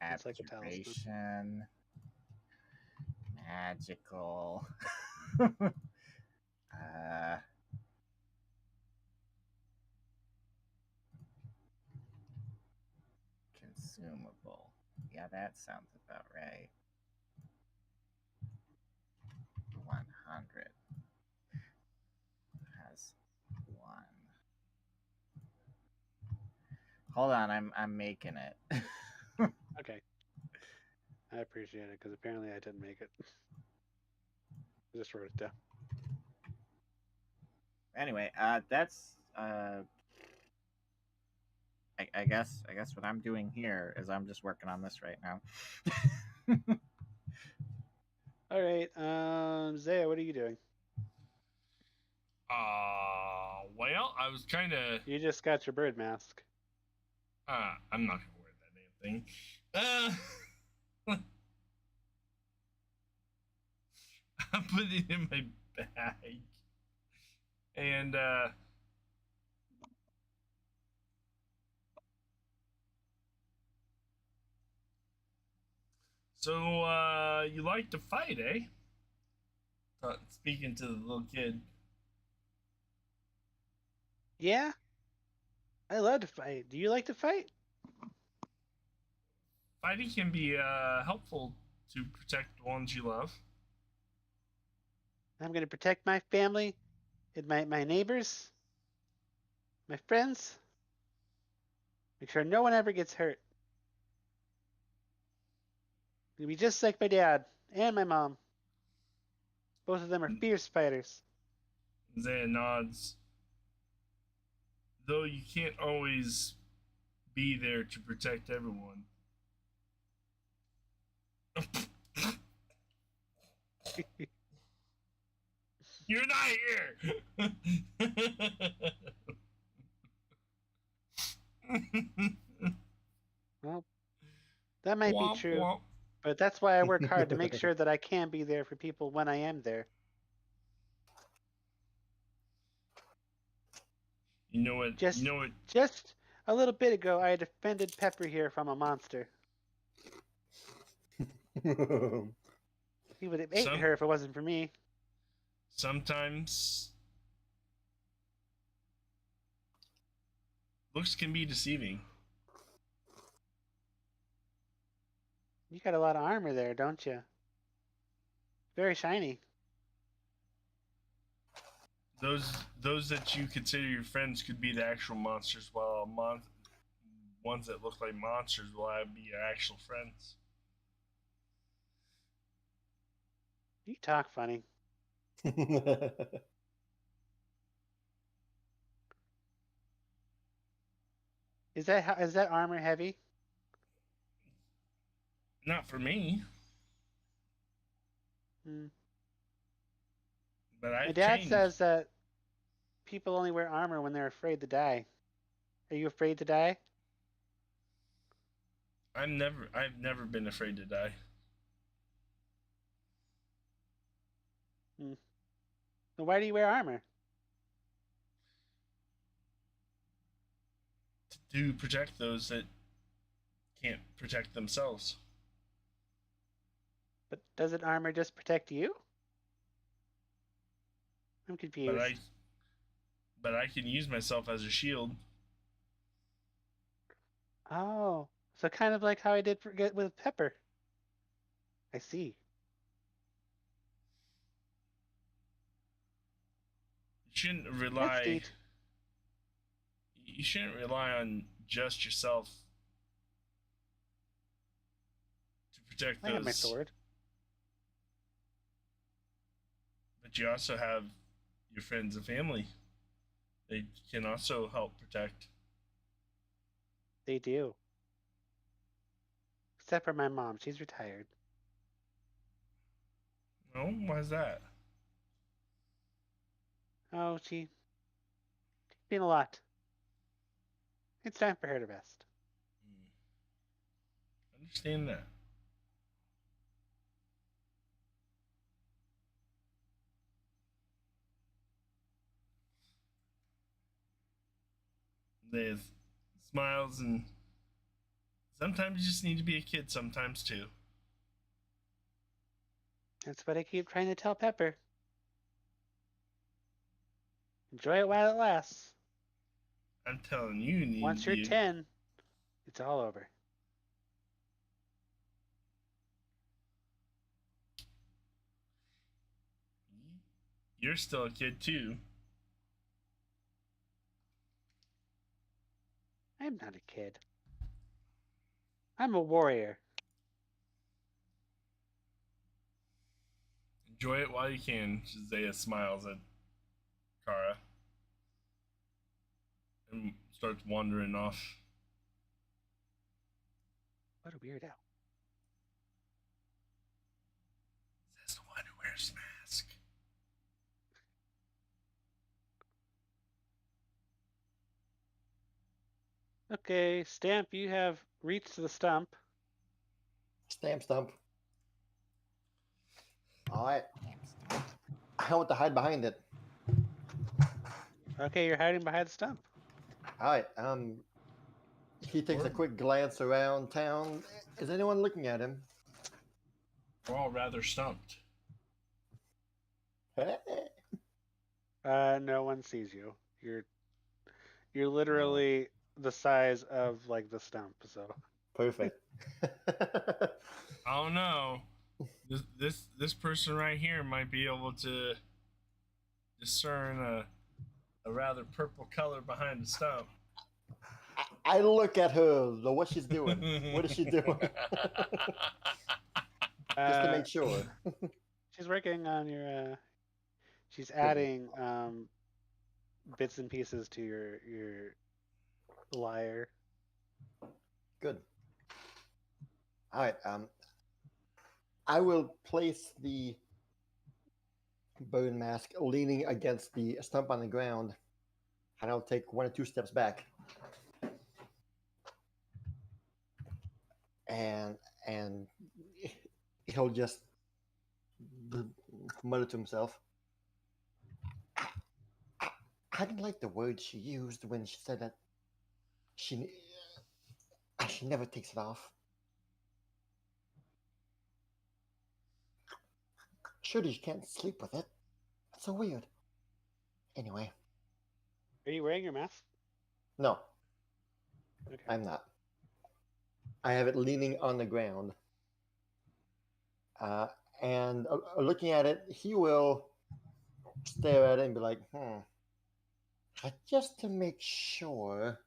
Speaker 5: It's like a talisman.
Speaker 7: Abjuration. Magical. Consumable. Yeah, that sounds about right. 100 has 1. Hold on, I'm making it.
Speaker 5: Okay. I appreciate it because apparently I didn't make it. I just wrote it down.
Speaker 7: Anyway, that's I guess what I'm doing here is I'm just working on this right now.
Speaker 5: All right, Zaya, what are you doing?
Speaker 1: Well, I was kind of.
Speaker 5: You just got your bird mask.
Speaker 1: I'm not gonna wear that damn thing. I put it in my bag, and so you like to fight, eh? Speaking to the little kid.
Speaker 6: Yeah, I love to fight. Do you like to fight?
Speaker 1: Fighting can be helpful to protect the ones you love.
Speaker 6: I'm going to protect my family and my neighbors, my friends. Make sure no one ever gets hurt. It'll be just like my dad and my mom. Both of them are fierce fighters.
Speaker 1: Zaya nods. Though you can't always be there to protect everyone. You're not here!
Speaker 6: Well, that might be
Speaker 1: Womp
Speaker 6: true,
Speaker 1: womp.
Speaker 6: but that's why I work hard to make sure that I can be there for people when I am there.
Speaker 1: You know what?
Speaker 6: Just,
Speaker 1: You know what?
Speaker 6: just a little bit ago, I defended Pepper here from a monster. He would have eaten her if it wasn't for me.
Speaker 1: Sometimes looks can be deceiving.
Speaker 6: You got a lot of armor there, don't you? Very shiny.
Speaker 1: Those that you consider your friends could be the actual monsters, while ones that look like monsters will be your actual friends.
Speaker 6: You talk funny. Is that armor heavy?
Speaker 1: Not for me,
Speaker 6: Hmm.
Speaker 1: but
Speaker 6: My
Speaker 1: I've
Speaker 6: dad
Speaker 1: changed.
Speaker 6: says that people only wear armor when they're afraid to die. Are you afraid to die?
Speaker 1: I've never been afraid to die.
Speaker 6: Hmm. Then why do you wear armor?
Speaker 1: To protect those that can't protect themselves.
Speaker 6: But doesn't armor just protect you? I'm confused.
Speaker 1: But I can use myself as a shield.
Speaker 6: Oh, so kind of like how I did with Pepper. I see.
Speaker 1: You shouldn't
Speaker 6: That's
Speaker 1: rely.
Speaker 6: neat.
Speaker 1: You shouldn't rely on just yourself to protect
Speaker 6: I have my
Speaker 1: those.
Speaker 6: sword.
Speaker 1: But you also have your friends and family. They can also help protect.
Speaker 6: They do. Except for my mom. She's retired.
Speaker 1: No, why's that?
Speaker 6: Oh, she's been a lot. It's time for her to rest.
Speaker 1: Understand that. There's smiles, and sometimes you just need to be a kid sometimes too.
Speaker 6: That's what I keep trying to tell Pepper. Enjoy it while it lasts.
Speaker 1: I'm telling you, you need
Speaker 6: Once
Speaker 1: to
Speaker 6: you're
Speaker 1: be
Speaker 6: 10, it's all over.
Speaker 1: You're still a kid too.
Speaker 6: I'm not a kid. I'm a warrior.
Speaker 1: Enjoy it while you can. Zaya smiles at Kara and starts wandering off.
Speaker 6: What a weirdo.
Speaker 1: Says the one who wears the mask.
Speaker 6: Okay, Stamp, you have reached the stump.
Speaker 4: Stump. Alright. I want to hide behind it.
Speaker 6: Okay, you're hiding behind the stump.
Speaker 4: Alright, he takes a quick glance around town. Is anyone looking at him?
Speaker 1: We're all rather stumped.
Speaker 6: No one sees you. You're literally the size of like the stump, so
Speaker 4: Perfect.
Speaker 1: I don't know. This person right here might be able to discern a rather purple color behind the stump.
Speaker 4: I look at her. What she's doing? What is she doing? Just to make sure.
Speaker 5: She's working on your. She's adding bits and pieces to your lyre.
Speaker 4: Good. All right. I will place the bone mask leaning against the stump on the ground, and I'll take 1 or 2 steps back. And he'll just mutter to himself. I didn't like the word she used when she said that she never takes it off. Surely you can't sleep with it. That's so weird. Anyway.
Speaker 5: Are you wearing your mask?
Speaker 4: No,
Speaker 5: Okay.
Speaker 4: I'm not. I have it leaning on the ground. And looking at it, he will stare at it and be like, just to make sure,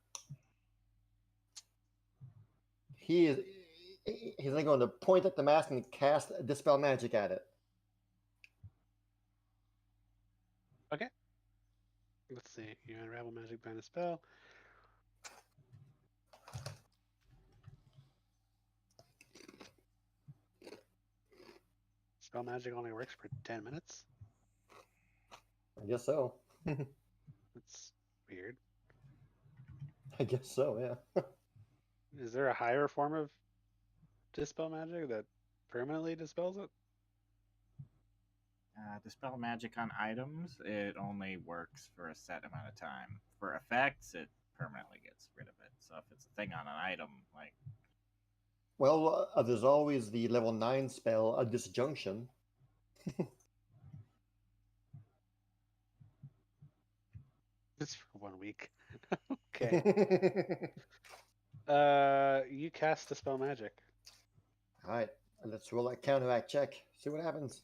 Speaker 4: he's then going to point at the mask and cast Dispel Magic at it.
Speaker 5: Okay. Let's see. You unravel magic bind a spell. Spell magic only works for 10 minutes.
Speaker 4: I guess so.
Speaker 5: That's weird.
Speaker 4: I guess so, yeah.
Speaker 5: Is there a higher form of dispel magic that permanently dispels it?
Speaker 7: Dispel magic on items, it only works for a set amount of time. For effects, it permanently gets rid of it. So if it's a thing on an item, like...
Speaker 4: Well, there's always the level 9 spell, a Disjunction.
Speaker 5: It's for 1 week. Okay. You cast dispel magic.
Speaker 4: All right, let's roll that counteract check. See what happens.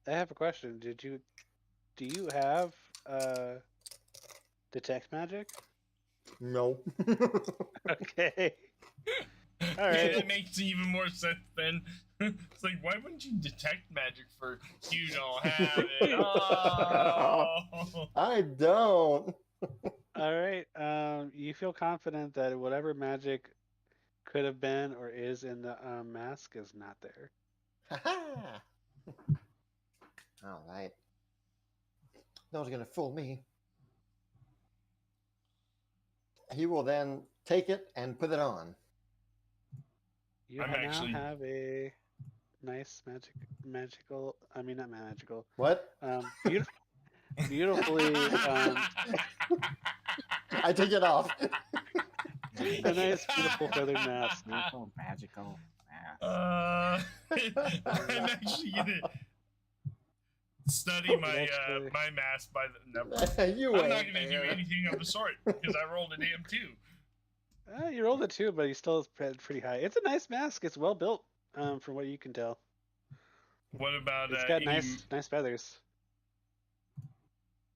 Speaker 5: I have a question. Do you have detect magic?
Speaker 4: No.
Speaker 5: Okay. All
Speaker 1: Yeah,
Speaker 5: right.
Speaker 1: that makes even more sense then. It's like, why wouldn't you detect magic for you don't have it? Oh.
Speaker 4: I don't.
Speaker 5: All right. You feel confident that whatever magic could have been or is in the mask is not there.
Speaker 4: Ha-ha. All right. No one's going to fool me. He will then take it and put it on.
Speaker 5: You
Speaker 1: I'm
Speaker 5: now
Speaker 1: actually-
Speaker 5: have a nice magical. I mean, not magical.
Speaker 4: What?
Speaker 5: Beautifully.
Speaker 3: I took it off.
Speaker 5: A nice, beautiful feathered mask.
Speaker 7: Beautiful, magical mask.
Speaker 1: I'm actually gonna study my
Speaker 5: Actually-
Speaker 1: my mask by the number.
Speaker 4: You
Speaker 1: I'm not
Speaker 4: ain't
Speaker 1: gonna do
Speaker 4: there.
Speaker 1: anything of the sort because I rolled a damn 2.
Speaker 5: You rolled a 2, but you still is pretty high. It's a nice mask. It's well built, from what you can tell.
Speaker 1: What about
Speaker 5: It's got
Speaker 1: any
Speaker 5: nice feathers.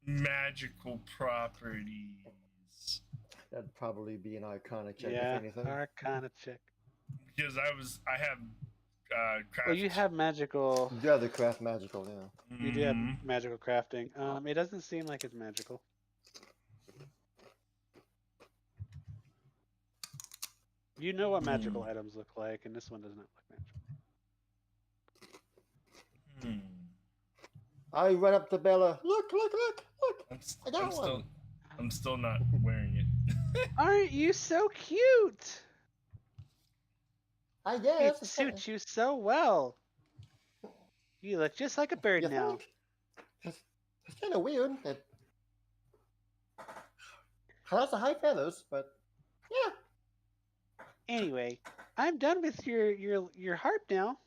Speaker 1: magical properties?
Speaker 4: That'd probably be an Arcana check,
Speaker 5: Yeah,
Speaker 4: if anything.
Speaker 5: Arcana check.
Speaker 1: Because I have craft.
Speaker 5: Well, you have magical.
Speaker 4: You have the craft magical, yeah.
Speaker 5: You do have magical crafting. It doesn't seem like it's magical. You know what magical items look like, and this one does not look magical.
Speaker 4: I run up to Bella. Look! I got one.
Speaker 1: I'm still not wearing it.
Speaker 6: Aren't you so cute?
Speaker 4: I
Speaker 6: It
Speaker 4: guess.
Speaker 6: suits you so well. You look just like a bird
Speaker 4: You
Speaker 6: now.
Speaker 4: think? It's kind of weird that. Has the high feathers, but yeah.
Speaker 6: Anyway, I'm done with your harp now.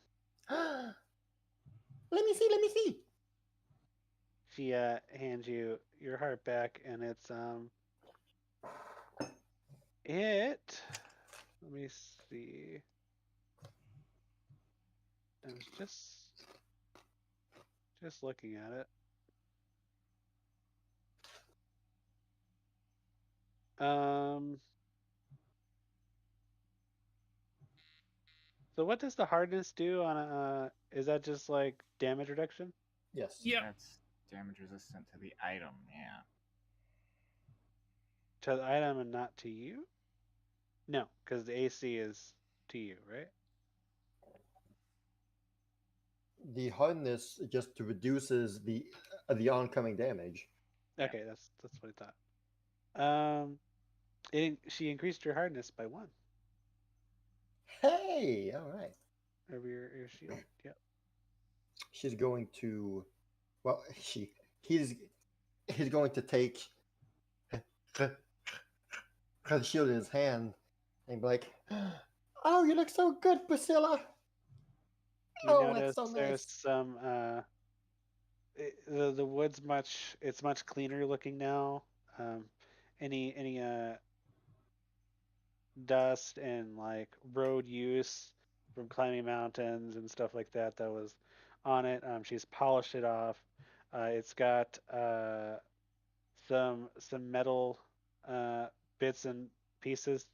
Speaker 4: Let me see.
Speaker 5: She hands you your harp back, and it's It. Let me see. I was just looking at it. So what does the hardness do on a? Is that just like damage reduction
Speaker 4: Yes.
Speaker 1: Yep.
Speaker 7: That's damage resistant to the item, yeah.
Speaker 5: to the item and not to you? No, because the AC is to you, right?
Speaker 4: The hardness just reduces the oncoming damage.
Speaker 7: Yeah.
Speaker 5: Okay, that's what I thought. She increased your hardness by 1
Speaker 4: Hey, all right.
Speaker 5: over your shield. Yep.
Speaker 4: She's going to, well, he's going to take her shield in his hand and be like, "Oh, you look so good, Priscilla.
Speaker 5: You
Speaker 4: Oh,
Speaker 5: notice
Speaker 4: that's so
Speaker 5: there's
Speaker 4: nice."
Speaker 5: some the wood's much cleaner looking now. Any dust and like road use from climbing mountains and stuff like that was on it. She's polished it off. It's got some metal bits and pieces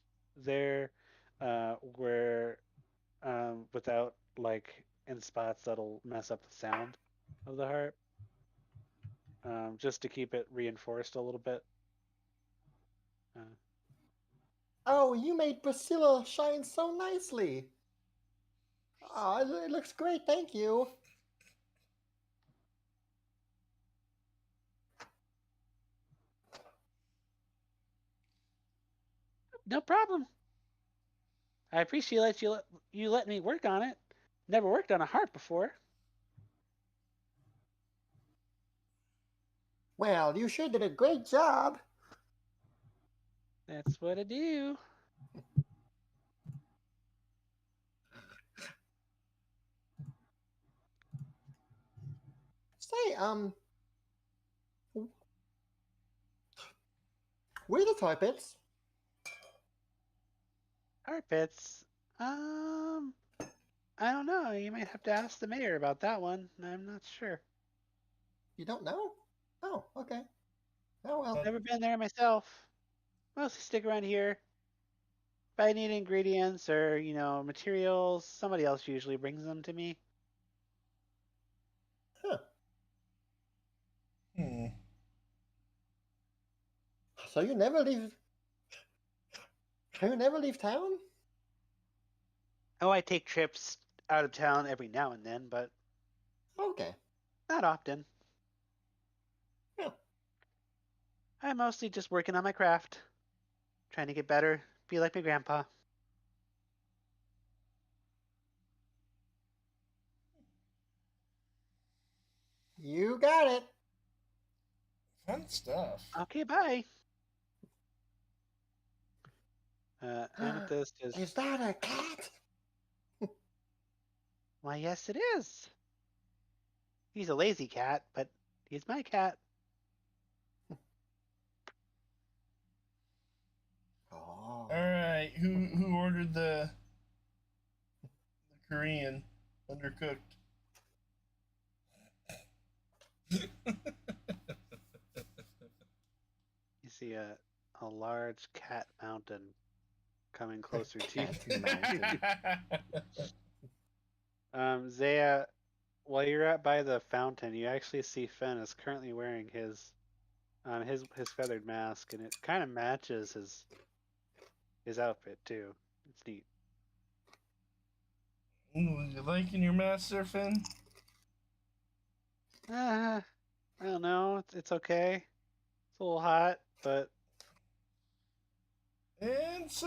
Speaker 5: there where without like in spots that'll mess up the sound of the harp. Just to keep it reinforced a little bit.
Speaker 4: Oh, you made Priscilla shine so nicely. Oh, it looks great. Thank you.
Speaker 6: No problem. I appreciate you let me work on it. Never worked on a harp before.
Speaker 4: Well, you sure did a great job.
Speaker 6: That's what I do.
Speaker 4: Say, where are the carpets?
Speaker 6: Carpets. I don't know. You might have to ask the mayor about that one. I'm not sure.
Speaker 4: You don't know? Oh, okay. Oh well.
Speaker 6: Never been there myself. Mostly stick around here. If I need ingredients or, materials, somebody else usually brings them to me.
Speaker 4: Huh.
Speaker 1: Hmm.
Speaker 4: So you never leave? You never leave town?
Speaker 6: Oh, I take trips out of town every now and then, but
Speaker 4: Okay.
Speaker 6: not often.
Speaker 4: Yeah.
Speaker 6: I'm mostly just working on my craft. Trying to get better, be like my grandpa.
Speaker 4: You got it.
Speaker 1: Fun stuff.
Speaker 6: Okay, bye. Amethyst is...
Speaker 4: Is that a cat?
Speaker 6: Why, yes, it is. He's a lazy cat, but he's my cat.
Speaker 4: Oh.
Speaker 1: All right, who ordered the Korean undercooked?
Speaker 5: You see a large cat mountain coming closer to you.
Speaker 4: Cat mountain.
Speaker 5: Zaya, while you're by the fountain, you actually see Finn is currently wearing his feathered mask, and it kind of matches his outfit too. It's neat.
Speaker 1: Ooh, you liking your master, Finn?
Speaker 5: I don't know. It's okay. It's a little hot, but
Speaker 1: It's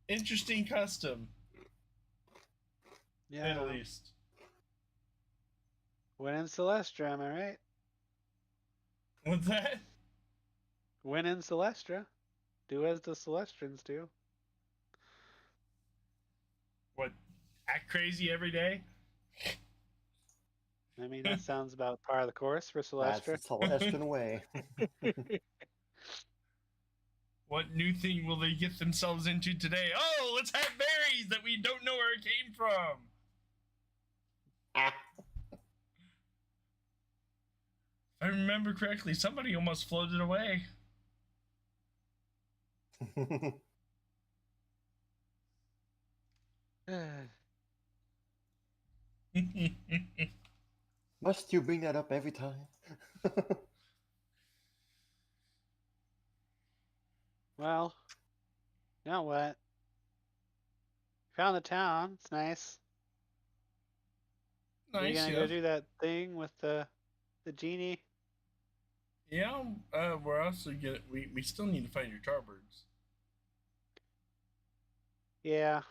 Speaker 1: interesting custom, to say
Speaker 5: yeah.
Speaker 1: the least.
Speaker 5: Win in Celestra, am I right?
Speaker 1: What's that?
Speaker 5: Win in Celestra. Do as the Celestrans do.
Speaker 1: What? Act crazy every day?
Speaker 5: I mean, that sounds about par of the course for
Speaker 4: That's the
Speaker 5: Celestra.
Speaker 4: Celestian way.
Speaker 1: What new thing will they get themselves into today? Oh, let's have berries that we don't know where it came from. If I remember correctly, somebody almost floated away.
Speaker 4: Must you bring that up every time?
Speaker 6: Well, you know what? Found the town. It's nice. Are you
Speaker 1: Nice,
Speaker 6: gonna
Speaker 1: yeah.
Speaker 6: go do that thing with the genie?
Speaker 1: Yeah, we're also get we still need to find your Charbirds.
Speaker 6: Yeah,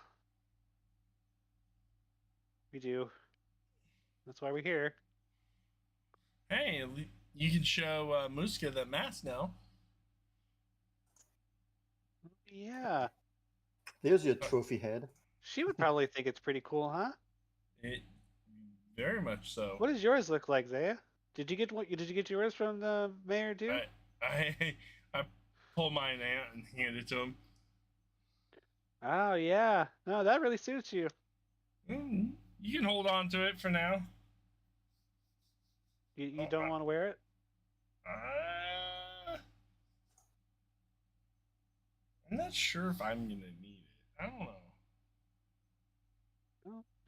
Speaker 6: we do. That's why we're here.
Speaker 1: Hey, you can show Muska that mask now.
Speaker 6: Yeah,
Speaker 4: There's your trophy head.
Speaker 6: she would probably think it's pretty cool, huh?
Speaker 1: It very much so.
Speaker 6: What does yours look like, Zaya? Did you get yours from the mayor too?
Speaker 1: I pulled mine out and handed it to him.
Speaker 6: Oh yeah, no, that really suits you.
Speaker 1: You can hold on to it for now.
Speaker 6: You don't want to wear it?
Speaker 1: I'm not sure if I'm gonna need it. I don't know.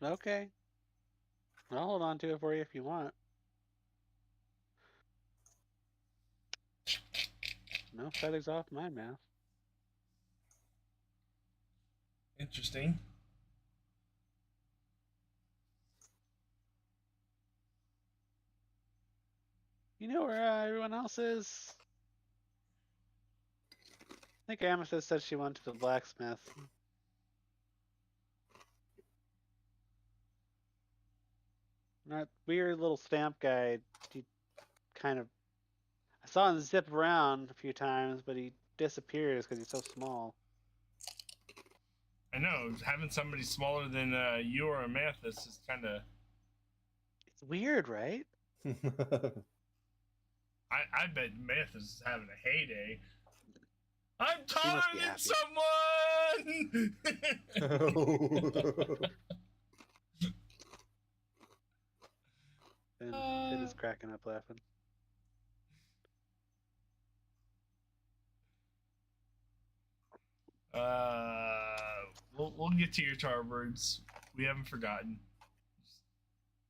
Speaker 6: Oh, okay. I'll hold on to it for you if you want. No feathers off my mouth.
Speaker 1: Interesting.
Speaker 6: You know where everyone else is? I think Amethyst said she went to the blacksmith. That weird little stamp guy, he kind of... I saw him zip around a few times, but he disappears because he's so small.
Speaker 1: I know, having somebody smaller than you or Amethyst is kind of...
Speaker 6: It's weird, right?
Speaker 1: I bet Amethyst is having a heyday. I'm
Speaker 6: She must be
Speaker 1: taller than someone!
Speaker 6: Finn is cracking up laughing.
Speaker 1: We'll get to your Charbirds. We haven't forgotten.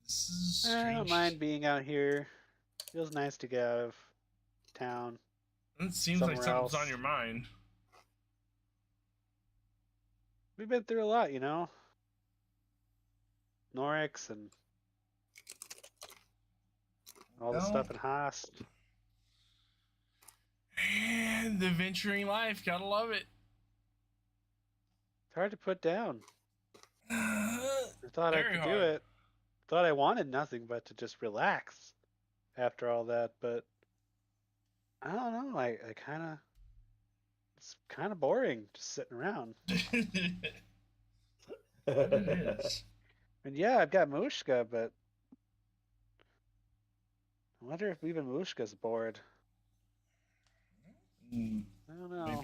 Speaker 1: This is strange.
Speaker 6: I don't mind being out here. Feels nice to get out of town.
Speaker 1: It seems like
Speaker 6: somewhere
Speaker 1: something's
Speaker 6: else.
Speaker 1: on your mind.
Speaker 6: We've been through a lot, you know? Norix and all the stuff in Haast.
Speaker 1: And the adventuring life, gotta love it.
Speaker 6: It's hard to put down. I thought I
Speaker 1: Very
Speaker 6: could do
Speaker 1: hard.
Speaker 6: it. Thought I wanted nothing but to just relax after all that, but I don't know. I kind of... It's kind of boring just sitting around.
Speaker 1: It is.
Speaker 6: And yeah, I've got Mushka, but I wonder if even Mushka's bored. I don't know.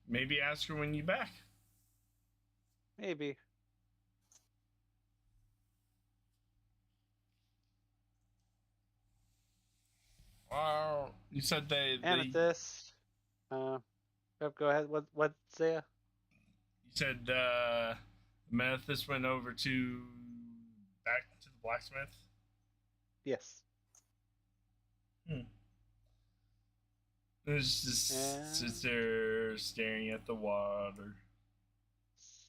Speaker 1: Maybe ask her when you're back.
Speaker 6: Maybe.
Speaker 1: Wow. You said they
Speaker 6: Amethyst. Go ahead. What Zaya?
Speaker 1: you said Amethyst went over to back to the blacksmith.
Speaker 6: Yes.
Speaker 1: There's just sits there staring at the water.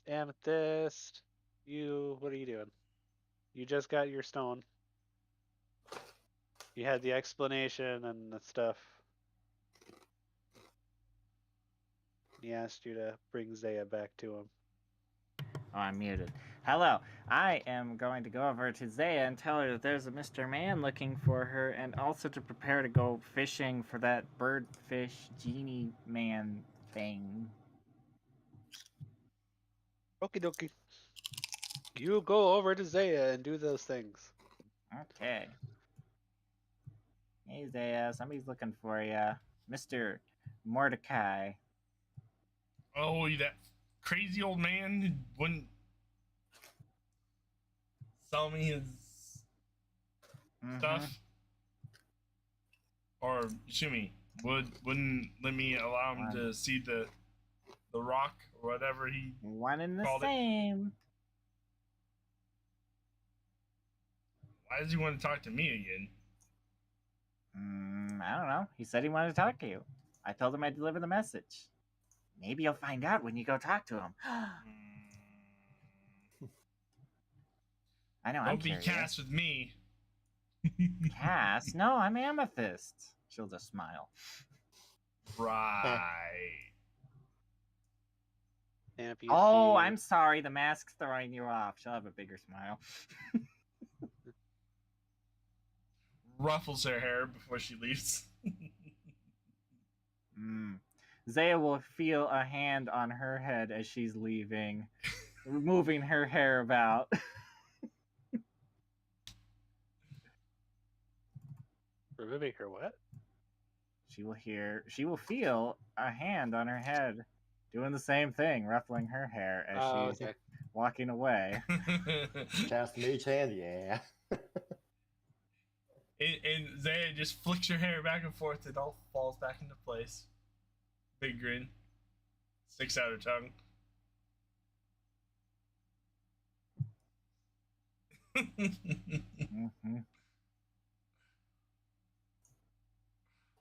Speaker 6: Amethyst. What are you doing? You just got your stone. You had the explanation and the stuff. He asked you to bring Zaya back to him.
Speaker 7: Oh, I'm muted. Hello. I am going to go over to Zaya and tell her that there's a Mr. Man looking for her, and also to prepare to go fishing for that birdfish genie man thing.
Speaker 6: Okie dokie. You go over to Zaya and do those things.
Speaker 7: Okay. Hey, Zaya. Somebody's looking for you. Mr. Mordecai.
Speaker 1: Oh, that crazy old man who wouldn't sell me his stuff, or excuse me, wouldn't let me allow him to see the rock or whatever he
Speaker 7: One and the
Speaker 1: called it.
Speaker 7: same.
Speaker 1: Why does he want to talk to me again?
Speaker 7: I don't know. He said he wanted to talk to you. I told him I'd deliver the message. Maybe you'll find out when you go talk to him. I know, I'm
Speaker 1: Don't be
Speaker 7: curious.
Speaker 1: Cass with me.
Speaker 7: Cass? No, I'm Amethyst. She'll just smile.
Speaker 1: Right.
Speaker 5: And if you
Speaker 7: Oh,
Speaker 5: see...
Speaker 7: I'm sorry. The mask's throwing you off. She'll have a bigger smile.
Speaker 1: Ruffles her hair before she leaves.
Speaker 7: Zaya will feel a hand on her head as she's leaving, moving her hair about.
Speaker 5: Removing her what?
Speaker 7: She will feel a hand on her head doing the same thing, ruffling her hair as she's walking away.
Speaker 4: Cast mage hand, yeah.
Speaker 1: and Zaya just flicks her hair back and forth. It all falls back into place. Big grin. Sticks out her tongue.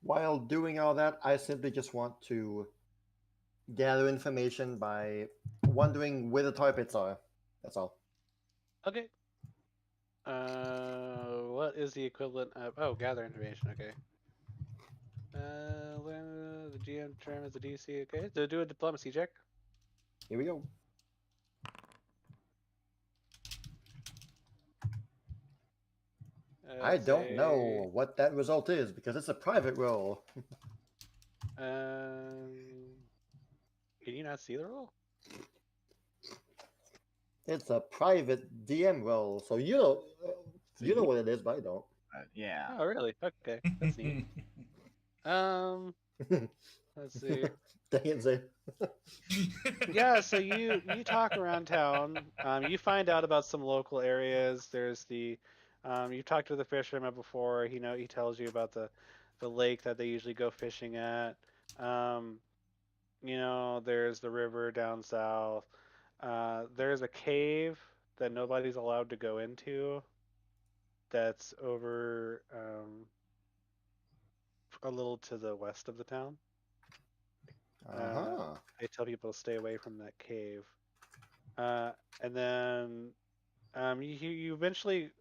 Speaker 4: While doing all that, I simply just want to gather information by wondering where the tar pits are. That's all.
Speaker 5: Okay. What is the equivalent of... Oh, gather information, okay. The GM determines the DC, okay. So do a diplomacy check.
Speaker 4: Here we go. I don't know what that result is because it's a private roll.
Speaker 5: Can you not see the roll?
Speaker 4: It's a private DM roll, so you know what it is, but I don't.
Speaker 7: Yeah.
Speaker 5: Oh, really? Okay, that's neat. Let's see.
Speaker 4: Dang it, Zay.
Speaker 5: Yeah, so you talk around town. You find out about some local areas. There's the you talked to the fisherman before. He tells you about the lake that they usually go fishing at. There's the river down south. There's a cave that nobody's allowed to go into. That's over a little to the west of the town. I tell people to stay away from that cave. And then you eventually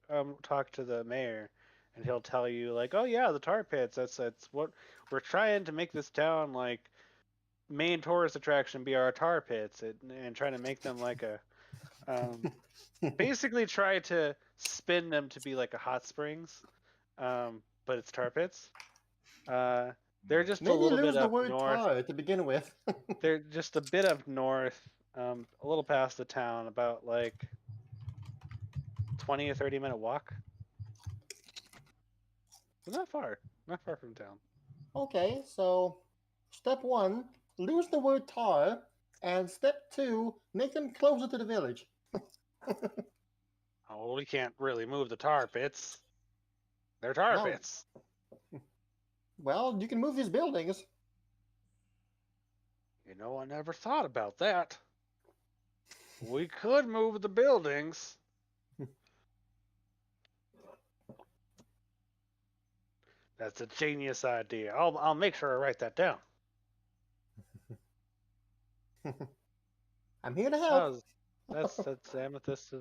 Speaker 5: talk to the mayor, and he'll tell you like, oh yeah, the tar pits. That's what we're trying to make this town like main tourist attraction be our tar pits, and trying to make them like a basically try to spin them to be like a hot springs, but it's tar pits. They're just
Speaker 4: Maybe
Speaker 5: a little
Speaker 4: lose
Speaker 5: bit
Speaker 4: the
Speaker 5: up
Speaker 4: word
Speaker 5: north.
Speaker 4: tar to begin with.
Speaker 5: They're just a bit up north, a little past the town, about like 20 or 30-minute walk. But not far from town.
Speaker 4: Okay, so step 1, lose the word tar, and step 2, make them closer to the village.
Speaker 5: Oh, we can't really move the tar pits. They're tar
Speaker 4: No.
Speaker 5: pits.
Speaker 4: Well, you can move these buildings.
Speaker 5: I never thought about that. We could move the buildings. That's a genius idea. I'll make sure I write that down.
Speaker 4: I'm here to help.
Speaker 5: That's Amethyst.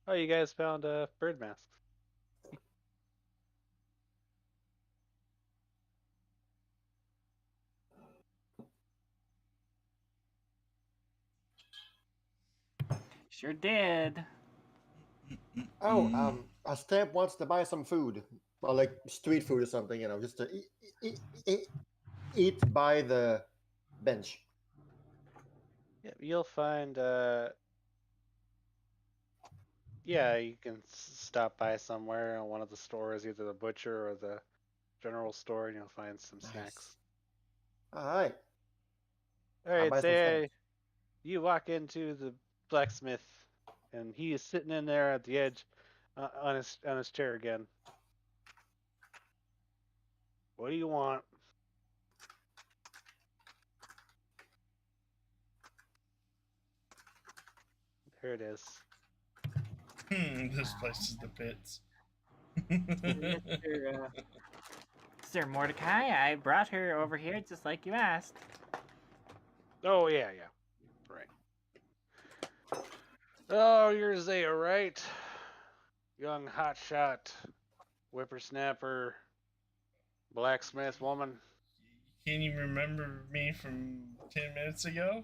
Speaker 5: Oh, you guys found bird masks.
Speaker 7: Sure did.
Speaker 4: Oh, a stamp wants to buy some food, or like street food or something, just to eat by the bench.
Speaker 5: Yeah, you'll find. Yeah, you can stop by somewhere in one of the stores, either the butcher or the general store, and you'll find some snacks.
Speaker 4: All right.
Speaker 5: All
Speaker 4: I'll
Speaker 5: right,
Speaker 4: buy some
Speaker 5: say
Speaker 4: stamps.
Speaker 5: you walk into the blacksmith, and he is sitting in there at the edge, on his chair again. What do you want? Here it is.
Speaker 1: This place is the pits.
Speaker 7: Sir Mordecai, I brought her over here just like you asked.
Speaker 5: Oh yeah, right. Oh, you're Zaya, right? Young hotshot, whippersnapper, blacksmith woman.
Speaker 1: Can you remember me from 10 minutes ago?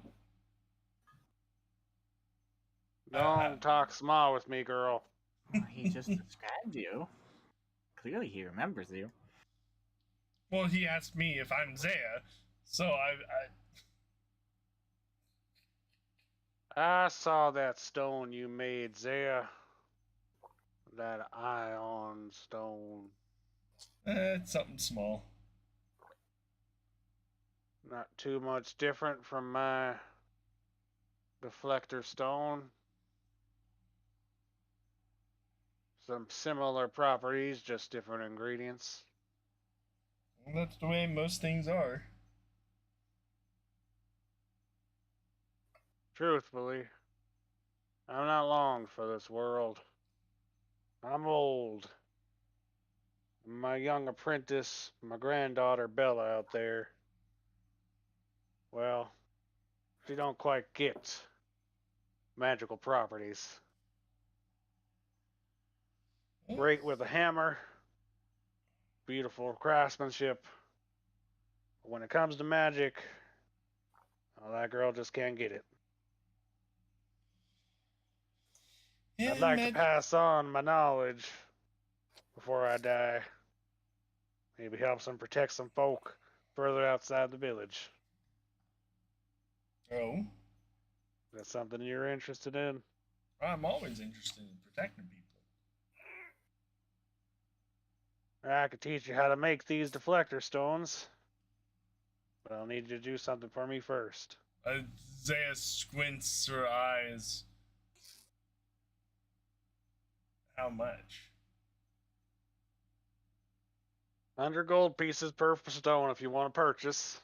Speaker 5: Don't talk small with me, girl.
Speaker 7: Well, he just described you. Clearly, he remembers you.
Speaker 1: Well, he asked me if I'm Zaya, so
Speaker 5: I saw that stone you made, Zaya. That ion stone.
Speaker 1: it's something small.
Speaker 5: Not too much different from my deflector stone. Some similar properties, just different ingredients.
Speaker 1: Well, that's the way most things are.
Speaker 5: Truthfully, I'm not long for this world. I'm old. My young apprentice, my granddaughter Bella out there, well, she don't quite get magical properties. Great with a hammer, beautiful craftsmanship. But when it comes to magic, well, that girl just can't get it.
Speaker 1: Yeah,
Speaker 5: I'd like to pass on my knowledge before I die. Maybe help some protect some folk further outside the village.
Speaker 1: Oh,
Speaker 5: That's something you're interested in?
Speaker 1: I'm always interested in protecting people.
Speaker 5: I could teach you how to make these deflector stones, but I'll need you to do something for me first.
Speaker 1: Zaya squints her eyes. How much?
Speaker 5: 100 gold pieces per stone if you want to purchase.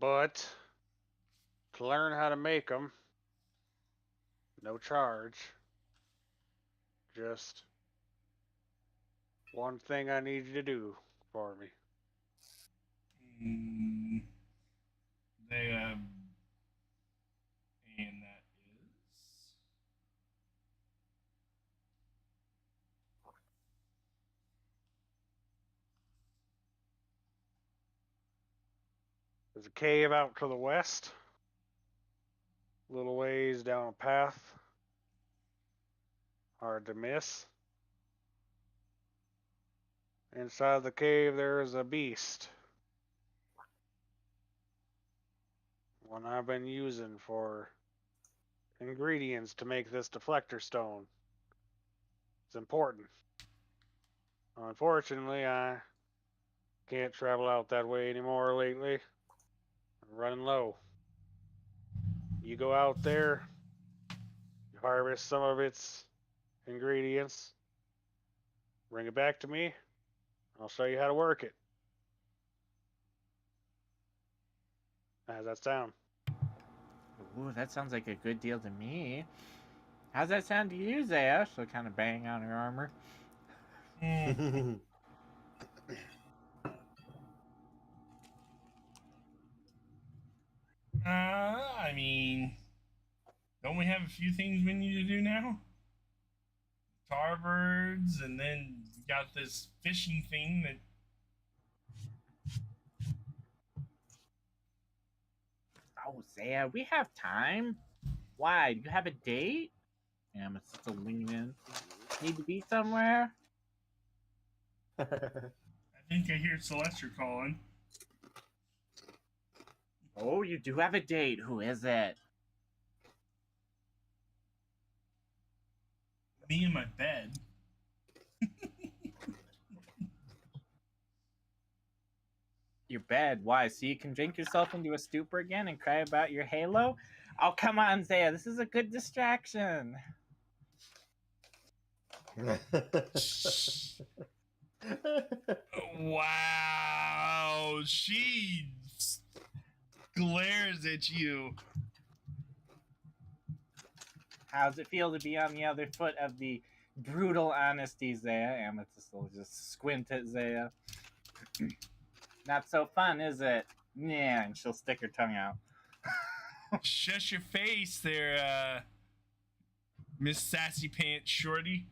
Speaker 5: But to learn how to make them, no charge. Just one thing I need you to do for me.
Speaker 1: They and that is
Speaker 5: There's a cave out to the west, a little ways down a path. Hard to miss. Inside the cave there is a beast. One I've been using for ingredients to make this deflector stone. It's important. Unfortunately, I can't travel out that way anymore lately. I'm running low. You go out there, you harvest some of its ingredients, bring it back to me, I'll show you how to work it. How's that sound?
Speaker 7: Ooh, that sounds like a good deal to me. How's that sound to you, Zaya? She'll kind of bang on her armor.
Speaker 1: I mean, don't we have a few things we need to do now? Tarbirds, and then we got this fishing thing that.
Speaker 7: Oh, Zaya, we have time. Why? Do you have a date? Amethyst to lean in. Need to be somewhere?
Speaker 1: I think I hear Celestia calling.
Speaker 7: Oh, you do have a date. Who is it?
Speaker 1: Me in my bed.
Speaker 7: Your bed. Why? So you can drink yourself into a stupor again and cry about your halo? Oh, come on, Zaya. This is a good distraction.
Speaker 1: Wow, she glares at you.
Speaker 7: How's it feel to be on the other foot of the brutal honesty, Zaya? Amethyst will just squint at Zaya. Not so fun, is it? Yeah, and she'll stick her tongue out.
Speaker 1: Shush your face there, Miss Sassy Pants Shorty.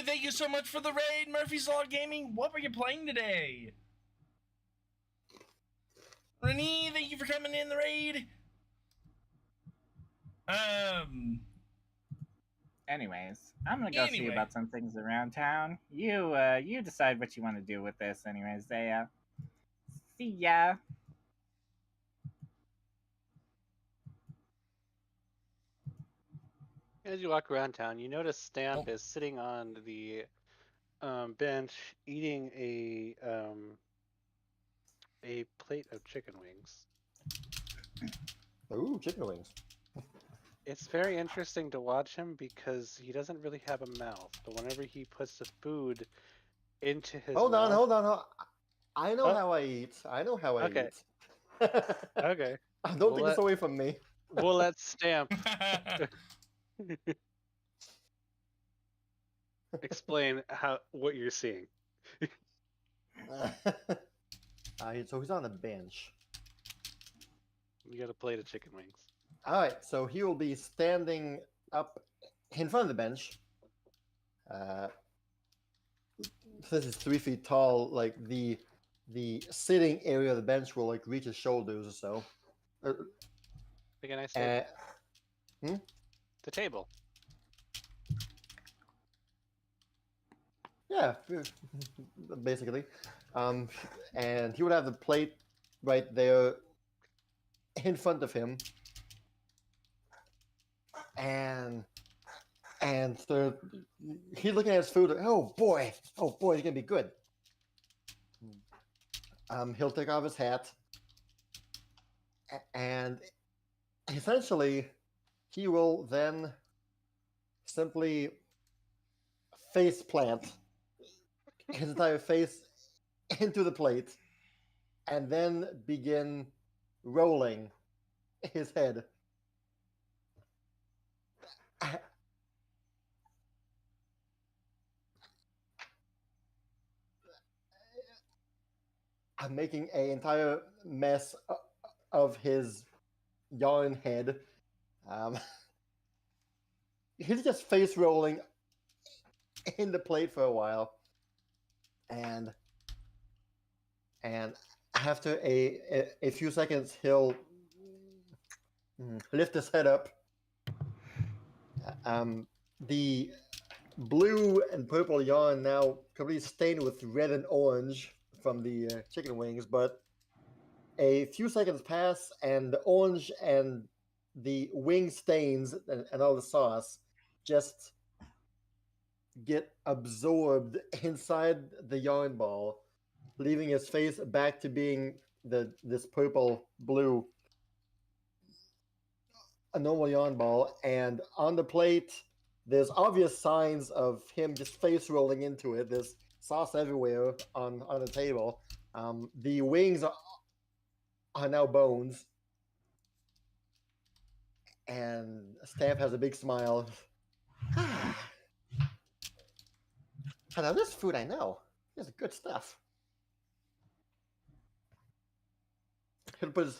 Speaker 1: Thank you so much for the raid, Murphy's Law Gaming. What were you playing today? Renee, thank you for coming in the raid.
Speaker 7: Anyways, I'm gonna go see about some things around town. You decide what you want to do with this. Anyways, Zaya. See ya.
Speaker 5: As you walk around town, you notice Stamp is sitting on the bench eating a plate of chicken wings.
Speaker 4: Ooh, chicken wings.
Speaker 5: It's very interesting to watch him because he doesn't really have a mouth, but whenever he puts the food into his
Speaker 4: Hold on.
Speaker 5: mouth...
Speaker 4: I know how I eat. I know how I
Speaker 5: Okay.
Speaker 4: eat.
Speaker 5: Okay.
Speaker 4: Don't take this away from me.
Speaker 5: We'll let Stamp explain what you're seeing.
Speaker 4: So he's on the bench.
Speaker 5: You got a plate of chicken wings.
Speaker 4: All right, so he will be standing up in front of the bench. This is 3 feet tall. Like the sitting area of the bench will like reach his shoulders or so.
Speaker 5: Can I say
Speaker 4: Hmm?
Speaker 5: the table?
Speaker 4: Yeah, basically. And he would have the plate right there in front of him. And so he's looking at his food. Oh boy, it's gonna be good. He'll take off his hat, and essentially, he will then simply face plant his entire face into the plate, and then begin rolling his head. I'm making an entire mess of his yarn head. He's just face rolling in the plate for a while, and after a few seconds, he'll lift his head up. The blue and purple yarn now completely stained with red and orange from the chicken wings, but a few seconds pass and the orange and the wing stains and all the sauce just get absorbed inside the yarn ball, leaving his face back to being this purple blue a normal yarn ball. And on the plate there's obvious signs of him just face rolling into it. There's sauce everywhere on the table. The wings are now bones, and Stamp has a big smile. Now this food I know. This is good stuff. He'll put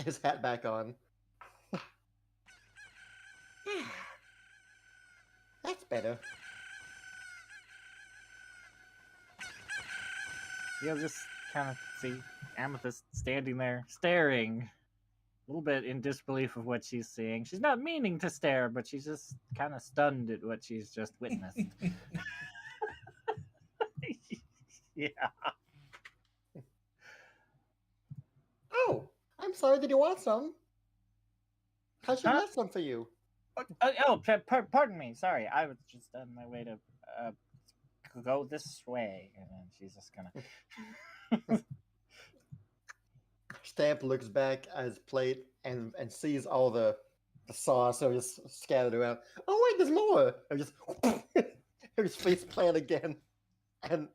Speaker 4: his hat back on. That's better.
Speaker 7: You'll just kind of see Amethyst standing there, staring, a little bit in disbelief of what she's seeing. She's not meaning to stare, but she's just kind of stunned at what she's just witnessed. Yeah.
Speaker 4: I'm sorry, did you want some? I should
Speaker 7: Huh?
Speaker 4: get some for you.
Speaker 7: Pardon me. Sorry, I was just on my way to go this way, and then she's just gonna.
Speaker 4: Stamp looks back at his plate and sees all the sauce so just scattered around. Oh wait, there's more! And just his face plant again and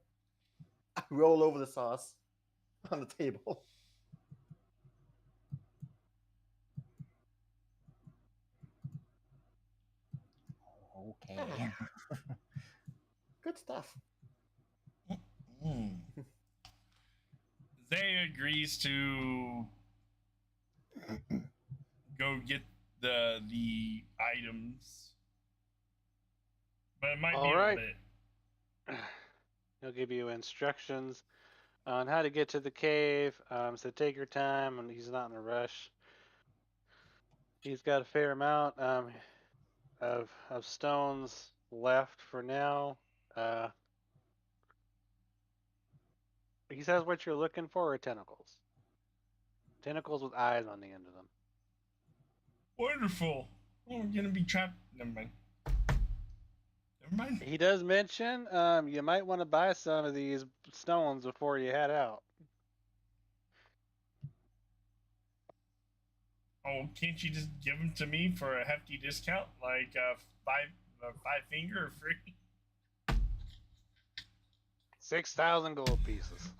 Speaker 4: roll over the sauce on the table.
Speaker 7: Okay.
Speaker 4: Good stuff.
Speaker 1: Zay agrees to go get the items, but it might be
Speaker 5: All
Speaker 1: a
Speaker 5: right.
Speaker 1: bit.
Speaker 5: He'll give you instructions on how to get to the cave. So take your time, and he's not in a rush. He's got a fair amount of stones left for now. He says what you're looking for are tentacles. Tentacles with eyes on the end of them.
Speaker 1: Wonderful. Oh, we're gonna be trapped. Never mind. Never mind.
Speaker 5: He does mention you might want to buy some of these stones before you head out.
Speaker 1: Oh, can't you just give them to me for a hefty discount, like five finger or free?
Speaker 5: 6,000 gold pieces.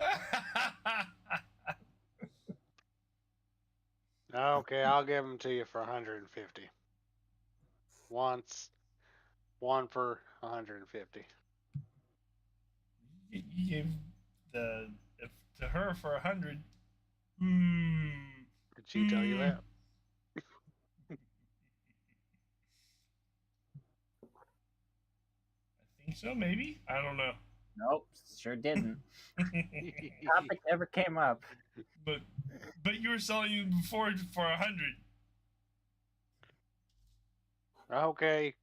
Speaker 5: Okay, I'll give them to you for 150. One for 150.
Speaker 1: You gave to her for 100.
Speaker 5: Did she tell you that?
Speaker 1: I think so, maybe. I don't know.
Speaker 7: Nope, sure didn't. Topic never came up.
Speaker 1: But you were selling them before for 100.
Speaker 5: Okay,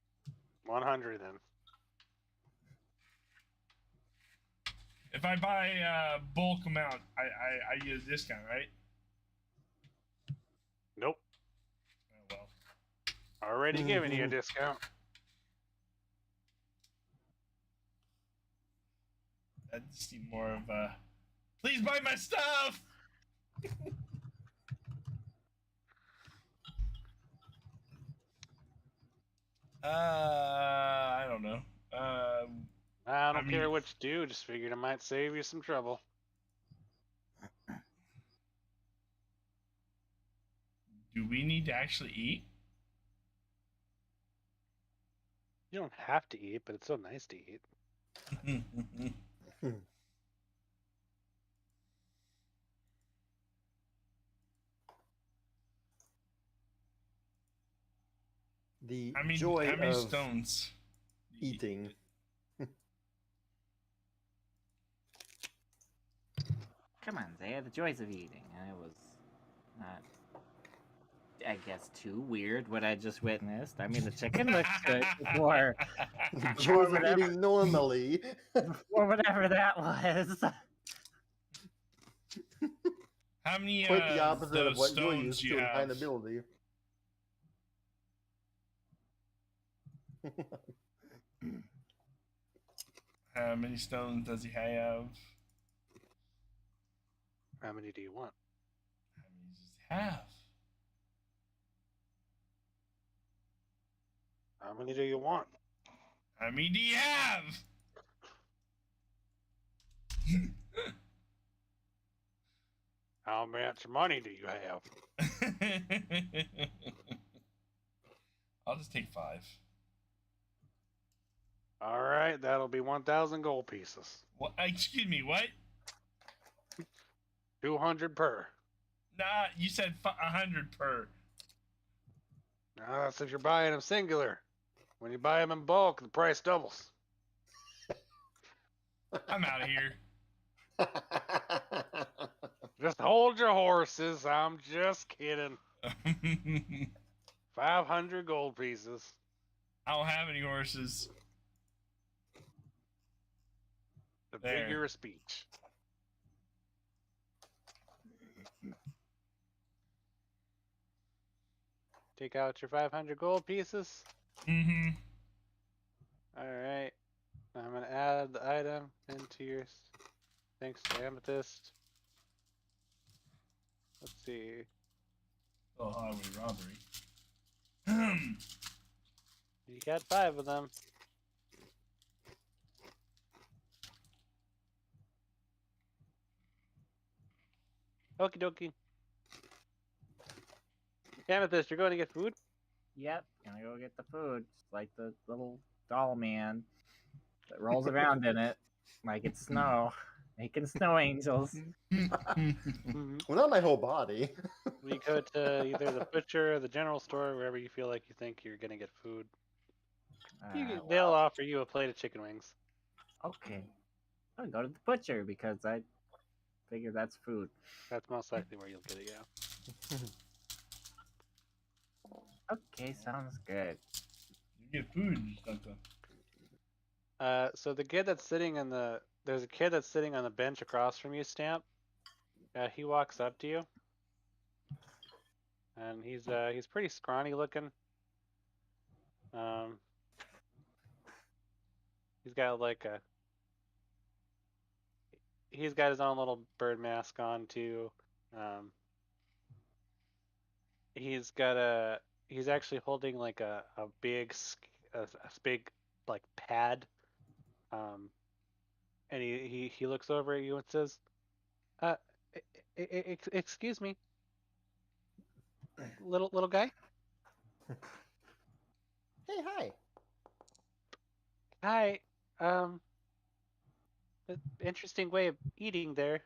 Speaker 5: 100 then.
Speaker 1: If I buy a bulk amount, I get a discount, right?
Speaker 5: Nope.
Speaker 1: Oh well.
Speaker 5: Already giving you a discount.
Speaker 1: I just need more of a. Please buy my stuff. I don't know.
Speaker 5: I don't care what you do, just figured I might save you some trouble.
Speaker 1: Do we need to actually eat?
Speaker 5: You don't have to eat, but it's so nice to eat.
Speaker 4: The
Speaker 1: How many
Speaker 4: joy of
Speaker 1: stones?
Speaker 4: eating.
Speaker 7: Come on, Zaya, the joys of eating. And it was not, I guess, too weird what I just witnessed. I mean, the chicken looks good before,
Speaker 4: The joys of
Speaker 7: whatever.
Speaker 4: eating normally.
Speaker 7: before whatever that was.
Speaker 1: How many
Speaker 4: Quite the opposite of
Speaker 1: those
Speaker 4: what you're
Speaker 1: stones
Speaker 4: used
Speaker 1: you
Speaker 4: to in
Speaker 1: have?
Speaker 4: ability.
Speaker 1: How many stones does he have?
Speaker 5: How many do you want?
Speaker 1: How many does he have?
Speaker 5: How many do you want?
Speaker 1: How many do you have?
Speaker 5: How much money do you have?
Speaker 1: I'll just take 5.
Speaker 5: All right, that'll be 1,000 gold pieces.
Speaker 1: What? Excuse me, what?
Speaker 5: 200 per.
Speaker 1: Nah, you said 100 per.
Speaker 5: Now, that's if you're buying them singular. When you buy them in bulk, the price doubles.
Speaker 1: I'm out of here.
Speaker 5: Just hold your horses. I'm just kidding. 500 gold pieces.
Speaker 1: I don't have any horses.
Speaker 5: The
Speaker 1: There.
Speaker 5: figure of speech. take out your 500 gold pieces.
Speaker 1: Mm-hmm.
Speaker 5: Alright. I'm gonna add the item into your thanks to Amethyst. Let's see.
Speaker 1: Oh, highway robbery.
Speaker 5: You got 5 of them. Okie dokie. Amethyst, you're going to get food?
Speaker 7: Yep, gonna go get the food. Just like the little doll man that rolls around in it like it's snow, making snow angels.
Speaker 5: Mm-hmm.
Speaker 4: Well, not my whole body.
Speaker 5: We go to either the butcher or the general store, wherever you feel like you think you're gonna get food. They'll offer you a plate of chicken wings.
Speaker 7: Okay, I'll go to the butcher because I figure that's food.
Speaker 5: That's most likely where you'll get it, yeah.
Speaker 7: Okay, sounds good.
Speaker 1: You get food, you just have to.
Speaker 5: So the kid that's sitting in the there's a kid that's sitting on the bench across from you, Stamp. He walks up to you, and he's pretty scrawny looking. He's got he's got his own little bird mask on too. He's actually holding like a big like pad. And he looks over at you and says, excuse me, little guy.
Speaker 4: Hey, hi.
Speaker 5: Hi. Interesting way of eating there.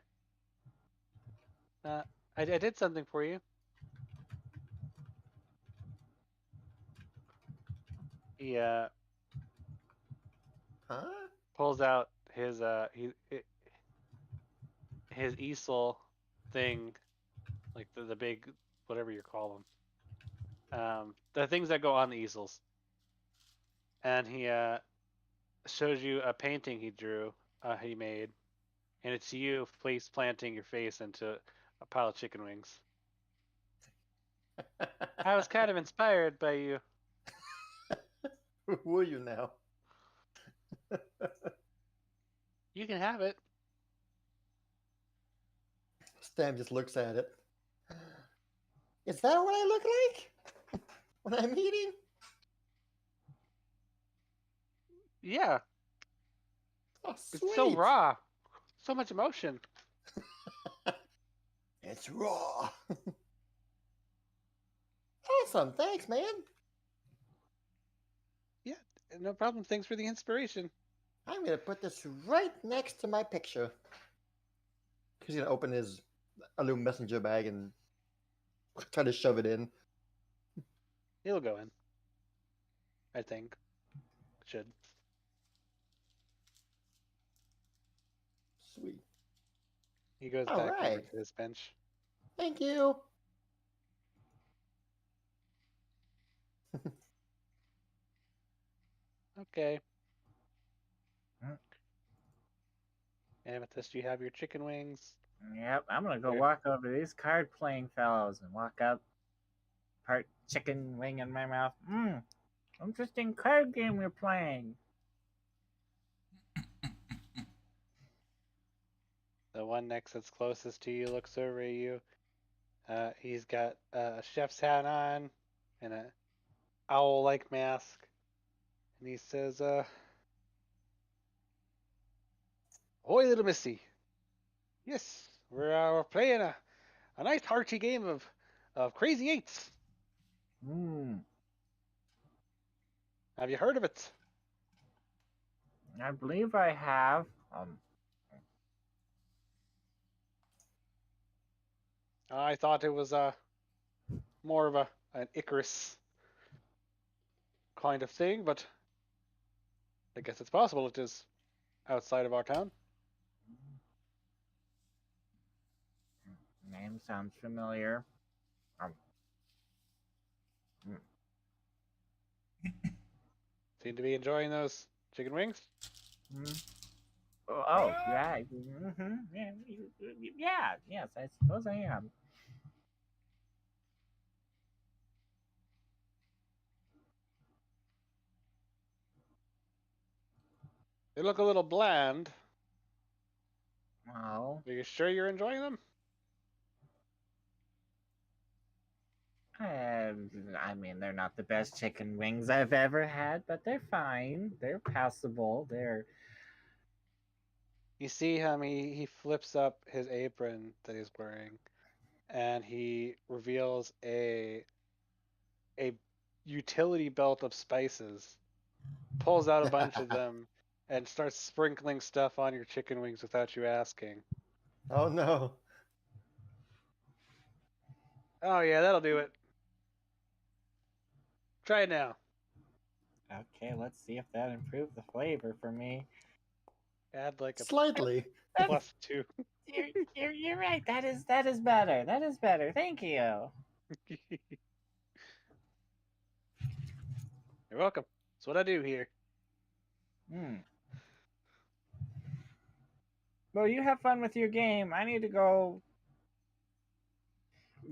Speaker 5: I did something for you. He
Speaker 4: Huh?
Speaker 5: pulls out his easel thing, like the big whatever you call them, the things that go on the easels, and he shows you a painting he made, and it's you face planting your face into a pile of chicken wings. I was kind of inspired by you.
Speaker 4: Who are you now?
Speaker 5: You can have it.
Speaker 4: Stam just looks at it. Is that what I look like when I'm eating?
Speaker 5: Yeah.
Speaker 4: Oh,
Speaker 5: It's so
Speaker 4: sweet.
Speaker 5: raw. So much emotion.
Speaker 4: It's raw. Awesome. Thanks, man.
Speaker 5: Yeah, no problem. Thanks for the inspiration.
Speaker 4: I'm going to put this right next to my picture. He's going to open his aluminum messenger bag and try to shove it in.
Speaker 5: It'll go in. I think. Should.
Speaker 4: Sweet.
Speaker 5: He goes
Speaker 4: All
Speaker 5: back over
Speaker 4: right.
Speaker 5: to his bench.
Speaker 4: Thank you.
Speaker 5: Okay.
Speaker 7: Hmm.
Speaker 5: Amethyst, you have your chicken wings.
Speaker 7: Yep, I'm gonna go
Speaker 5: Here.
Speaker 7: walk over to these card playing fellows and walk up, part chicken wing in my mouth. Interesting card game we're playing.
Speaker 5: The one next that's closest to you looks over at you. He's got a chef's hat on and a owl-like mask. And he says, "Ahoy, little missy. Yes, we're playing a nice hearty game of Crazy Eights. Have you heard of it?"
Speaker 7: I believe I have.
Speaker 5: I thought it was more of an Icarus kind of thing, but I guess it's possible it is outside of our town.
Speaker 7: Name sounds familiar.
Speaker 5: Seem to be enjoying those chicken wings.
Speaker 7: Oh, yeah. Yes, I suppose I am.
Speaker 5: They look a little bland.
Speaker 7: Oh.
Speaker 5: Are you sure you're enjoying them?
Speaker 7: I mean, they're not the best chicken wings I've ever had, but they're fine. They're passable. They're.
Speaker 5: You see him, he flips up his apron that he's wearing, and he reveals a utility belt of spices, pulls out a bunch of them, and starts sprinkling stuff on your chicken wings without you asking.
Speaker 4: Oh no.
Speaker 5: Oh yeah, that'll do it. Try it now.
Speaker 7: Okay, let's see if that improved the flavor for me.
Speaker 5: Add like a
Speaker 4: Slightly.
Speaker 5: +2.
Speaker 7: You're right. That is better. That is better. Thank you.
Speaker 5: You're welcome. That's what I do here.
Speaker 7: Hmm. Well, you have fun with your game. I need to go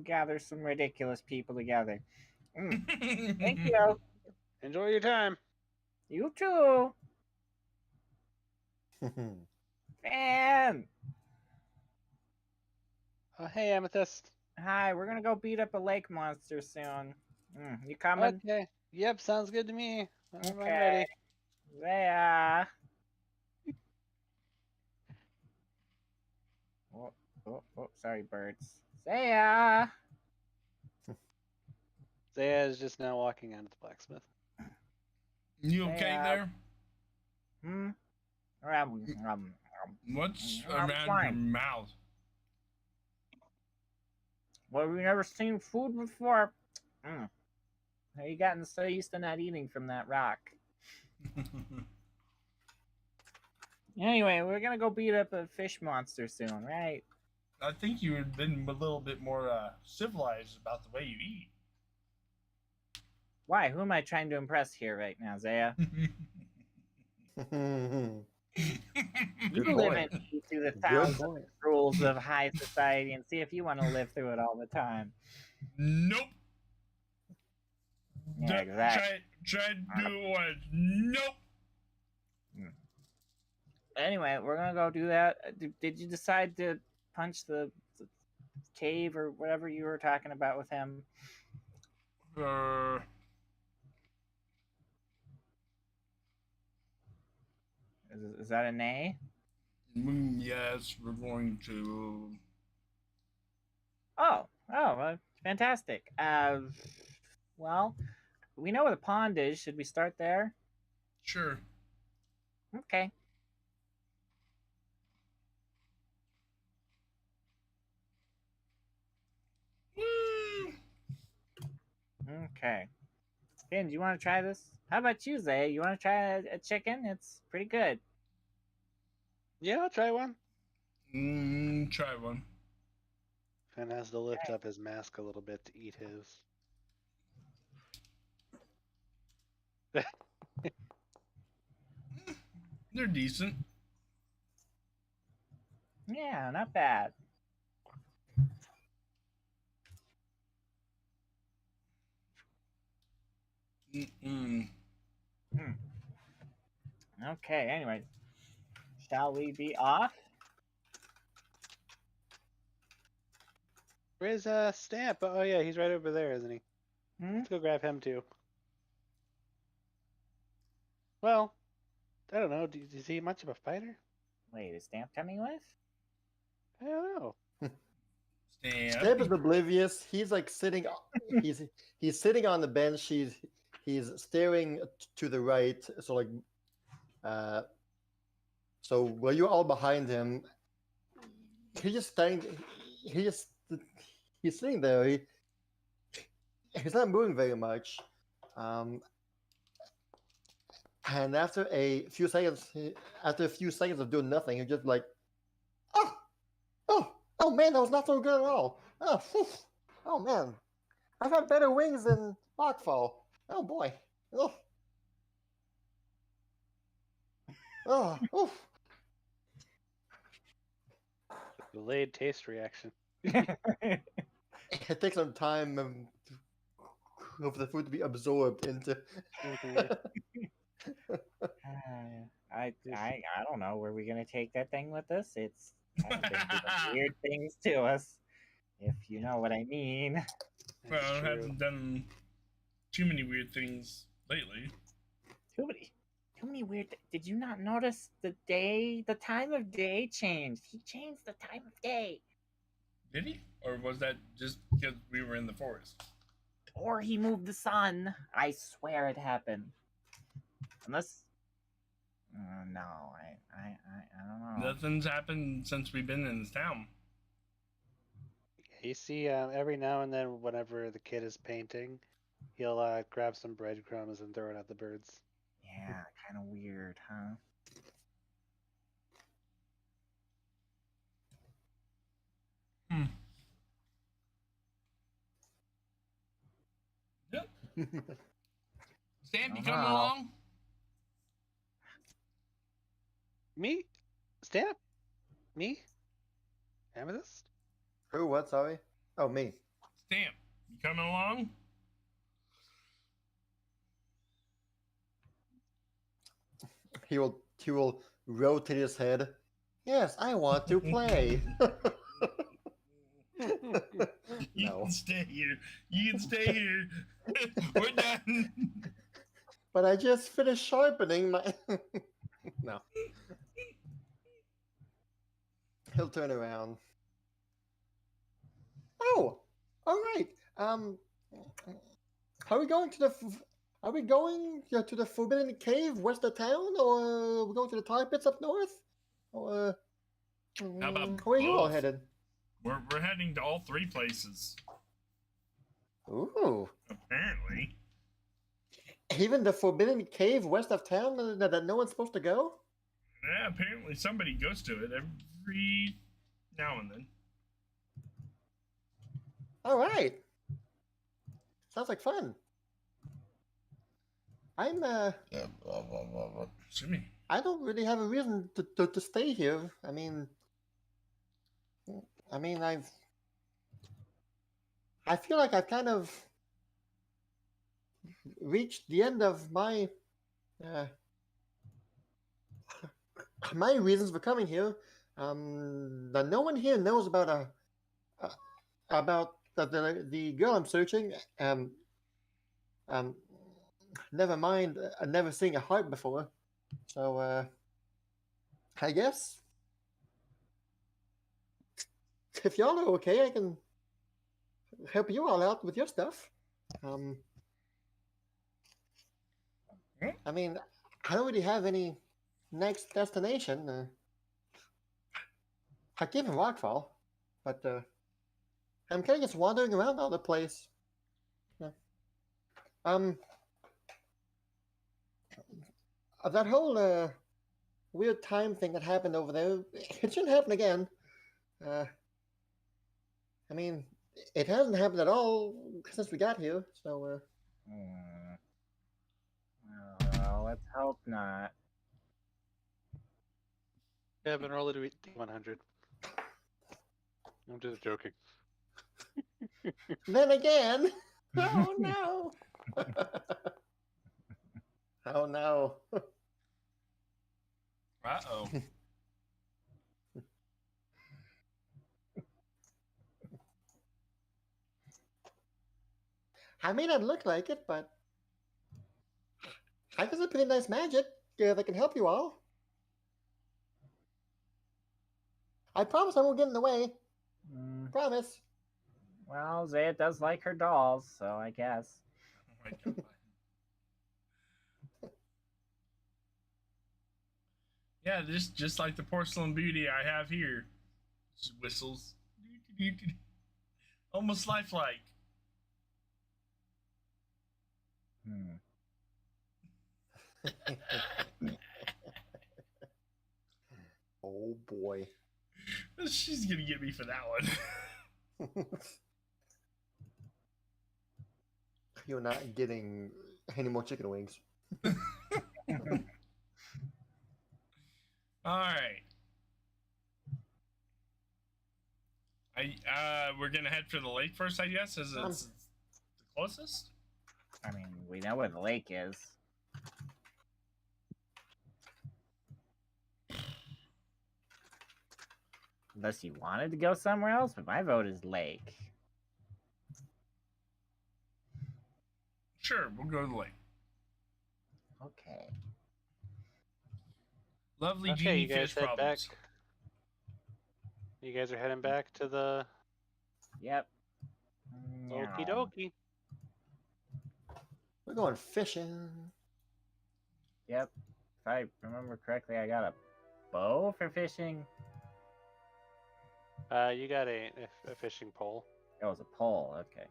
Speaker 7: gather some ridiculous people together. Thank you.
Speaker 5: Enjoy your time.
Speaker 7: You too. Fan.
Speaker 5: Oh, hey, Amethyst.
Speaker 7: Hi, we're gonna go beat up a lake monster soon. You coming?
Speaker 5: Okay. Yep, sounds good to me. I'm
Speaker 7: Okay.
Speaker 5: ready.
Speaker 7: Yeah. Oh, sorry, birds. Saya.
Speaker 5: Zaya is just now walking out of the blacksmith.
Speaker 1: You okay
Speaker 7: Hey,
Speaker 1: there?
Speaker 7: Hmm.
Speaker 1: What's
Speaker 7: I'm
Speaker 1: around your
Speaker 7: fine.
Speaker 1: mouth?
Speaker 7: Well, we've never seen food before. Have you gotten so used to not eating from that rock? Anyway, we're gonna go beat up a fish monster soon, right?
Speaker 1: I think you had been a little bit more civilized about the way you eat.
Speaker 7: Why? Who am I trying to impress here right now, Zaya?
Speaker 4: Good
Speaker 7: You live
Speaker 4: point.
Speaker 7: in through the
Speaker 4: Good
Speaker 7: thousand
Speaker 4: point.
Speaker 7: rules of high society and see if you want to live through it all the time.
Speaker 1: Nope.
Speaker 7: Yeah, exactly.
Speaker 1: Try to do it once. Nope.
Speaker 7: Anyway, we're gonna go do that. Did you decide to punch the cave or whatever you were talking about with him? Is that a nay?
Speaker 1: Yes, we're going to.
Speaker 7: Oh, fantastic. Well, we know where the pond is. Should we start there?
Speaker 1: Sure.
Speaker 7: Okay.
Speaker 1: Woo!
Speaker 7: Okay. Finn, do you want to try this? How about you, Zay? You want to try a chicken? It's pretty good.
Speaker 5: Yeah, I'll try one.
Speaker 1: Try one.
Speaker 5: Finn has to lift up his mask a little bit to eat his.
Speaker 1: They're decent.
Speaker 7: Yeah, not bad. Okay, anyway. Shall we be off?
Speaker 5: Where's Stamp? Oh yeah, he's right over there, isn't he? Let's go grab him too. Well, I don't know. Is he much of a fighter?
Speaker 7: Wait, is Stamp coming with?
Speaker 5: I don't know.
Speaker 4: Stamp is oblivious. He's like sitting. He's sitting on the bench. He's staring to the right. So like, so while you're all behind him, he's just standing. He's sitting there. He's not moving very much. And after a few seconds of doing nothing, he's just like, oh man, that was not so good at all. Oh man, I've had better wings than Rockfall. Oh boy. Oof.
Speaker 5: Delayed taste reaction.
Speaker 4: It takes some time for the food to be absorbed into.
Speaker 7: I don't know. Were we gonna take that thing with us? It's kind of been doing weird things to us, if you know what I mean.
Speaker 1: Well,
Speaker 5: That's
Speaker 1: I
Speaker 5: true.
Speaker 1: haven't done too many weird things lately.
Speaker 7: Too many weird. Did you not notice the time of day changed? He changed the time of day,
Speaker 1: Did he? Or was that just because we were in the forest?
Speaker 7: or he moved the sun. I swear it happened. Unless, no, I don't know.
Speaker 1: Nothing's happened since we've been in this town.
Speaker 5: You see, every now and then, whenever the kid is painting, he'll grab some breadcrumbs and throw it at the birds.
Speaker 7: Yeah, kind of weird, huh?
Speaker 1: Yep. Stamp, you
Speaker 7: Oh,
Speaker 1: coming
Speaker 7: no.
Speaker 1: along?
Speaker 5: Me? Stamp? Me? Amethyst?
Speaker 4: Who? What? Sorry. Oh, me.
Speaker 1: Stamp, you coming along?
Speaker 4: He will rotate his head. Yes, I want to play.
Speaker 1: You
Speaker 4: No.
Speaker 1: can stay here. You can stay here. We're done.
Speaker 4: But I just finished sharpening my. No. He'll turn around. Oh, all right. Are we going to the? Are we going to the Forbidden Cave west of town, or are we going to the tar pits up north? Or
Speaker 1: How about
Speaker 4: where are you all
Speaker 1: both?
Speaker 4: headed?
Speaker 1: We're heading to all three places.
Speaker 4: Ooh.
Speaker 1: Apparently.
Speaker 4: Even the Forbidden Cave west of town that no one's supposed to go?
Speaker 1: Yeah, apparently somebody goes to it every now and then.
Speaker 4: All right. Sounds like fun. I'm
Speaker 1: Excuse me.
Speaker 4: I don't really have a reason to stay here. I mean I feel like I've kind of reached the end of my my reasons for coming here. That no one here knows about the girl I'm searching. Never mind. I've never seen a heart before, so I guess if y'all are okay, I can help you all out with your stuff. I mean, I don't really have any next destination. I came from Rockfall, but I'm kind of just wandering around all the place. Yeah. That whole weird time thing that happened over there, it shouldn't happen again. I mean, it hasn't happened at all since we got here, so
Speaker 7: Well, let's hope not.
Speaker 5: Yeah, I've been rolling to 100. I'm just joking.
Speaker 4: then again, oh no. Oh no.
Speaker 1: Uh-oh.
Speaker 4: I may not look like it, but I got some pretty nice magic that can help you all. I promise I won't get in the way. Promise.
Speaker 7: Well, Zaya does like her dolls, so I guess.
Speaker 1: Oh my God. Yeah, just like the porcelain beauty I have here. Just whistles. Almost lifelike.
Speaker 4: Oh boy.
Speaker 1: She's gonna get me for that one.
Speaker 4: You're not getting any more chicken wings.
Speaker 1: All right. We're gonna head for the lake first, I guess, as it's the closest.
Speaker 7: I mean, we know where the lake is. Unless you wanted to go somewhere else, but my vote is lake.
Speaker 1: Sure, we'll go to the lake.
Speaker 7: Okay.
Speaker 1: Lovely
Speaker 5: Okay,
Speaker 1: genie
Speaker 5: you guys
Speaker 1: fish
Speaker 5: head
Speaker 1: problems.
Speaker 5: back. You guys are heading back to the
Speaker 7: Yep.
Speaker 5: okie
Speaker 7: Meow.
Speaker 5: dokie.
Speaker 4: We're going fishing.
Speaker 7: Yep. If I remember correctly, I got a bow for fishing.
Speaker 5: You got a fishing pole.
Speaker 7: It was a pole. Okay.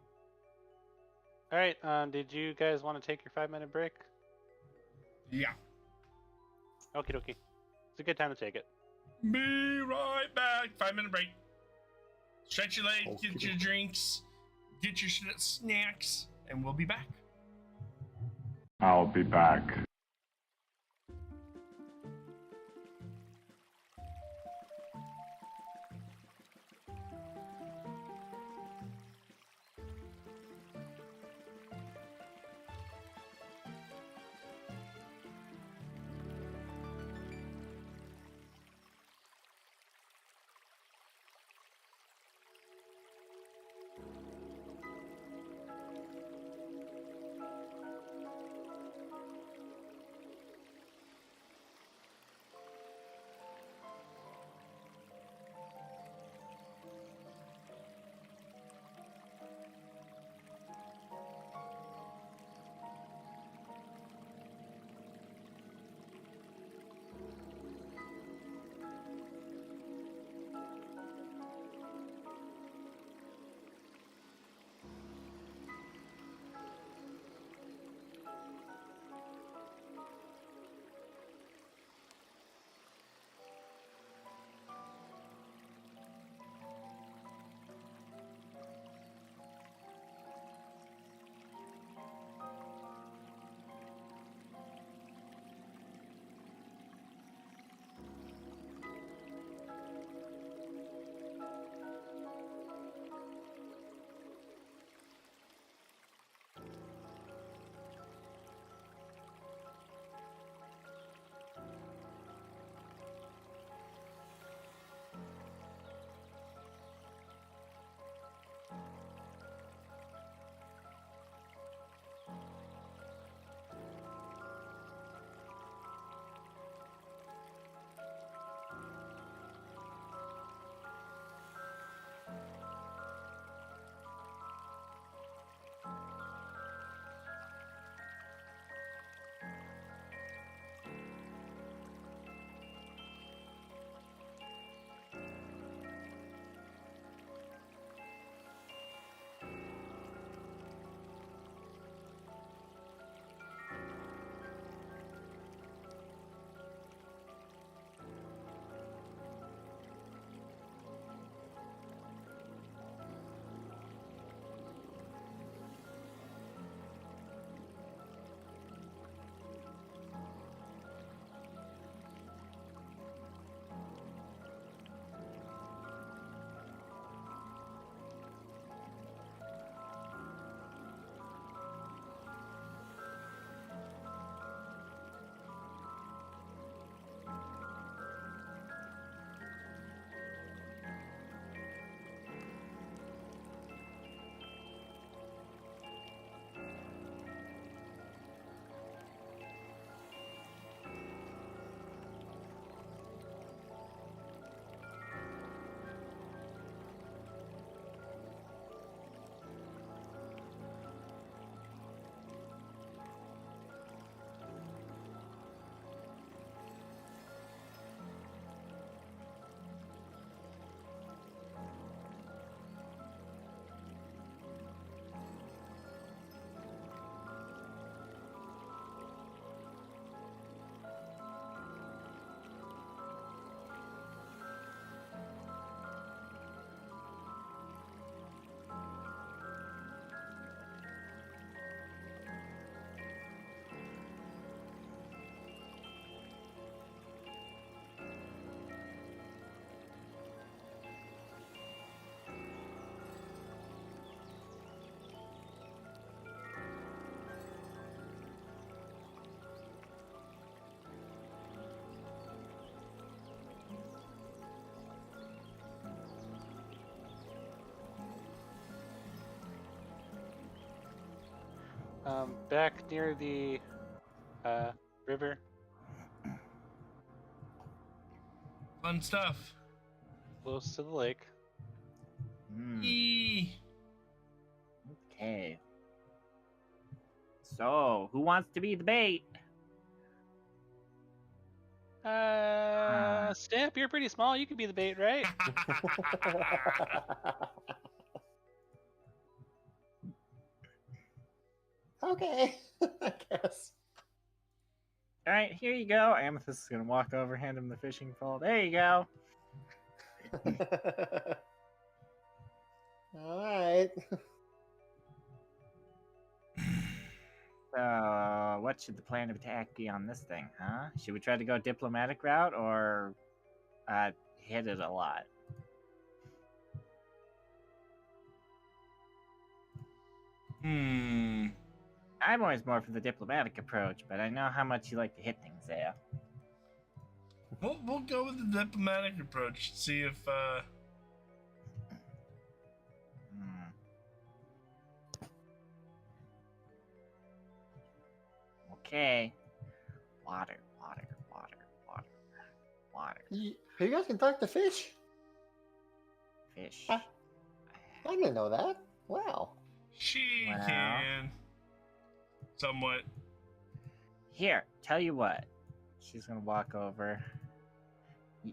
Speaker 5: All right. Did you guys want to take your 5-minute break?
Speaker 1: Yeah.
Speaker 5: Okie dokie. It's a good time to take it.
Speaker 1: Be right back. 5-minute break. Stretch your legs, get
Speaker 4: Okie
Speaker 1: your
Speaker 4: dokie.
Speaker 1: drinks, get your snacks, and we'll be back.
Speaker 2: I'll be back.
Speaker 5: Back near the river.
Speaker 1: Fun stuff.
Speaker 5: Close to the lake.
Speaker 7: Hmm.
Speaker 1: Eee.
Speaker 7: Okay. So, who wants to be the bait?
Speaker 5: Stamp, you're pretty small. You could be the bait, right?
Speaker 4: Okay, I guess.
Speaker 3: All right, here you go. Amethyst is gonna walk over, hand him the fishing pole. There you go.
Speaker 4: All right.
Speaker 3: So, what should the plan of attack be on this thing, huh? Should we try to go diplomatic route or hit it a lot? I'm always more for the diplomatic approach, but I know how much you like to hit things there.
Speaker 1: We'll go with the diplomatic approach. See if
Speaker 3: Okay. Water.
Speaker 4: You guys can talk to fish?
Speaker 3: Fish.
Speaker 4: I didn't know that. Wow.
Speaker 1: she
Speaker 3: Wow.
Speaker 1: can. Somewhat.
Speaker 3: Here, tell you what. She's gonna walk over.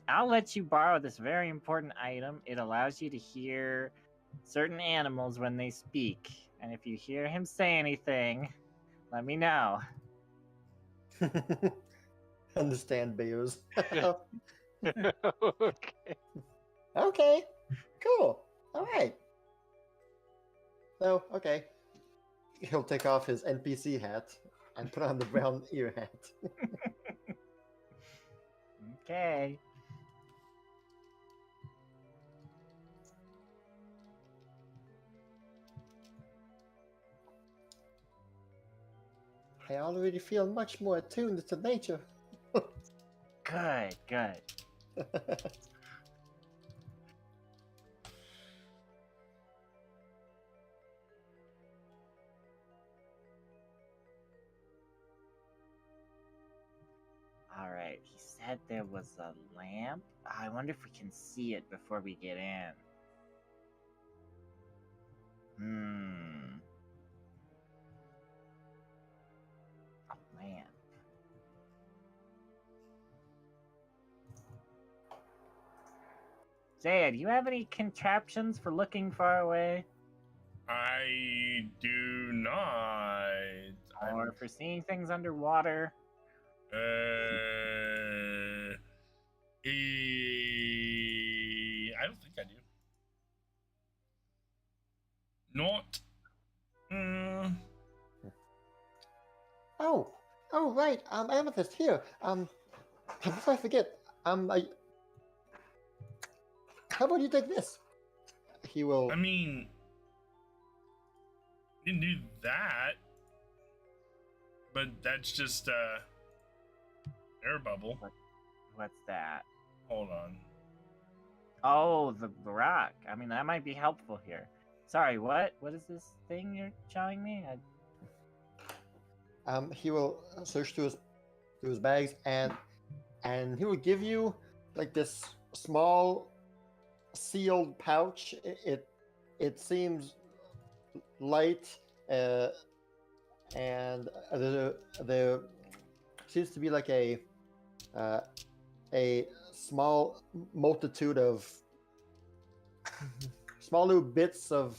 Speaker 3: I'll let you borrow this very important item. It allows you to hear certain animals when they speak. And if you hear him say anything, let me know.
Speaker 4: Understand, bears.
Speaker 5: Okay.
Speaker 4: Okay, cool. All right. So, okay. He'll take off his NPC hat and put on the brown ear hat.
Speaker 3: Okay.
Speaker 4: I already feel much more attuned to nature.
Speaker 3: Good. Alright, he said there was a lamp. I wonder if we can see it before we get in. A lamp. Zaya, do you have any contraptions for looking far away?
Speaker 1: I do not.
Speaker 3: Or for seeing things underwater?
Speaker 1: I don't think I do. Not.
Speaker 4: Oh, right. Amethyst here. Before I forget, how about you take this? He will.
Speaker 1: I mean, you can do that, but that's just air bubble.
Speaker 3: What's that?
Speaker 1: Hold on.
Speaker 3: Oh, the rock. I mean, that might be helpful here. Sorry, what? What is this thing you're showing me?
Speaker 4: He will search through his bags and he will give you like this small sealed pouch. It seems light and there seems to be like a small multitude of small little bits of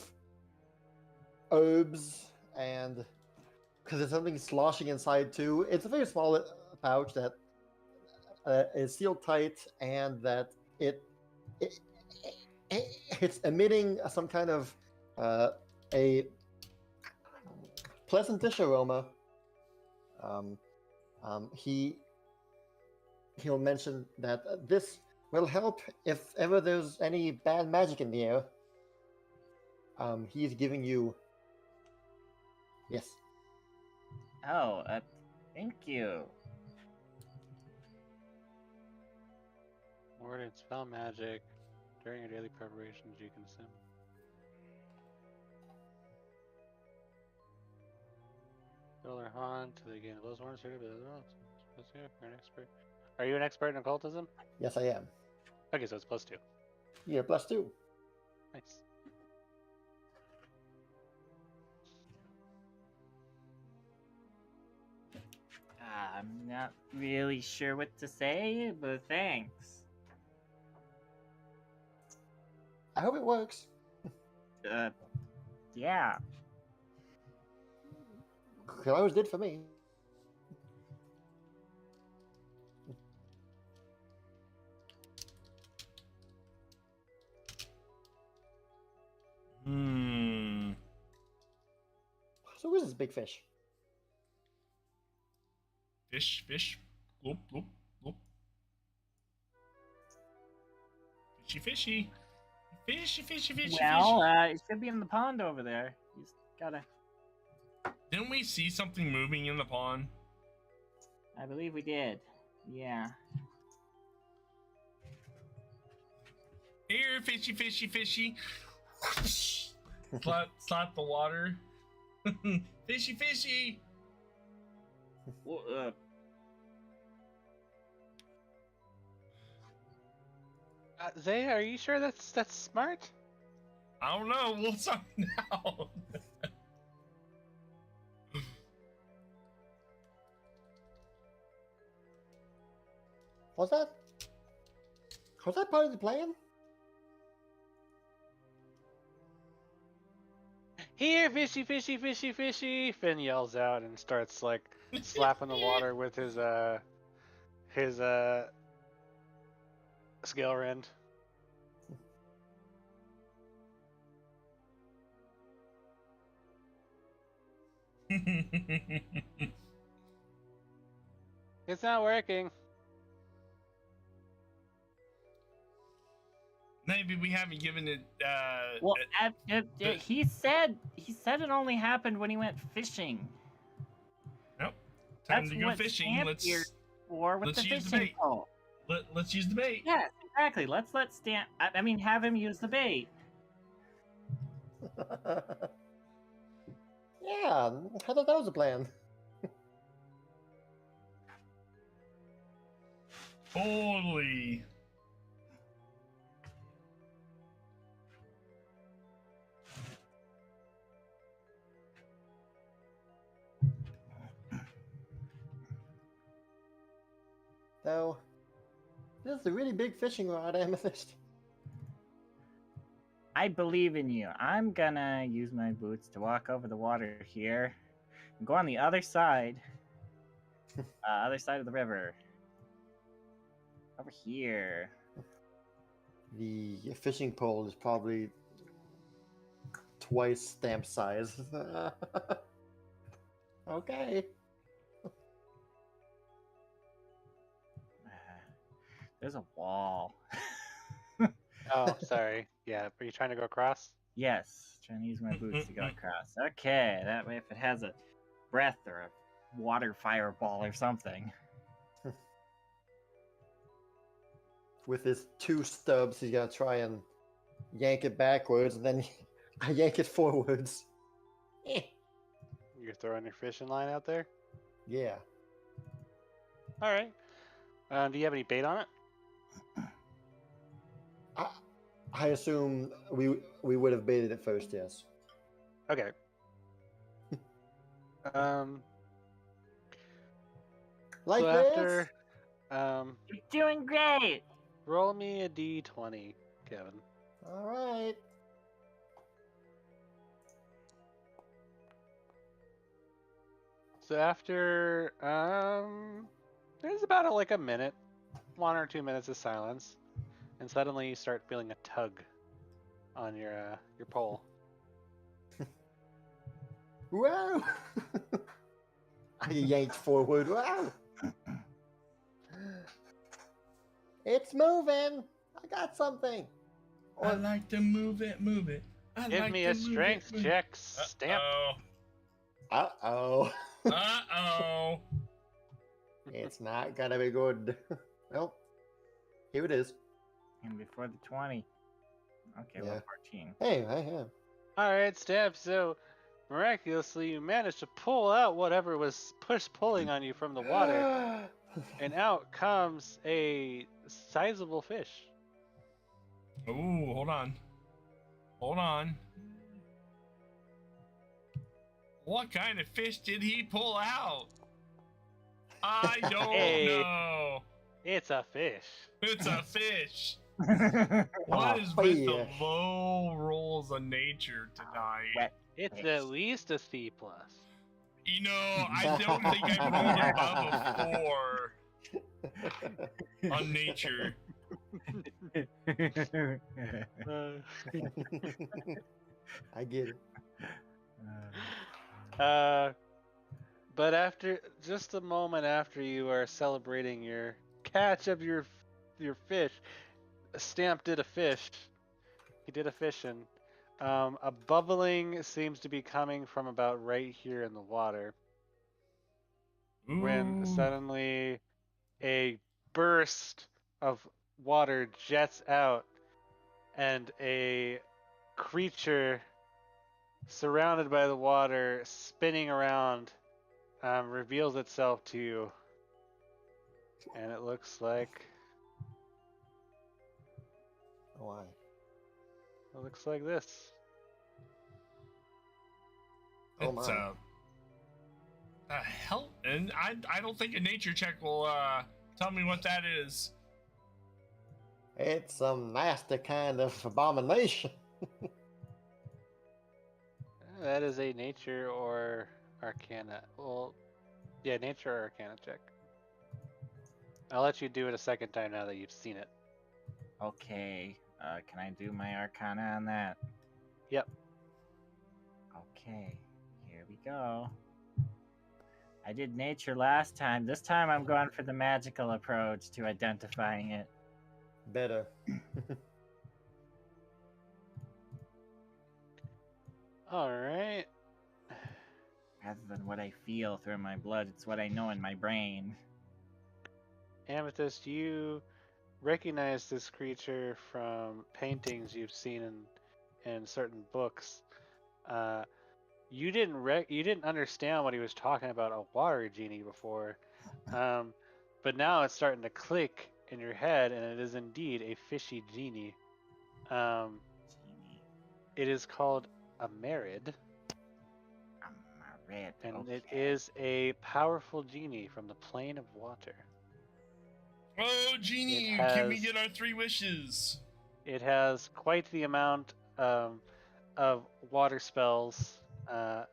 Speaker 4: herbs and because there's something sloshing inside too. It's a very small pouch that is sealed tight and that it's emitting some kind of a pleasantish aroma. He'll mention that this will help if ever there's any bad magic in the air. He's giving you. Yes.
Speaker 3: Oh, thank you.
Speaker 5: Word and spell magic. During your daily preparations, you can assume. Kill or haunt to the gain of those ones. You're an expert. Are you an expert in occultism?
Speaker 4: Yes, I am.
Speaker 5: Okay, so it's +2.
Speaker 4: You're +2.
Speaker 5: Nice.
Speaker 7: I'm not really sure what to say, but thanks.
Speaker 4: I hope it works.
Speaker 7: Yeah.
Speaker 4: It always did for me.
Speaker 1: Hmm.
Speaker 4: So who's this big fish?
Speaker 1: Fish. Whoop, whoop, whoop. Fishy.
Speaker 7: Well, it should be in the pond over there. You just gotta.
Speaker 1: Didn't we see something moving in the pond?
Speaker 7: I believe we did. Yeah.
Speaker 1: Here, fishy. slap the water. Fishy.
Speaker 7: Well,
Speaker 5: Zay, are you sure that's smart?
Speaker 1: I don't know. We'll find out.
Speaker 4: Was that part of the plan?
Speaker 5: Here, fishy! Finn yells out and starts like slapping the water with his scale rend. It's not working.
Speaker 1: Maybe we haven't given it.
Speaker 7: well, he said it only happened when he went fishing.
Speaker 1: Nope. Time
Speaker 7: That's
Speaker 1: to go
Speaker 7: what
Speaker 1: fishing.
Speaker 7: Stamp
Speaker 1: Let's
Speaker 7: here for with
Speaker 1: let's
Speaker 7: the
Speaker 1: use the
Speaker 7: fishing
Speaker 1: bait.
Speaker 7: pole.
Speaker 1: let's use the bait.
Speaker 7: Yes, exactly. Let's let Stamp. I mean, have him use the bait.
Speaker 4: Yeah, I thought that was the plan.
Speaker 1: Totally.
Speaker 4: So, this is a really big fishing rod, Amethyst.
Speaker 7: I believe in you. I'm gonna use my boots to walk over the water here and go on the other side of the river. Over here.
Speaker 4: The fishing pole is probably twice stamp size. Okay.
Speaker 7: There's a wall.
Speaker 5: Oh, sorry. Yeah, are you trying to go across?
Speaker 7: Yes, trying to use my boots to go across. Okay, that way if it has a breath or a water fireball or something.
Speaker 4: With his 2 stubs, he's gonna try and yank it backwards, and then I yank it forwards.
Speaker 5: You're throwing your fishing line out there?
Speaker 4: Yeah.
Speaker 5: All right. Do you have any bait on it?
Speaker 4: I assume we would have baited it first, yes.
Speaker 5: Okay.
Speaker 4: Like
Speaker 5: so
Speaker 4: this?
Speaker 5: after,
Speaker 7: You're doing great!
Speaker 5: roll me a d20, Kevin.
Speaker 4: All right.
Speaker 5: So after, there's about a minute, 1 or 2 minutes of silence, and suddenly you start feeling a tug on your pole.
Speaker 4: Wow! I yanked forward. Wow! It's moving! I got something!
Speaker 1: I like to move it. I
Speaker 5: Give
Speaker 1: like
Speaker 5: me
Speaker 1: to
Speaker 5: a
Speaker 1: move
Speaker 5: strength
Speaker 1: it.
Speaker 5: check, Stamp.
Speaker 4: Uh-oh.
Speaker 1: Uh-oh.
Speaker 4: It's not gonna be good. Well, here it is.
Speaker 7: And before the 20. Okay,
Speaker 4: Yeah.
Speaker 7: well, 14.
Speaker 4: Hey, I am.
Speaker 5: All right, Stamp. So Miraculously, you managed to pull out whatever was pulling on you from the water, and out comes a sizable fish.
Speaker 1: Ooh, hold on. Hold on. What kind of fish did he pull out? I don't
Speaker 5: Hey.
Speaker 1: know.
Speaker 5: It's a fish.
Speaker 1: It's a fish.
Speaker 4: Oh,
Speaker 1: What is with the
Speaker 4: fish.
Speaker 1: low rolls of nature tonight?
Speaker 7: Wet
Speaker 5: It's
Speaker 7: fish.
Speaker 5: at least a C+.
Speaker 1: You know, I don't think I rolled above a 4 on nature.
Speaker 4: I get it.
Speaker 5: But after just a moment after you are celebrating your catch of your fish, Stamp did a fish. He did a fishing. A bubbling seems to be coming from about right here in the water. When
Speaker 1: Ooh.
Speaker 5: suddenly a burst of water jets out and a creature surrounded by the water spinning around reveals itself to you, and it looks like
Speaker 4: Why?
Speaker 5: this.
Speaker 4: Oh
Speaker 1: It's
Speaker 4: my.
Speaker 1: the hell, and I don't think a nature check will tell me what that is.
Speaker 4: It's some nasty kind of abomination.
Speaker 5: That is a nature or arcana. Well, yeah, nature or arcana check. I'll let you do it a second time now that you've seen it.
Speaker 7: Okay. Can I do my arcana on that?
Speaker 5: Yep.
Speaker 7: Okay. Here we go. I did nature last time. This time I'm going for the magical approach to identifying it.
Speaker 4: Better.
Speaker 5: All right.
Speaker 7: Rather than what I feel through my blood, it's what I know in my brain.
Speaker 5: Amethyst, you recognize this creature from paintings you've seen in certain books. You didn't understand what he was talking about, a water genie, before, but now it's starting to click in your head, and it is indeed a fishy genie.
Speaker 7: Genie.
Speaker 5: It is called a Merid,
Speaker 7: I'm a red.
Speaker 5: and
Speaker 7: Okay.
Speaker 5: it is a powerful genie from the plane of water.
Speaker 1: Oh, genie,
Speaker 5: It
Speaker 1: can we
Speaker 5: has-
Speaker 1: get our 3 wishes?
Speaker 5: It has quite the amount of water spells at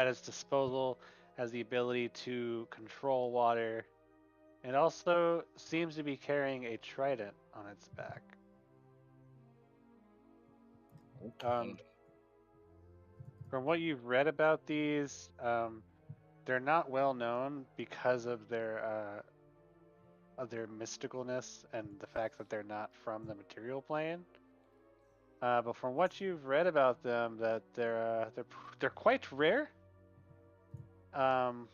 Speaker 5: its disposal, has the ability to control water, and also seems to be carrying a trident on its back.
Speaker 7: Okay.
Speaker 5: From what you've read about these, they're not well known because of their mysticalness and the fact that they're not from the material plane. But from what you've read about them, that they're quite rare. And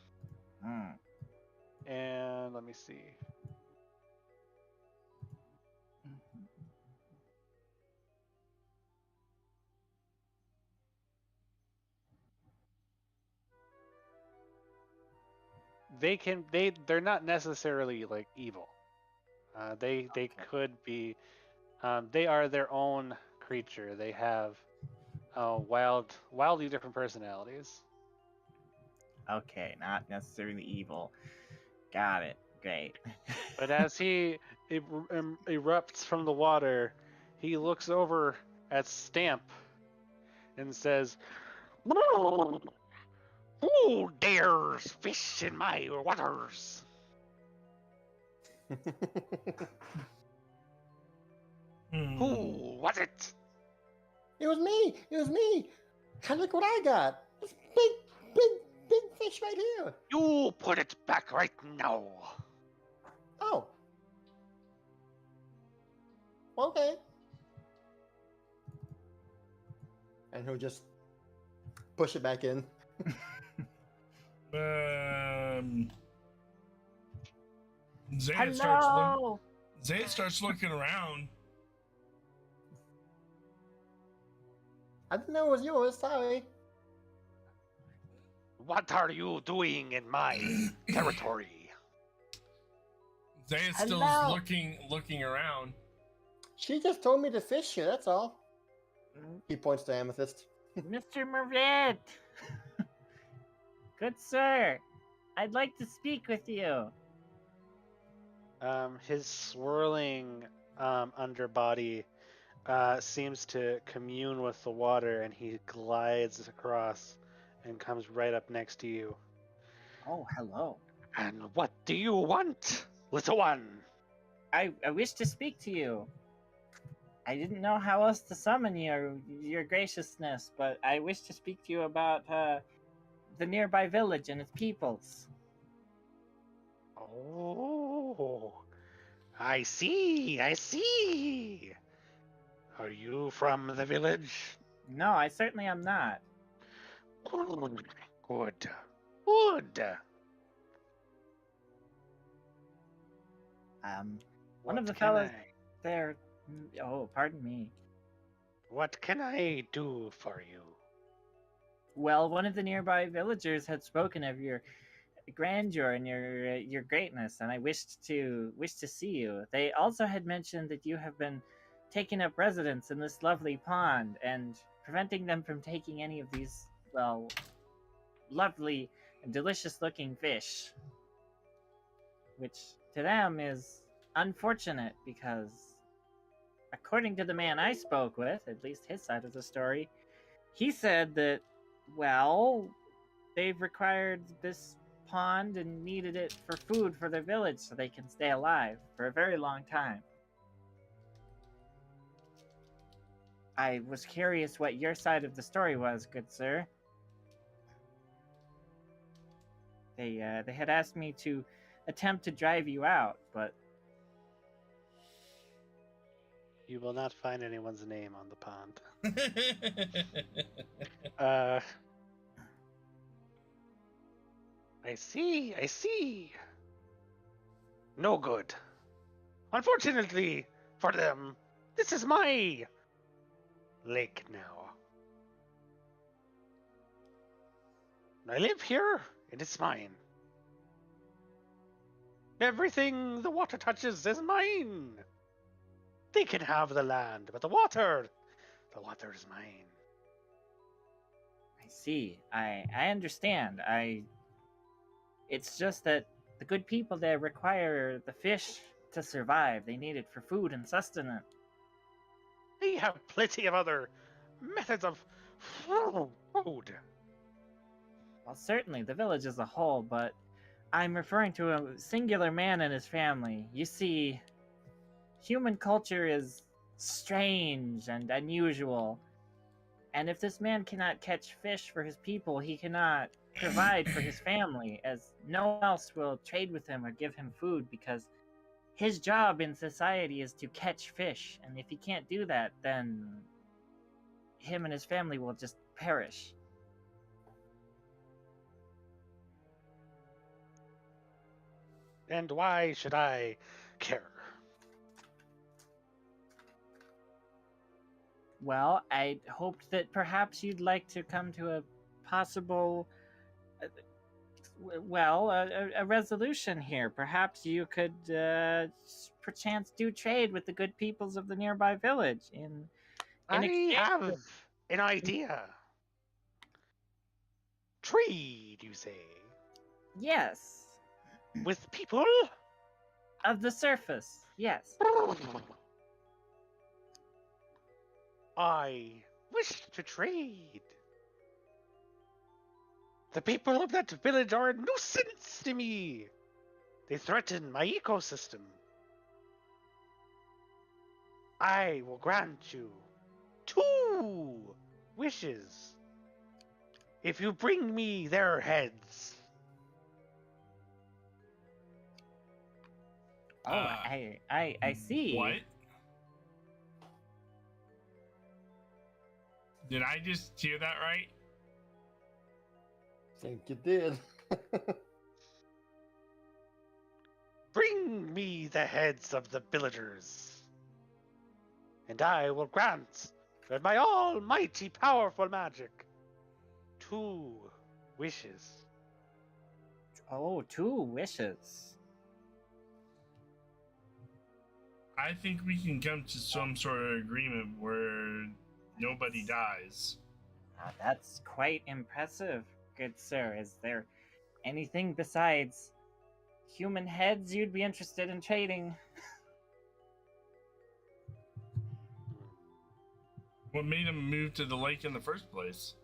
Speaker 5: let me see. They're not necessarily like evil. They could be. They are their own creature. They have wildly different personalities.
Speaker 7: Okay, not necessarily evil. Got it. Great.
Speaker 5: But as he erupts from the water, he looks over at Stamp and says, "Who dares fish in my waters?" Who was it?
Speaker 4: It was me. It was me. And look what I got. This big fish right here.
Speaker 5: You put it back right now.
Speaker 4: Oh. Okay. And he'll just push it back in.
Speaker 1: Zayed starts looking around.
Speaker 4: I didn't know it was yours. Sorry.
Speaker 6: What are you doing in my territory?
Speaker 1: Zaya's still
Speaker 7: Hello.
Speaker 1: looking around.
Speaker 4: She just told me to fish you, that's all. He points to Amethyst.
Speaker 7: Mr. Mervid! Good sir, I'd like to speak with you.
Speaker 5: His swirling underbody seems to commune with the water, and he glides across and comes right up next to you.
Speaker 7: Oh, hello.
Speaker 6: And what do you want, little one?
Speaker 7: I wish to speak to you. I didn't know how else to summon your graciousness, but I wish to speak to you about the nearby village and its peoples.
Speaker 6: Oh, I see, I see. Are you from the village?
Speaker 7: No, I certainly am not.
Speaker 6: Good, good.
Speaker 7: One of the
Speaker 6: What can
Speaker 7: fellows there. Oh, pardon me.
Speaker 6: What can I do for you?
Speaker 7: Well, one of the nearby villagers had spoken of your grandeur and your greatness, and I wished to see you. They also had mentioned that you have been taking up residence in this lovely pond and preventing them from taking any of these, well, lovely and delicious-looking fish, which to them is unfortunate because, according to the man I spoke with, at least his side of the story, he said that, well, they've required this pond and needed it for food for their village so they can stay alive for a very long time. I was curious what your side of the story was, good sir. They had asked me to attempt to drive you out, but
Speaker 5: You will not find anyone's name on the pond.
Speaker 6: I see, I see. No good. Unfortunately for them, this is my lake now. I live here, and it's mine. Everything the water touches is mine. They can have the land, but the water is mine.
Speaker 7: I see. I understand. It's just that the good people there require the fish to survive. They need it for food and sustenance.
Speaker 6: They have plenty of other methods of food.
Speaker 7: Well, certainly the village as a whole, but I'm referring to a singular man and his family. You see, human culture is strange and unusual. And if this man cannot catch fish for his people, he cannot provide for his family, as no one else will trade with him or give him food, because his job in society is to catch fish. And if he can't do that, then him and his family will just perish.
Speaker 6: And why should I care?
Speaker 7: Well, I hoped that perhaps you'd like to come to a possible, a resolution here. Perhaps you could, perchance do trade with the good peoples of the nearby village in
Speaker 6: I
Speaker 7: exchange
Speaker 6: have an idea. Trade, you say?
Speaker 7: Yes,
Speaker 6: With people?
Speaker 7: of the surface, yes.
Speaker 6: I wish to trade. The people of that village are a nuisance to me. They threaten my ecosystem. I will grant you 2 wishes if you bring me their heads.
Speaker 7: Oh, I see.
Speaker 1: What? Did I just hear that right?
Speaker 4: Think you did.
Speaker 6: Bring me the heads of the villagers, and I will grant, with my almighty powerful magic, 2
Speaker 5: wishes.
Speaker 7: Oh, 2 wishes.
Speaker 1: I think we can come to some sort of agreement where nobody dies.
Speaker 7: That's quite impressive, good sir. Is there anything besides human heads you'd be interested in trading?
Speaker 1: What made him move to the lake in the first place?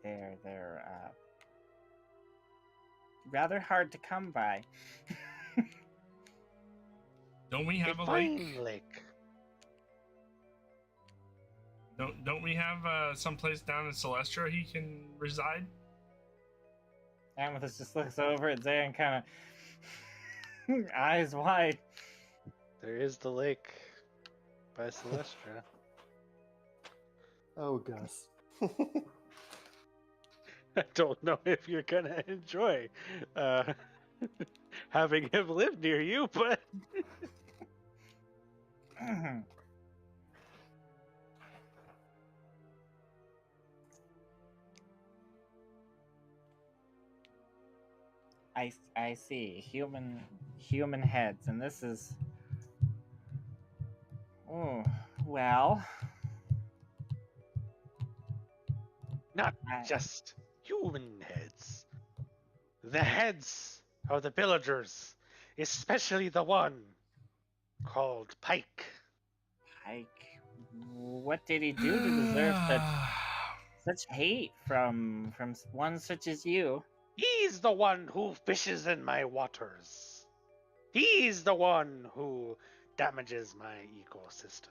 Speaker 7: They're rather hard to come by.
Speaker 1: Don't we have a
Speaker 5: fine
Speaker 1: lake?
Speaker 5: lake.
Speaker 1: Don't we have someplace down in Celestia he can reside?
Speaker 3: Amethyst just looks over at Zay and kind of eyes wide.
Speaker 5: There is the lake by Celestia.
Speaker 4: Oh, Gus.
Speaker 5: I don't know if you're gonna enjoy having him live near you, but
Speaker 7: I see human heads, and this is. Oh well.
Speaker 5: not
Speaker 7: I-
Speaker 5: just human heads. The heads of the villagers, especially the one called Pike.
Speaker 7: Pike. What did he do to deserve such hate from one such as you?
Speaker 5: He's the one who fishes in my waters. He's the one who damages my ecosystem.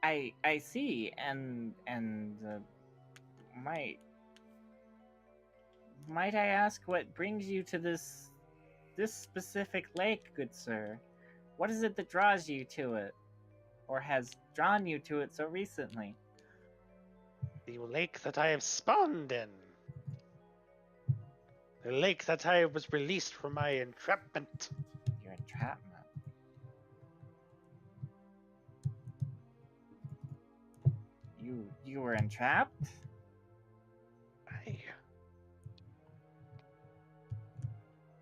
Speaker 7: I see, and might I ask what brings you to this specific lake, good sir? What is it that draws you to it, or has drawn you to it so recently?
Speaker 5: The lake that I have spawned in. The lake that I was released from my entrapment.
Speaker 7: Your entrapment. You were entrapped?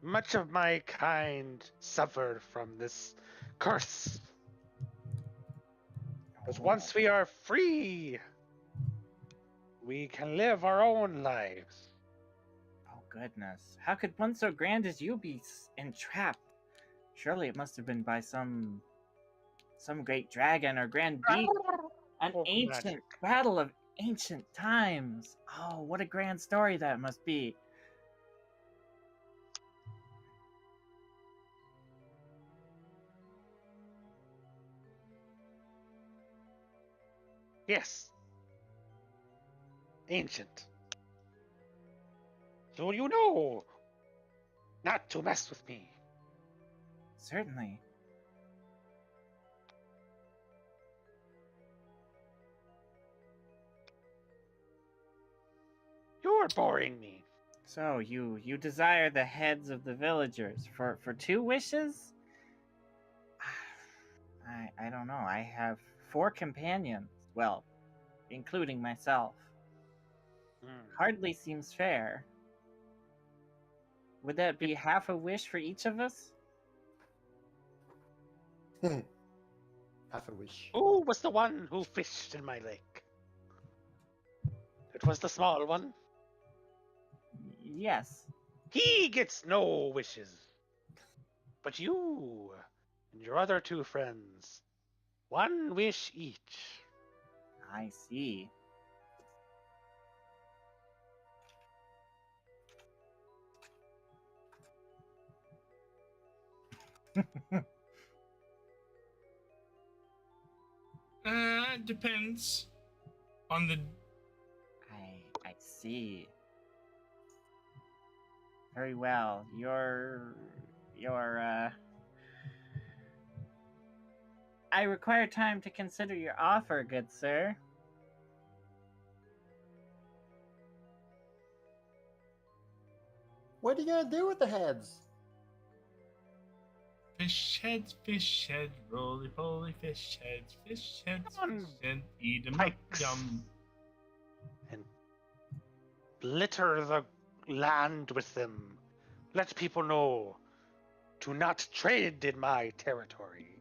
Speaker 5: Much of my kind suffered from this curse. But once we are free, we can live our own lives.
Speaker 7: Oh goodness. How could one so grand as you be entrapped? Surely it must have been by some great dragon or grand beast. An
Speaker 5: Oh,
Speaker 7: ancient
Speaker 5: magic.
Speaker 7: battle of ancient times. Oh, what a grand story that must be.
Speaker 5: Yes. Ancient. So you know not to mess with me.
Speaker 7: Certainly.
Speaker 5: You're boring me.
Speaker 7: So you desire the heads of the villagers for 2 wishes? I don't know. I have 4 companions. Well, including myself. Hardly seems fair. Would that be half a wish for each of us?
Speaker 4: Half a wish.
Speaker 5: Who was the one who fished in my lake? It was the small one.
Speaker 7: Yes.
Speaker 5: He gets no wishes. But you and your other 2 friends, 1 wish each.
Speaker 7: I see.
Speaker 1: Depends on the.
Speaker 7: I see. Very well. I require time to consider your offer, good sir.
Speaker 4: What are you gonna do with the heads?
Speaker 1: Fish heads, roly poly fish heads,
Speaker 6: Come on,
Speaker 1: fish heads, eat 'em up,
Speaker 6: pikes.
Speaker 1: yum.
Speaker 6: And litter the land with them. Let people know. Do not trade in my territory.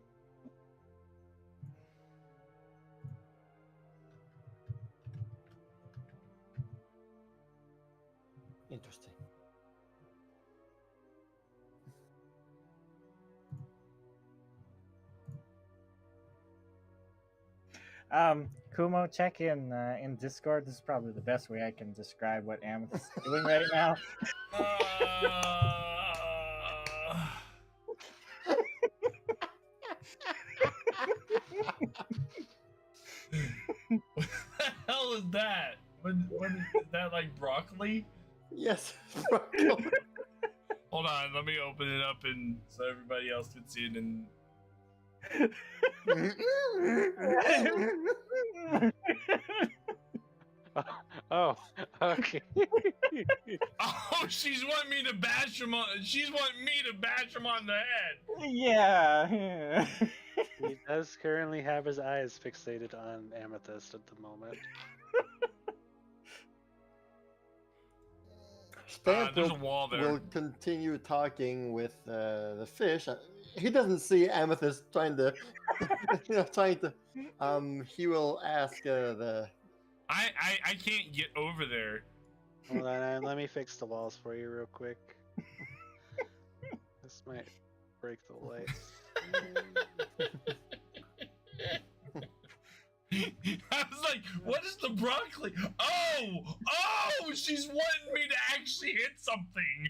Speaker 4: Interesting.
Speaker 3: Kumo, check in Discord. This is probably the best way I can describe what Amethyst is doing right now.
Speaker 1: What the hell is that? What is that, like broccoli?
Speaker 4: Yes.
Speaker 1: Hold on, let me open it up and so everybody else can see it. And
Speaker 5: Oh, okay.
Speaker 1: oh, she's wanting me to bash him on. She's wanting me to bash him on the head.
Speaker 3: Yeah.
Speaker 5: He does currently have his eyes fixated on Amethyst at the moment.
Speaker 4: Stamp
Speaker 1: There's a wall there.
Speaker 4: will continue talking with the fish. He doesn't see Amethyst trying to, he will ask the.
Speaker 1: I can't get over there.
Speaker 5: Hold on, let me fix the walls for you real quick. This might break the lights.
Speaker 1: I was like, what is the broccoli? Oh, she's wanting me to actually hit something.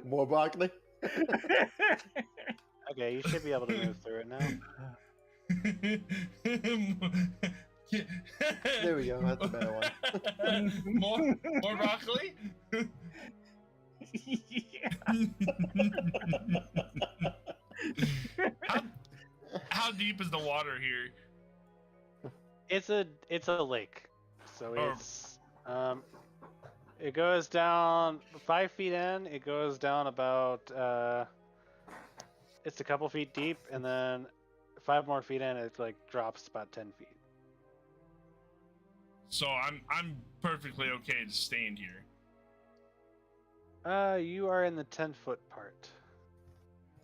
Speaker 4: More broccoli.
Speaker 5: Okay, you should be able to move through it now.
Speaker 4: There we go. That's a better one.
Speaker 1: more broccoli. How deep is the water here?
Speaker 5: It's a lake, so it's it goes down 5 feet in. It goes down about it's a couple feet deep, and then 5 more feet in, it like drops about 10 feet.
Speaker 1: So I'm perfectly okay to stand here.
Speaker 5: You are in the 10-foot part.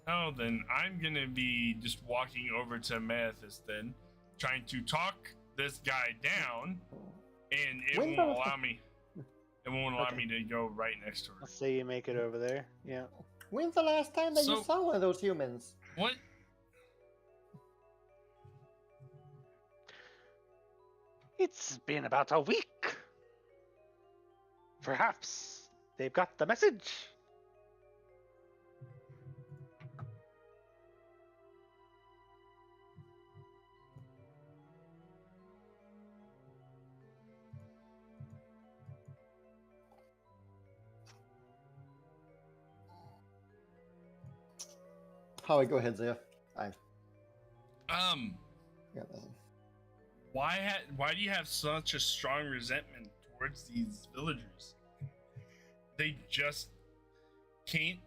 Speaker 1: Oh, then I'm gonna be just walking over to Amethyst then, trying to talk this guy down, and it won't allow me. It won't allow me to go right next to her.
Speaker 5: Let's say you make it over there. Yeah.
Speaker 4: When's the last time that you
Speaker 1: So-
Speaker 4: saw one of those humans?
Speaker 1: What?
Speaker 6: It's been about a week. Perhaps they've got the message.
Speaker 4: Howie, go ahead, Zaya. Yeah,
Speaker 1: Why do you have such a strong resentment towards these villagers? They just can't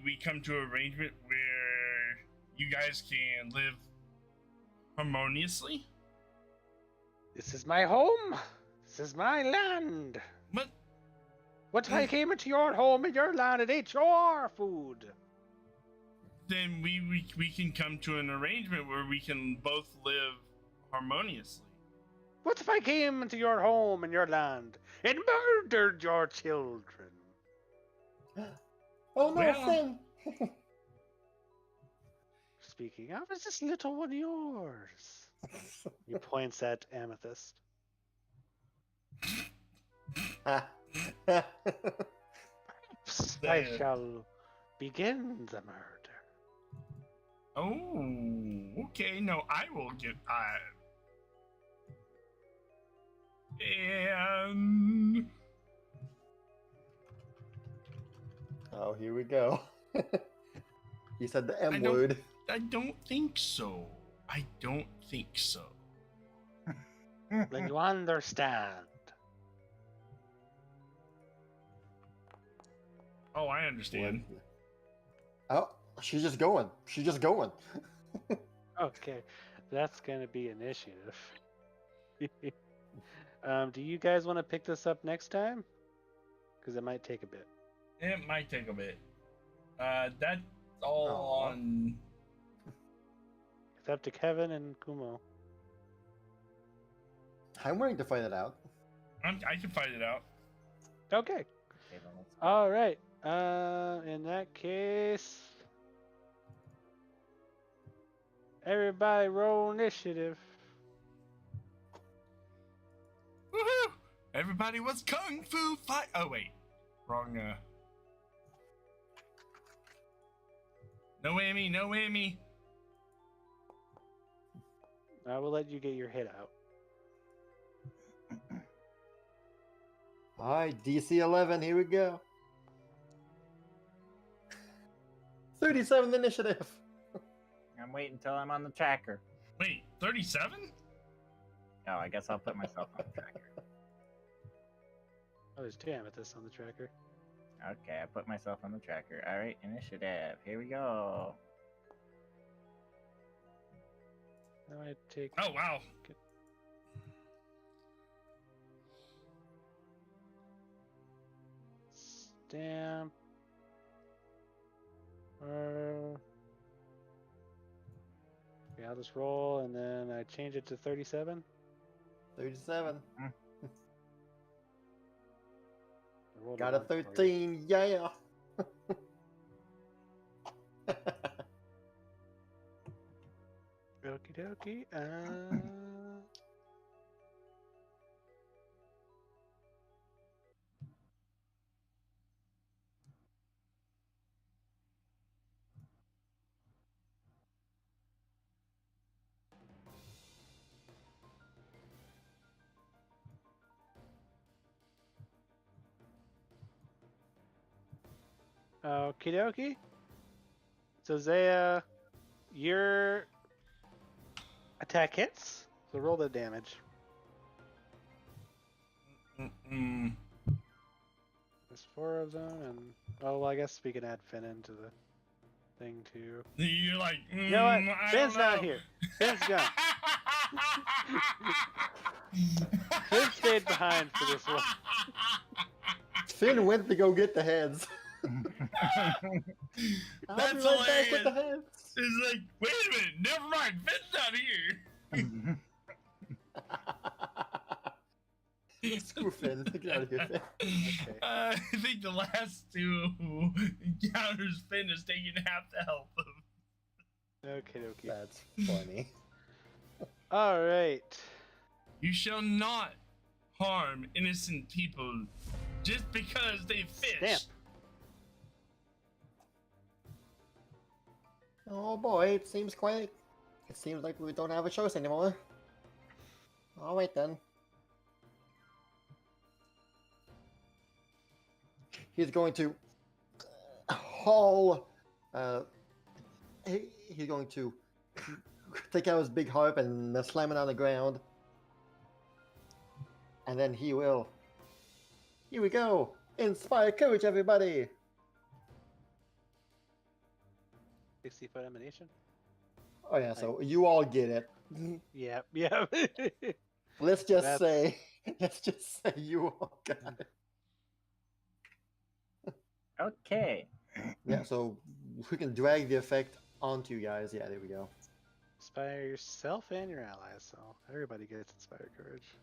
Speaker 1: we come to an arrangement where you guys can live harmoniously?
Speaker 6: This is my home. This is my land.
Speaker 1: But
Speaker 6: What if I came into your home and your land and ate your food?
Speaker 1: then we can come to an arrangement where we can both live harmoniously.
Speaker 6: What if I came into your home and your land and murdered your children?
Speaker 4: Oh no,
Speaker 1: Well-
Speaker 4: Finn!
Speaker 6: Speaking of, is this little one yours?
Speaker 5: He points at Amethyst.
Speaker 6: I shall begin the murder.
Speaker 1: Oh, okay. No, I will get. And
Speaker 4: Oh, here we go. He said the
Speaker 1: I
Speaker 4: M
Speaker 1: don't-
Speaker 4: word.
Speaker 1: I don't think so. I don't think so.
Speaker 6: Then you understand.
Speaker 1: Oh, I understand.
Speaker 4: Oh, she's just going. She's just going.
Speaker 5: Okay, that's gonna be initiative. Do you guys want to pick this up next time? Because it might take a bit.
Speaker 1: It might take a bit. That's all
Speaker 4: Aw.
Speaker 1: on.
Speaker 5: It's up to Kevin and Kumo.
Speaker 4: I'm willing to find it out.
Speaker 1: I can fight it out.
Speaker 5: Okay.
Speaker 7: Okay, then let's go.
Speaker 5: All right. In that case, everybody roll initiative.
Speaker 1: Woohoo! Everybody was kung fu fight. Oh wait, wrong. No whammy, no whammy.
Speaker 5: I will let you get your hit out.
Speaker 4: All right, DC 11. Here we go. 37 initiative.
Speaker 7: I'm waiting until I'm on the tracker.
Speaker 1: Wait, 37?
Speaker 7: Oh, I guess I'll put myself on the tracker.
Speaker 5: Oh, there's 2 amethysts on the tracker.
Speaker 7: Okay, I put myself on the tracker. All right, initiative. Here we go.
Speaker 5: Now I take.
Speaker 1: Oh wow.
Speaker 5: Stamp. Yeah, I'll just roll and then I change it to 37.
Speaker 4: 37.
Speaker 5: I rolled
Speaker 4: Got a
Speaker 5: 1 for you.
Speaker 4: 13. Yeah.
Speaker 5: Okie dokie. Okie dokie. So Zaya, your attack hits. So roll the damage.
Speaker 1: Mm-mm.
Speaker 5: There's 4 of them, and oh, well, I guess we can add Finn into the thing too.
Speaker 1: You're like,
Speaker 5: You know what?
Speaker 1: I
Speaker 5: Finn's
Speaker 1: don't know.
Speaker 5: not here. Finn's gone. Finn stayed behind for this one.
Speaker 4: Finn went to go get the heads. I'll
Speaker 1: That's
Speaker 4: be right back with the
Speaker 1: hilarious.
Speaker 4: heads.
Speaker 1: It's like, wait a minute, never mind, Finn's not here.
Speaker 4: Screw Finn. Get out of here, Finn.
Speaker 5: Okay.
Speaker 1: I think the last 2 encounters Finn is taking half the health of.
Speaker 5: Okay, dokie.
Speaker 4: That's funny.
Speaker 5: All right.
Speaker 1: You shall not harm innocent people just because they fish.
Speaker 5: Stamp.
Speaker 4: Oh boy, it seems like we don't have a choice anymore. All right then. He's going to haul. He's going to take out his big harp and slam it on the ground, and then he will. Here we go. Inspire courage, everybody.
Speaker 5: 60-foot emanation.
Speaker 4: Oh yeah, so you all get it.
Speaker 5: Yep. Yep.
Speaker 4: Let's just
Speaker 5: That's-
Speaker 4: say you all got it.
Speaker 7: Okay.
Speaker 4: Yeah, so we can drag the effect onto you guys. Yeah, there we go.
Speaker 5: Inspire yourself and your allies, so everybody gets inspired courage.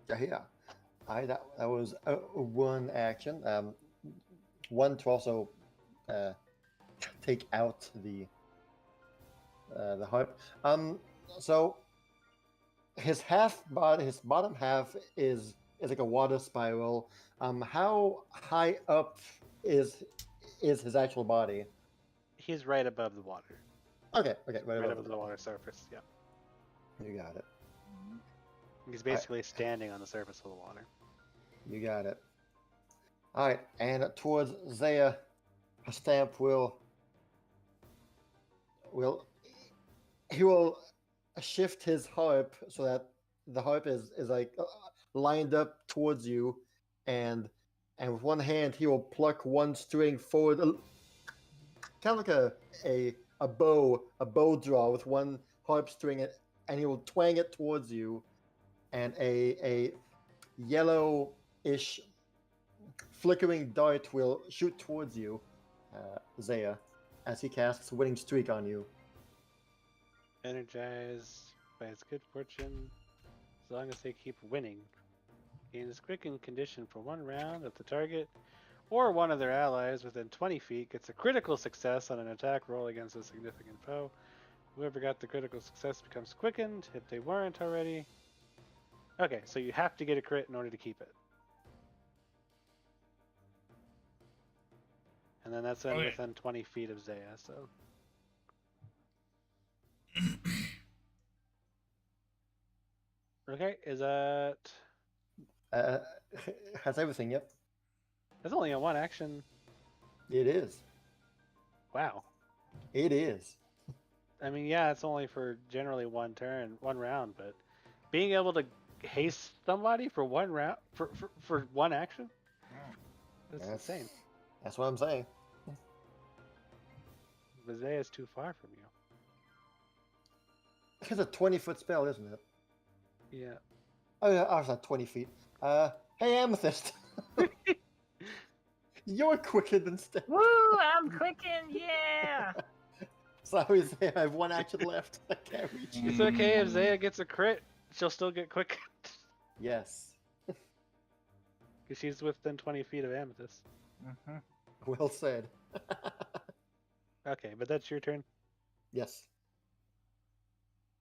Speaker 4: Yeah. That was one action. One to also take out the harp. So his bottom half is like a water spiral. How high up is his actual body?
Speaker 5: He's right above the water.
Speaker 4: Okay,
Speaker 5: Right
Speaker 4: above
Speaker 5: above the water surface. Yeah.
Speaker 4: You got it.
Speaker 5: He's basically standing on the surface of the water.
Speaker 4: You got it. All right, and towards Zaya, a stamp will shift his harp so that the harp is like lined up towards you, and with one hand he will pluck one string forward, kind of like a bow draw with one harp string, and he will twang it towards you, and a yellow-ish flickering dart will shoot towards you, Zaya, as he casts Winning Streak on you.
Speaker 5: Energized by its good fortune, as long as they keep winning. Gains quicken condition for 1 round if the target or one of their allies within 20 feet gets a critical success on an attack roll against a significant foe. Whoever got the critical success becomes quickened if they weren't already. Okay, so you have to get a crit in order to keep it. And then that's within 20 feet of Zaya, so. Okay, is that...
Speaker 4: Has everything, yep.
Speaker 5: That's only a 1 action.
Speaker 4: It is.
Speaker 5: Wow.
Speaker 4: It is.
Speaker 5: I mean, yeah, it's only for generally 1 turn, 1 round, but being able to haste somebody for 1 round, for 1 action? That's insane.
Speaker 4: That's what I'm saying.
Speaker 5: But Zaya's too far from you.
Speaker 4: It's a 20-foot spell, isn't it?
Speaker 5: Yeah.
Speaker 4: Oh, yeah, I was at 20 feet. Hey, Amethyst. You're quicker than Steph.
Speaker 7: Woo! I'm quickened, yeah!
Speaker 4: Sorry, Zaya, I have 1 action left. I can't reach you.
Speaker 5: It's okay if Zaya gets a crit, she'll still get quick.
Speaker 4: Yes.
Speaker 5: Because she's within 20 feet of Amethyst.
Speaker 7: Mm-hmm.
Speaker 4: Well said.
Speaker 5: Okay, but that's your turn.
Speaker 4: Yes.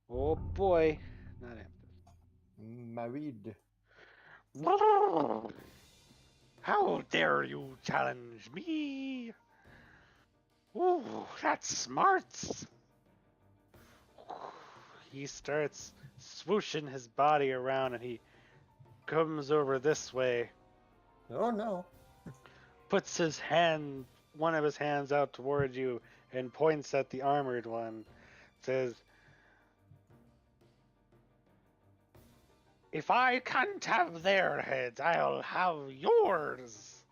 Speaker 5: Oh boy. Not Amethyst.
Speaker 4: Married.
Speaker 5: How dare you challenge me? Ooh, that's smart. He starts swooshing his body around and he comes over this way.
Speaker 4: Oh, no.
Speaker 5: Puts one of his hands out towards you and points at the armored one. Says, "If I can't have their heads, I'll have yours."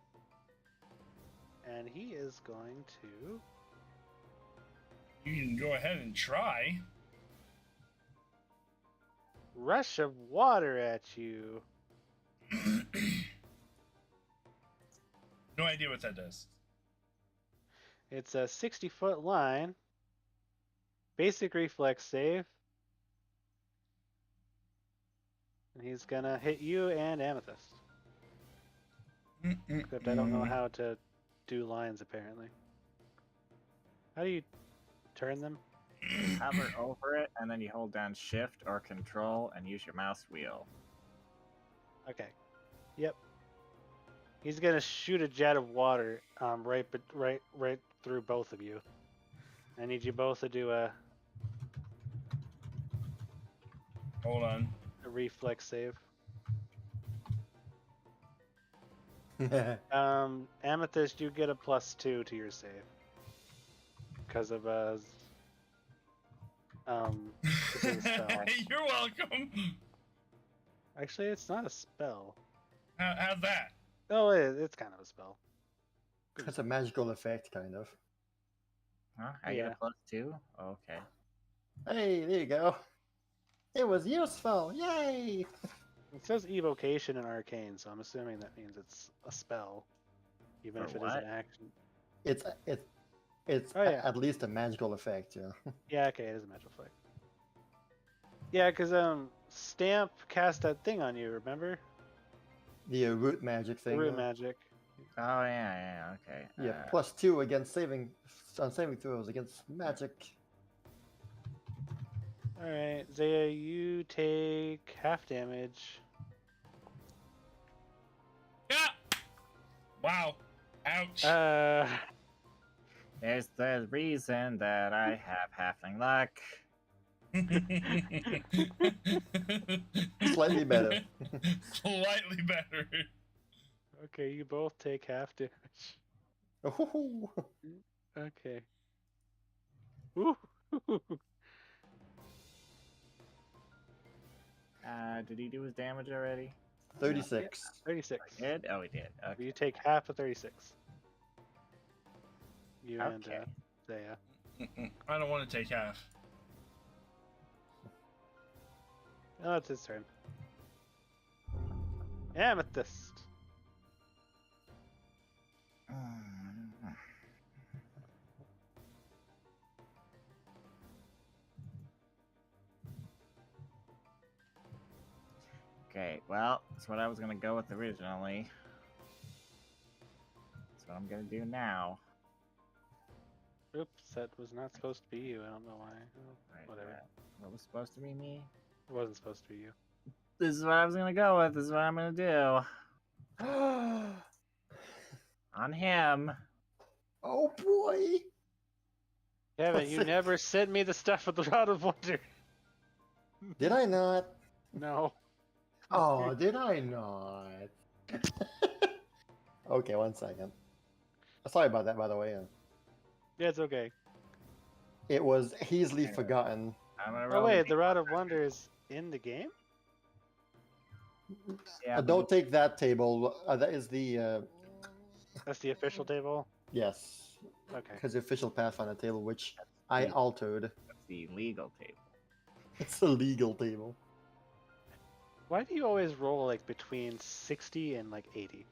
Speaker 5: And he is going to...
Speaker 1: You can go ahead and try.
Speaker 5: rush of water at you.
Speaker 1: No idea what that does.
Speaker 5: It's a 60-foot line. Basic reflex save. And he's gonna hit you and Amethyst. Except I don't know how to do lines, apparently. How do you turn them?
Speaker 7: Hover over it, and then you hold down Shift or Control and use your mouse wheel.
Speaker 5: Okay. Yep. He's gonna shoot a jet of water right through both of you. I need you both to do a reflex save. Amethyst, you get a +2 to your save because of it's a spell.
Speaker 1: You're welcome.
Speaker 5: Actually, it's not a spell.
Speaker 1: How's that?
Speaker 5: Oh, it's kind of a spell.
Speaker 4: That's a magical effect, kind of.
Speaker 7: Huh? I get a +2? Okay.
Speaker 4: Hey, there you go. It was useful. Yay!
Speaker 5: It says evocation in arcane, so I'm assuming that means it's a spell, even if it is an action.
Speaker 4: It's at least a magical effect, yeah.
Speaker 5: Yeah, okay, it is a magical effect. Yeah, because Stamp cast that thing on you, remember?
Speaker 4: The root magic thing.
Speaker 5: The root magic.
Speaker 7: Oh yeah, okay.
Speaker 4: Yeah, +2 against saving throws against magic.
Speaker 5: Alright, Zaya, you take half damage.
Speaker 1: Yeah. Wow. Ouch.
Speaker 7: There's the reason that I have halfling luck.
Speaker 4: Slightly better.
Speaker 1: Slightly better.
Speaker 5: Okay, you both take half damage.
Speaker 4: Ooh.
Speaker 5: Okay. Ooh.
Speaker 3: Did he do his damage already?
Speaker 4: 36.
Speaker 5: 36.
Speaker 3: Did? Oh, he did. Okay.
Speaker 5: You take half of 36. You and
Speaker 3: Okay.
Speaker 5: Zaya.
Speaker 1: I don't want to take half.
Speaker 5: Oh, it's his turn. Amethyst.
Speaker 3: Okay, well, that's what I was gonna go with originally. That's what I'm gonna do now.
Speaker 5: Oops, that was not supposed to be you. I don't know why. Oh,
Speaker 3: Right,
Speaker 5: whatever.
Speaker 3: what was supposed to be me?
Speaker 5: It wasn't supposed to be you.
Speaker 3: This is what I was gonna go with. This is what I'm gonna do. On him.
Speaker 4: Oh boy!
Speaker 5: Kevin, you never sent me the stuff with the Rod of Wonder.
Speaker 4: Did I not?
Speaker 5: No.
Speaker 4: Oh, did I not? Okay, 1 second. Sorry about that, by the way.
Speaker 5: Yeah, it's okay.
Speaker 4: It was easily forgotten.
Speaker 3: I'm gonna
Speaker 5: Oh
Speaker 3: roll.
Speaker 5: wait, the Rod of Wonder is in the game?
Speaker 3: Yeah,
Speaker 4: Don't take that table. That is the
Speaker 5: That's the official table?
Speaker 4: yes,
Speaker 5: Okay.
Speaker 4: because the official Pathfinder table, which I altered.
Speaker 3: that's the legal table.
Speaker 4: It's a legal table.
Speaker 5: Why do you always roll like between 60 and like 80?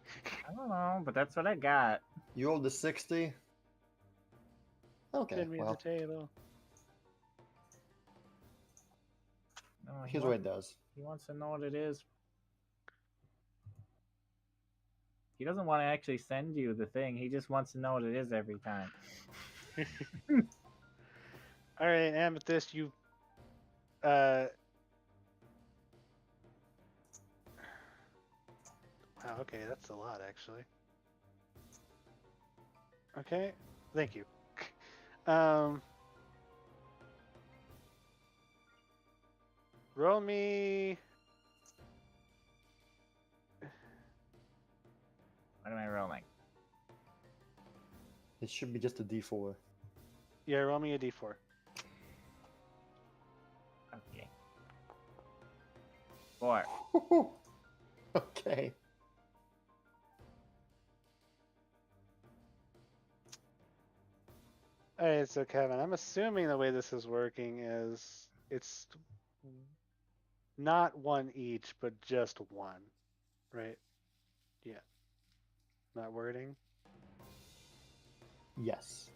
Speaker 3: I don't know, but that's what I got.
Speaker 4: You rolled the 60. Okay,
Speaker 5: Send me
Speaker 4: well,
Speaker 5: the table.
Speaker 3: No,
Speaker 4: here's what it does.
Speaker 3: he wants to know what it is. He doesn't want to actually send you the thing. He just wants to know what it is every time.
Speaker 5: All right, Amethyst, you Wow, okay, that's a lot actually. Okay, thank you. Roll me.
Speaker 3: What am I rolling?
Speaker 4: It should be just a D4.
Speaker 5: Yeah, roll me a d4.
Speaker 3: Okay. 4.
Speaker 4: Okay.
Speaker 5: Alright, so Kevin, I'm assuming the way this is working is it's not one each, but just one, right? Yeah. Not wording?
Speaker 4: Yes.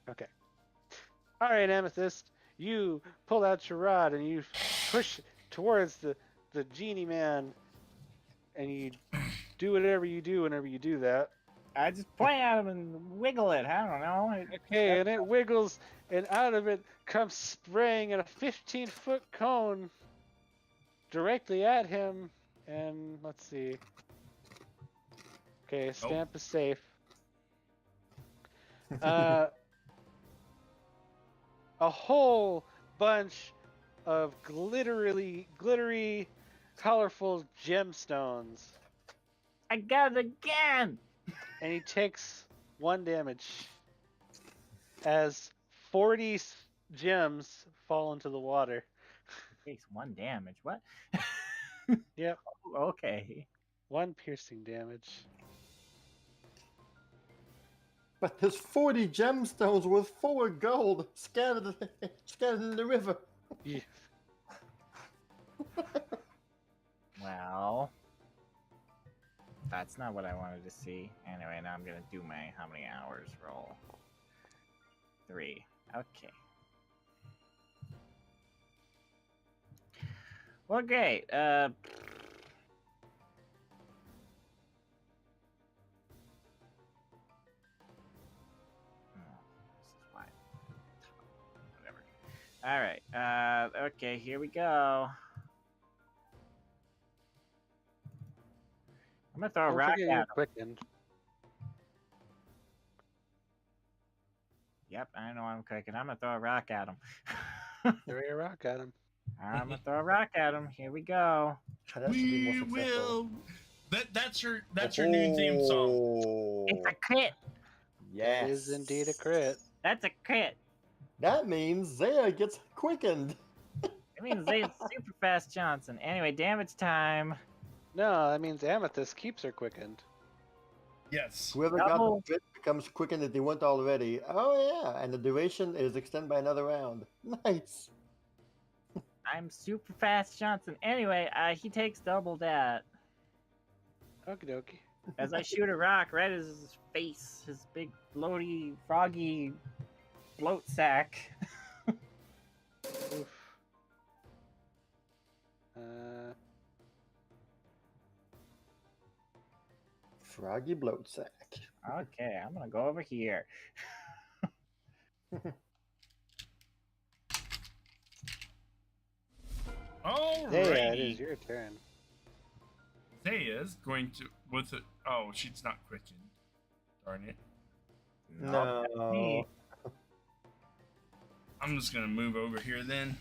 Speaker 5: Okay. Alright, Amethyst, you pull out your rod and you push towards the genie man, and you do whatever you do whenever you do that.
Speaker 3: I just point at him and wiggle it. I don't know.
Speaker 5: Okay, and it wiggles, and out of it comes spraying in a 15-foot cone directly at him. And let's see. Okay, stamp is safe. A whole bunch of glittery, colorful gemstones.
Speaker 3: I got it again.
Speaker 5: And he takes 1 damage as 40 gems fall into the water.
Speaker 3: Takes 1 damage. What?
Speaker 5: Yep.
Speaker 3: Okay.
Speaker 5: 1 piercing damage.
Speaker 4: But there's 40 gemstones worth 4 gold scattered in the river.
Speaker 5: Yeah.
Speaker 3: Well, that's not what I wanted to see. Anyway, now I'm gonna do my how many hours roll. 3. Okay. Well, great. This is why. Whatever. All right. Okay. Here we go. I'm gonna throw a
Speaker 5: Don't
Speaker 3: rock
Speaker 5: forget
Speaker 3: at
Speaker 5: you're
Speaker 3: him.
Speaker 5: quickened.
Speaker 3: Yep, I know I'm cooking. I'm gonna throw a rock at him.
Speaker 5: Throw your rock at him.
Speaker 3: I'm gonna throw a rock at him. Here we go.
Speaker 4: That should be more
Speaker 1: We
Speaker 4: successful.
Speaker 1: will. That's your new theme song.
Speaker 3: It's a crit.
Speaker 4: Yes.
Speaker 5: That is indeed a crit.
Speaker 3: That's a crit.
Speaker 4: That means Zaya gets quickened.
Speaker 7: It means Zane's super fast Johnson. Anyway, damage time.
Speaker 5: No, that means Amethyst keeps her quickened.
Speaker 1: Yes.
Speaker 4: Whoever got the
Speaker 7: Double.
Speaker 4: crit becomes quickened if they weren't already. Oh yeah, and the duration is extended by another round. Nice.
Speaker 7: I'm super fast Johnson. Anyway, he takes double that.
Speaker 5: Okie dokie.
Speaker 7: As I shoot a rock right at his face, his big floaty, froggy bloat sack.
Speaker 5: Oof.
Speaker 4: Froggy bloat sack.
Speaker 7: Okay, I'm gonna go over here.
Speaker 1: Alrighty.
Speaker 5: it is your turn.
Speaker 1: Zaya's going to with it. Oh, she's not quickened. Darn it.
Speaker 4: No.
Speaker 7: me.
Speaker 1: I'm just gonna move over here then.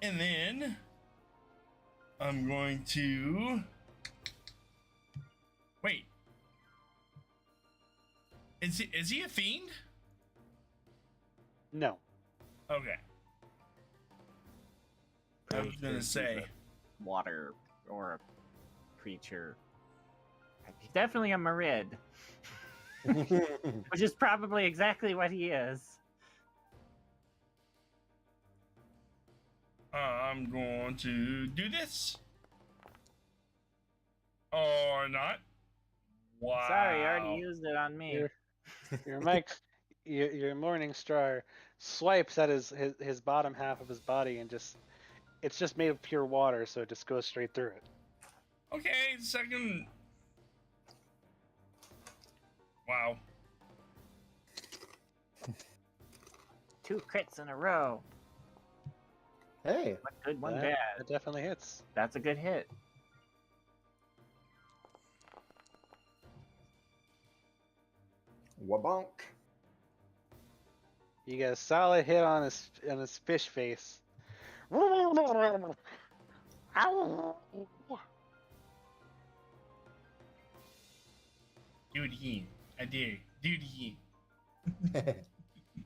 Speaker 1: And then I'm going to wait. Is he a fiend?
Speaker 5: No.
Speaker 1: Okay. I was gonna say
Speaker 7: Water or a creature. He's definitely a Marid, which is probably exactly what he is.
Speaker 1: I'm going to do this. Or not. Wow.
Speaker 7: Sorry, I already used it on me.
Speaker 5: Your your Morning Star swipes at his bottom half of his body and it's just made of pure water, so it just goes straight through it.
Speaker 1: Okay, second. Wow.
Speaker 7: 2 crits in a row.
Speaker 4: Hey.
Speaker 7: One good, one
Speaker 5: that,
Speaker 7: bad.
Speaker 5: That definitely hits.
Speaker 7: That's a good hit.
Speaker 4: Wabonk.
Speaker 5: You get a solid hit on his fish face.
Speaker 1: Do it again. I dare. Do it again.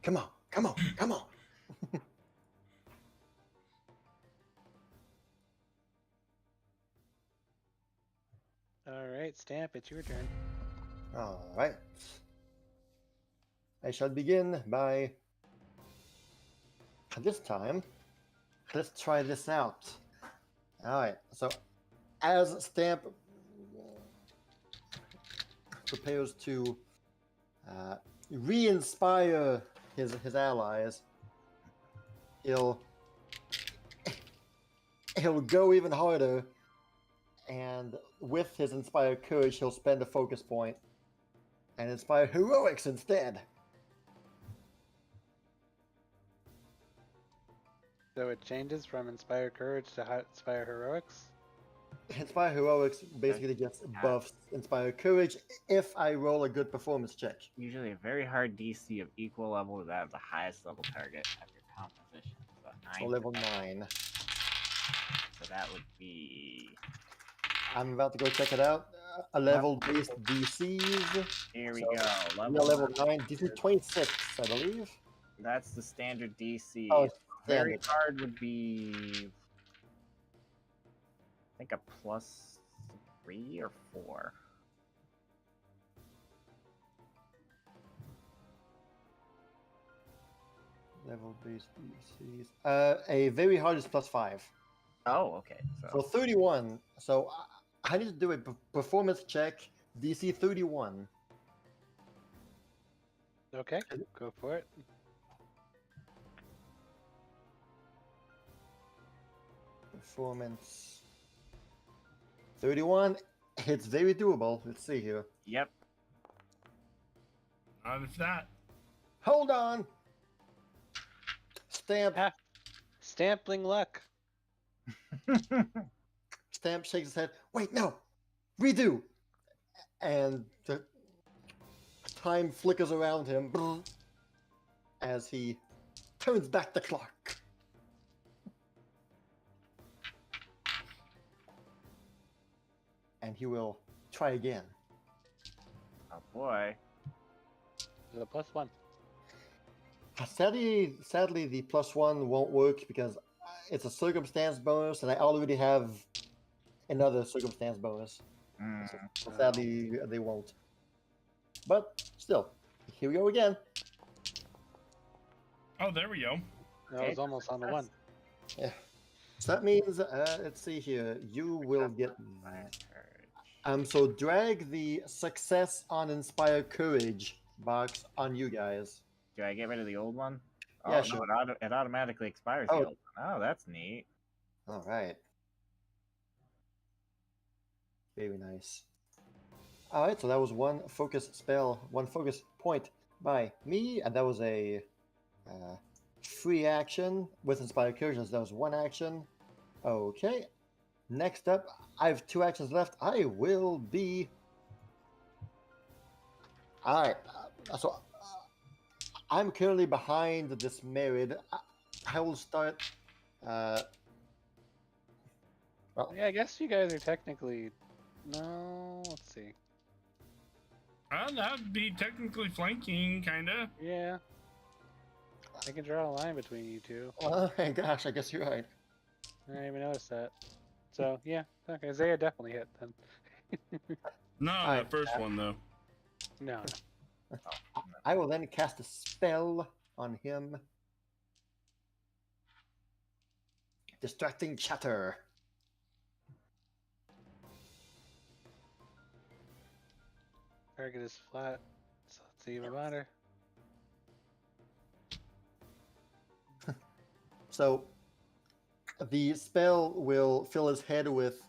Speaker 4: Come on, come on, come on.
Speaker 5: All right, Stamp, it's your turn.
Speaker 4: All right. I shall begin by this time. Let's try this out. All right. So, as Stamp prepares to re-inspire his allies, he'll go even harder, and with his inspired courage, he'll spend a focus point and inspire heroics instead.
Speaker 5: So it changes from Inspire Courage to Inspire Heroics?
Speaker 4: Inspire heroics basically just buffs inspire courage if I roll a good performance check.
Speaker 7: Usually a very hard DC of equal level to that of the highest level target of your composition. So,
Speaker 4: So level 9.
Speaker 7: So that would be...
Speaker 4: I'm about to go check it out. A level-based DCs.
Speaker 7: Here we
Speaker 4: So,
Speaker 7: go.
Speaker 4: We are level 9. DC 26, I believe.
Speaker 7: That's the standard DC.
Speaker 4: Oh,
Speaker 7: Very
Speaker 4: standard.
Speaker 7: hard would be... I think a +3 or 4.
Speaker 4: Level-based DCs. A very hard is +5.
Speaker 7: Oh, okay.
Speaker 4: So 31. So I need to do a performance check. DC 31.
Speaker 5: Okay, go for it.
Speaker 4: Performance 31. It's very doable. Let's see here.
Speaker 7: Yep.
Speaker 1: Not if that.
Speaker 4: Hold on. Stamp.
Speaker 5: Stampling luck.
Speaker 4: Stamp shakes his head. Wait, no. Redo. And the time flickers around him as he turns back the clock. And he will try again.
Speaker 7: Oh boy.
Speaker 5: The +1.
Speaker 4: Sadly, the +1 won't work because it's a circumstance bonus, and I already have another circumstance bonus. So sadly, they won't. But still, here we go again.
Speaker 1: Oh, there we go.
Speaker 5: That was almost on the one.
Speaker 4: Yeah. So that means, let's see here. You will get. So drag the success on Inspire Courage box on you guys.
Speaker 7: Do I get rid of the old one?
Speaker 4: Yeah,
Speaker 7: Oh,
Speaker 4: sure.
Speaker 7: no, it automatically expires
Speaker 4: Oh.
Speaker 7: the old one. Oh, that's neat.
Speaker 4: All right. Very nice. All right, so that was one focus spell, one focus point by me, and that was a free action with Inspire Courage. That was one action. Okay. Next up, I have 2 actions left. I will be. All right. So I'm currently behind this Merid. I will start. Well,
Speaker 5: Yeah, I guess you guys are technically. No, let's see.
Speaker 1: That'd be technically flanking, kinda.
Speaker 5: Yeah. I can draw a line between you two.
Speaker 4: oh my gosh, I guess you're right.
Speaker 5: I didn't even notice that. So, yeah. Okay, Zaya definitely hit then.
Speaker 1: No,
Speaker 4: Alright.
Speaker 1: that first one though.
Speaker 5: No.
Speaker 4: I will then cast a spell on him. Distracting Chatter.
Speaker 5: Target is flat, so it's even better.
Speaker 4: So the spell will fill his head with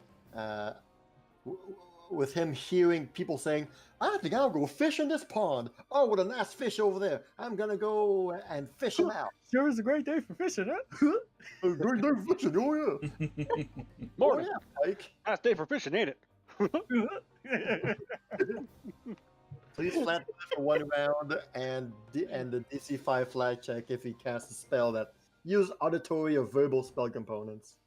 Speaker 4: him hearing people saying, "I think I'll go fish in this pond. Oh, what a nice fish over there! I'm gonna go and fish him out."
Speaker 3: Sure is a great day for fishing, huh?
Speaker 4: Oh, great day for fishing! Oh yeah,
Speaker 5: Morning.
Speaker 4: Oh, yeah, Mike.
Speaker 5: Nice day for fishing, ain't it?
Speaker 4: Please flat for 1 round and the DC 5 flat check if he casts a spell that use auditory or verbal spell components.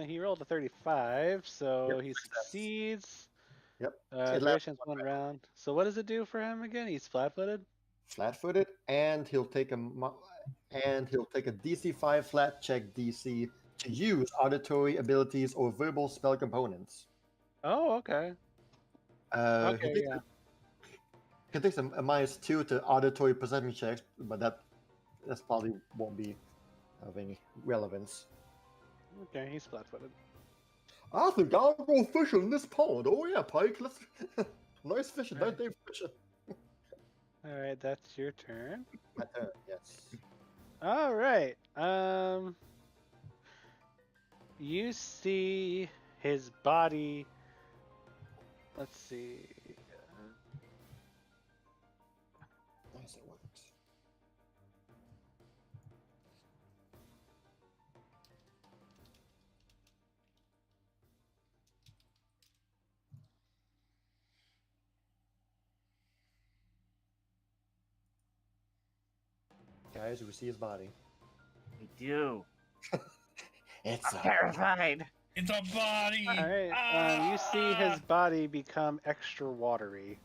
Speaker 5: He rolled a 35, so
Speaker 4: Yep,
Speaker 5: he
Speaker 4: success.
Speaker 5: Succeeds.
Speaker 4: Yep.
Speaker 5: Duration's 1 round. So what does it do for him again? He's flat-footed.
Speaker 4: Flat-footed, and he'll take a DC 5 flat check DC to use auditory abilities or verbal spell components.
Speaker 5: Oh, okay. Okay,
Speaker 4: He takes
Speaker 5: yeah.
Speaker 4: he takes a -2 to auditory perception checks, but that's probably won't be of any relevance.
Speaker 5: Okay, he's flat-footed.
Speaker 4: I think I'll go fishing in this pond. Oh yeah, Pike. Let's nice fishing. Nice day for fishing.
Speaker 5: All right, that's your turn.
Speaker 4: My turn. Yes.
Speaker 5: All right. You see his body. Let's see.
Speaker 4: Nice, it works. Guys, we see his body.
Speaker 7: We do.
Speaker 4: It's
Speaker 7: I'm terrified.
Speaker 1: It's a body.
Speaker 5: All right. You see his body become extra watery.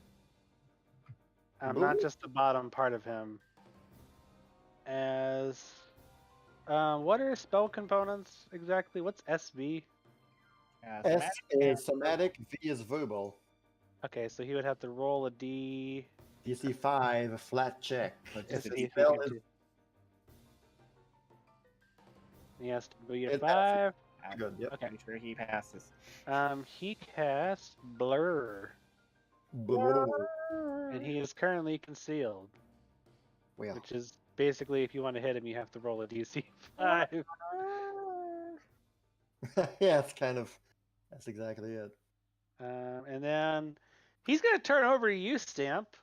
Speaker 5: Not just the bottom part of him. As what are spell components exactly? What's SV?
Speaker 4: S is somatic, V is verbal.
Speaker 5: Okay, so he would have to roll a D.
Speaker 4: DC 5 flat check.
Speaker 7: But
Speaker 4: If
Speaker 7: just
Speaker 4: the
Speaker 7: a
Speaker 4: spell is
Speaker 5: He has to be a
Speaker 4: It
Speaker 5: 5.
Speaker 7: I'm
Speaker 4: good, yep.
Speaker 5: Okay.
Speaker 7: pretty sure he passes.
Speaker 5: He casts Blur, and he is currently concealed.
Speaker 4: Well,
Speaker 5: Which is basically, if you want to hit him, you have to roll a DC 5.
Speaker 4: yeah, that's exactly it.
Speaker 5: And then he's going to turn over to you, Stamp.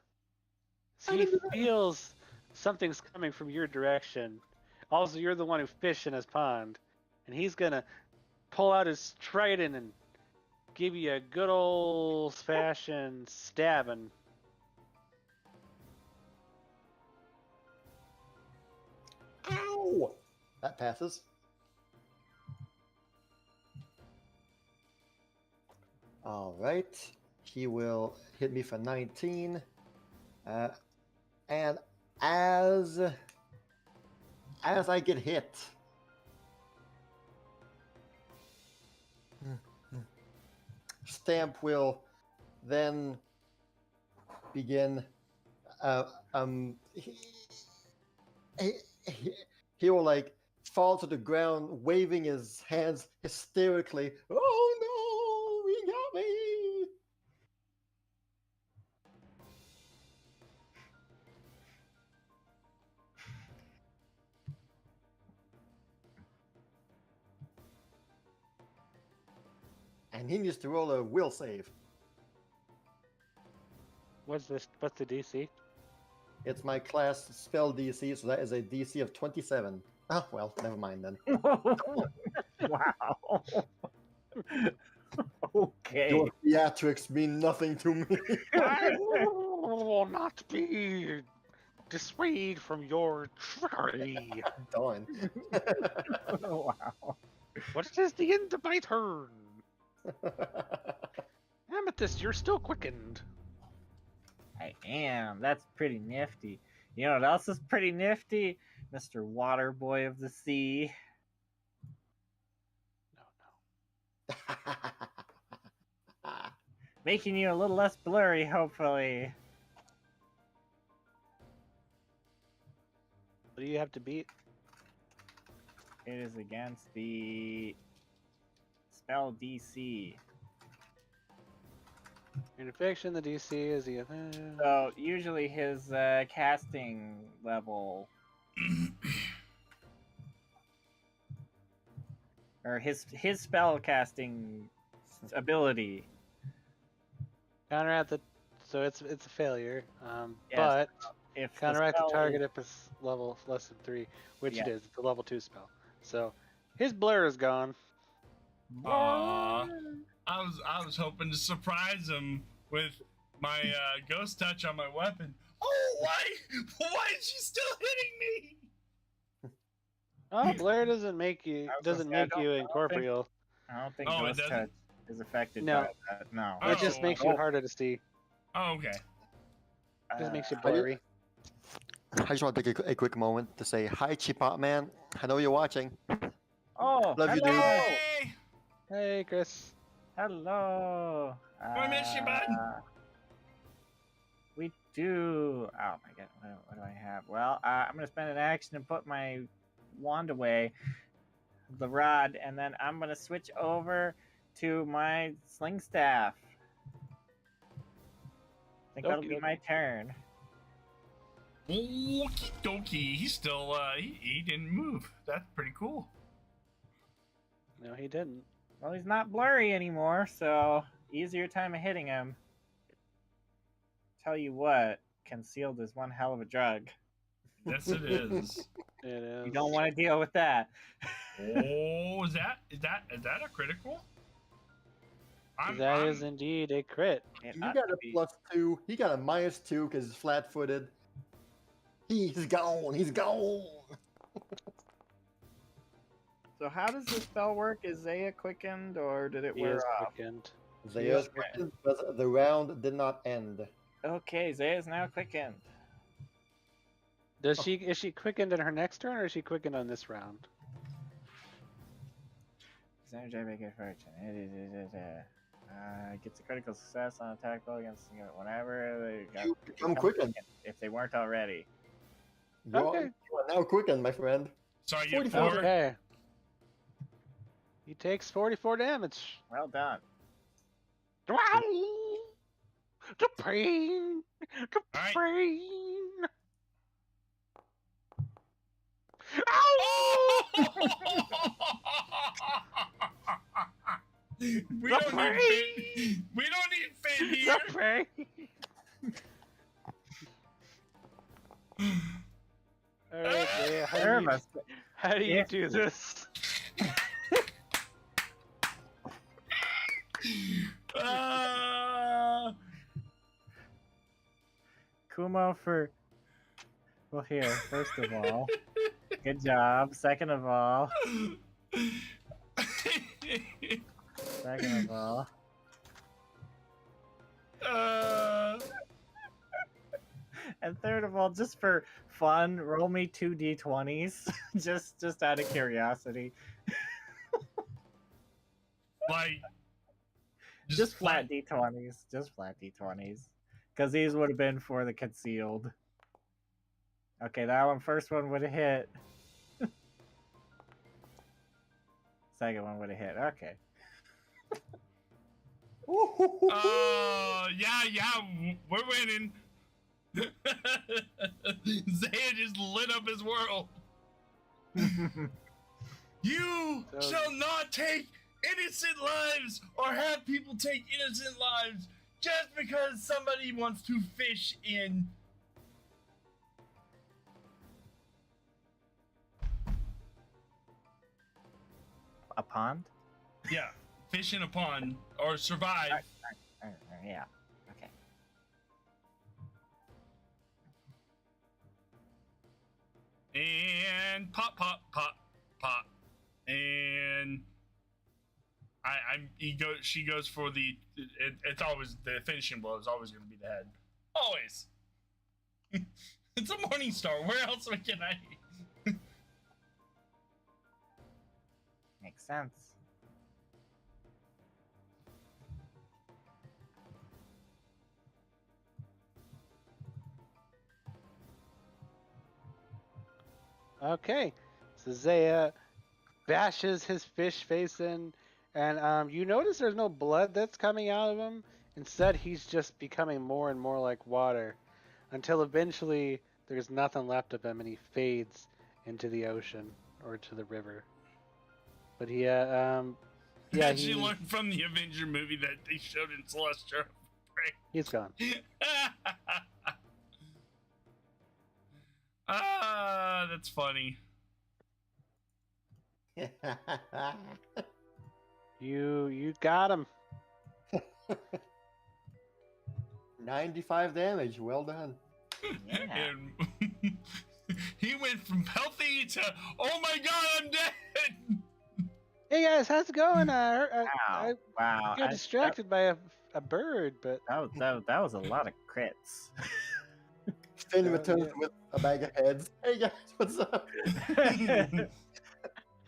Speaker 5: So he feels something's coming from your direction. Also, you're the one who fished in his pond. And he's going to pull out his trident and give you a good old-fashioned stabbing.
Speaker 4: Ow! That passes. All right. He will hit me for 19. And as I get hit, Stamp will then begin. He, he, he will like fall to the ground, waving his hands hysterically. Oh no, he got me! And he needs to roll a will save.
Speaker 5: What's this? What's the DC?
Speaker 4: It's my class spell DC, so that is a DC of 27. Oh, well, never mind then.
Speaker 3: Wow. Okay.
Speaker 4: Your theatrics mean nothing to me.
Speaker 5: I will not be dissuaded from your trickery.
Speaker 4: Darn.
Speaker 3: Wow.
Speaker 5: What is the end of my turn? Amethyst, you're still quickened.
Speaker 3: I am. That's pretty nifty. You know what else is pretty nifty? Mr. Water Boy of the Sea.
Speaker 5: No,
Speaker 3: Making you a little less blurry, hopefully.
Speaker 5: What do you have to beat?
Speaker 3: It is against the spell DC.
Speaker 5: In fiction, the DC is the.
Speaker 3: So usually his casting level, or his spell casting ability.
Speaker 5: Counteract the. So it's a failure.
Speaker 3: Yes,
Speaker 5: But
Speaker 3: if the
Speaker 5: counteract the
Speaker 3: spell
Speaker 5: target
Speaker 3: is-
Speaker 5: if it's level less than 3, which
Speaker 3: Yeah.
Speaker 5: it is. It's a level 2 spell. So his blur is gone.
Speaker 1: Aw. I was hoping to surprise him with my ghost touch on my weapon. Oh, why is she still hitting me?
Speaker 5: Oh, blur doesn't make you
Speaker 3: I was gonna say, I don't think-
Speaker 5: incorporeal.
Speaker 3: I don't think
Speaker 1: Oh, it
Speaker 3: Ghost
Speaker 1: doesn't?
Speaker 3: Touch is affected
Speaker 5: No.
Speaker 3: by that. No.
Speaker 1: Oh.
Speaker 5: It just makes you harder to see.
Speaker 1: Oh, okay.
Speaker 5: It just makes you
Speaker 4: I did-
Speaker 5: blurry.
Speaker 4: I just want to take a quick moment to say hi, CheapPopMan. I know you're watching.
Speaker 3: Oh,
Speaker 4: Love you,
Speaker 3: hello.
Speaker 4: dude.
Speaker 1: Hey!
Speaker 5: Hey, Chris.
Speaker 3: Hello.
Speaker 1: I miss you, bud.
Speaker 3: We do. Oh my god, what do I have? Well, I'm gonna spend an action and put my wand away, the rod, and then I'm gonna switch over to my sling staff. I think that'll be
Speaker 5: Okie
Speaker 3: my turn.
Speaker 1: Okie dokie. He's still, he didn't move. That's pretty cool.
Speaker 5: No, he didn't.
Speaker 3: Well, he's not blurry anymore, so easier time of hitting him. Tell you what, concealed is one hell of a drug.
Speaker 1: Yes, it is.
Speaker 5: It is.
Speaker 3: You don't want to deal with that.
Speaker 1: Oh, is that a critical?
Speaker 5: That is indeed a crit.
Speaker 3: It
Speaker 4: You
Speaker 3: ought
Speaker 4: got
Speaker 3: to
Speaker 4: a
Speaker 3: be-
Speaker 4: +2. He got a -2 because he's flat-footed. He's gone. He's gone.
Speaker 3: So how does this spell work? Is Zaya quickened, or did it
Speaker 5: He
Speaker 3: wear
Speaker 5: is
Speaker 3: off?
Speaker 5: quickened.
Speaker 4: Zaya's
Speaker 3: Okay.
Speaker 4: quickened, but the round did not end.
Speaker 3: Okay, Zaya's now quickened.
Speaker 5: Is she quickened in her next turn, or is she quickened on this round?
Speaker 3: Gets a critical success on attack roll against whenever they got
Speaker 4: You become quickened.
Speaker 3: if they weren't already.
Speaker 4: You
Speaker 5: Okay.
Speaker 4: are now quickened, my friend.
Speaker 1: So I get
Speaker 4: 44.
Speaker 1: 4.
Speaker 5: Okay. He takes 44 damage.
Speaker 3: Well done.
Speaker 5: Wow! The pain! The
Speaker 1: Alright.
Speaker 5: pain!
Speaker 1: Oh!
Speaker 5: Ow!
Speaker 1: we
Speaker 5: The
Speaker 1: don't
Speaker 5: pain!
Speaker 1: need Finn here.
Speaker 5: The pain! Alright, Zaya,
Speaker 3: Irma,
Speaker 5: how do you
Speaker 3: Yeah.
Speaker 5: do this?
Speaker 3: Kumo for. Well, here, first of all, good job. Second of all, And third of all, just for fun, roll me 2 d20s, just out of curiosity.
Speaker 1: Like,
Speaker 3: Just flat d20s, because these would have been for the concealed. Okay, that one, first one would have hit. Second one would have hit. Okay.
Speaker 1: Yeah, we're winning. Zaya just lit up his world. You shall not take innocent lives or have people take innocent lives just because somebody wants to fish in.
Speaker 3: A pond?
Speaker 1: Yeah, fish in a pond or survive.
Speaker 3: Yeah. Okay.
Speaker 1: And pop, and she goes for the. It's always the finishing blow is always going to be the head. Always. It's a Morning Star. Where else can I?
Speaker 3: Makes sense.
Speaker 5: Okay, so Zaya bashes his fish face in, and you notice there's no blood that's coming out of him. Instead, he's just becoming more and more like water, until eventually there's nothing left of him, and he fades into the ocean or to the river. But yeah,
Speaker 1: She learned from the Avenger movie that they showed in Celestial.
Speaker 5: He's gone.
Speaker 1: That's funny.
Speaker 5: You got him.
Speaker 4: 95 damage. Well done.
Speaker 3: Yeah.
Speaker 1: And he went from healthy to, oh my god, I'm dead!
Speaker 5: Hey guys, how's it going? I
Speaker 3: Wow.
Speaker 5: got distracted by a bird, but
Speaker 3: That was a lot of crits.
Speaker 4: Finn returns with a bag of heads. Hey guys, what's up?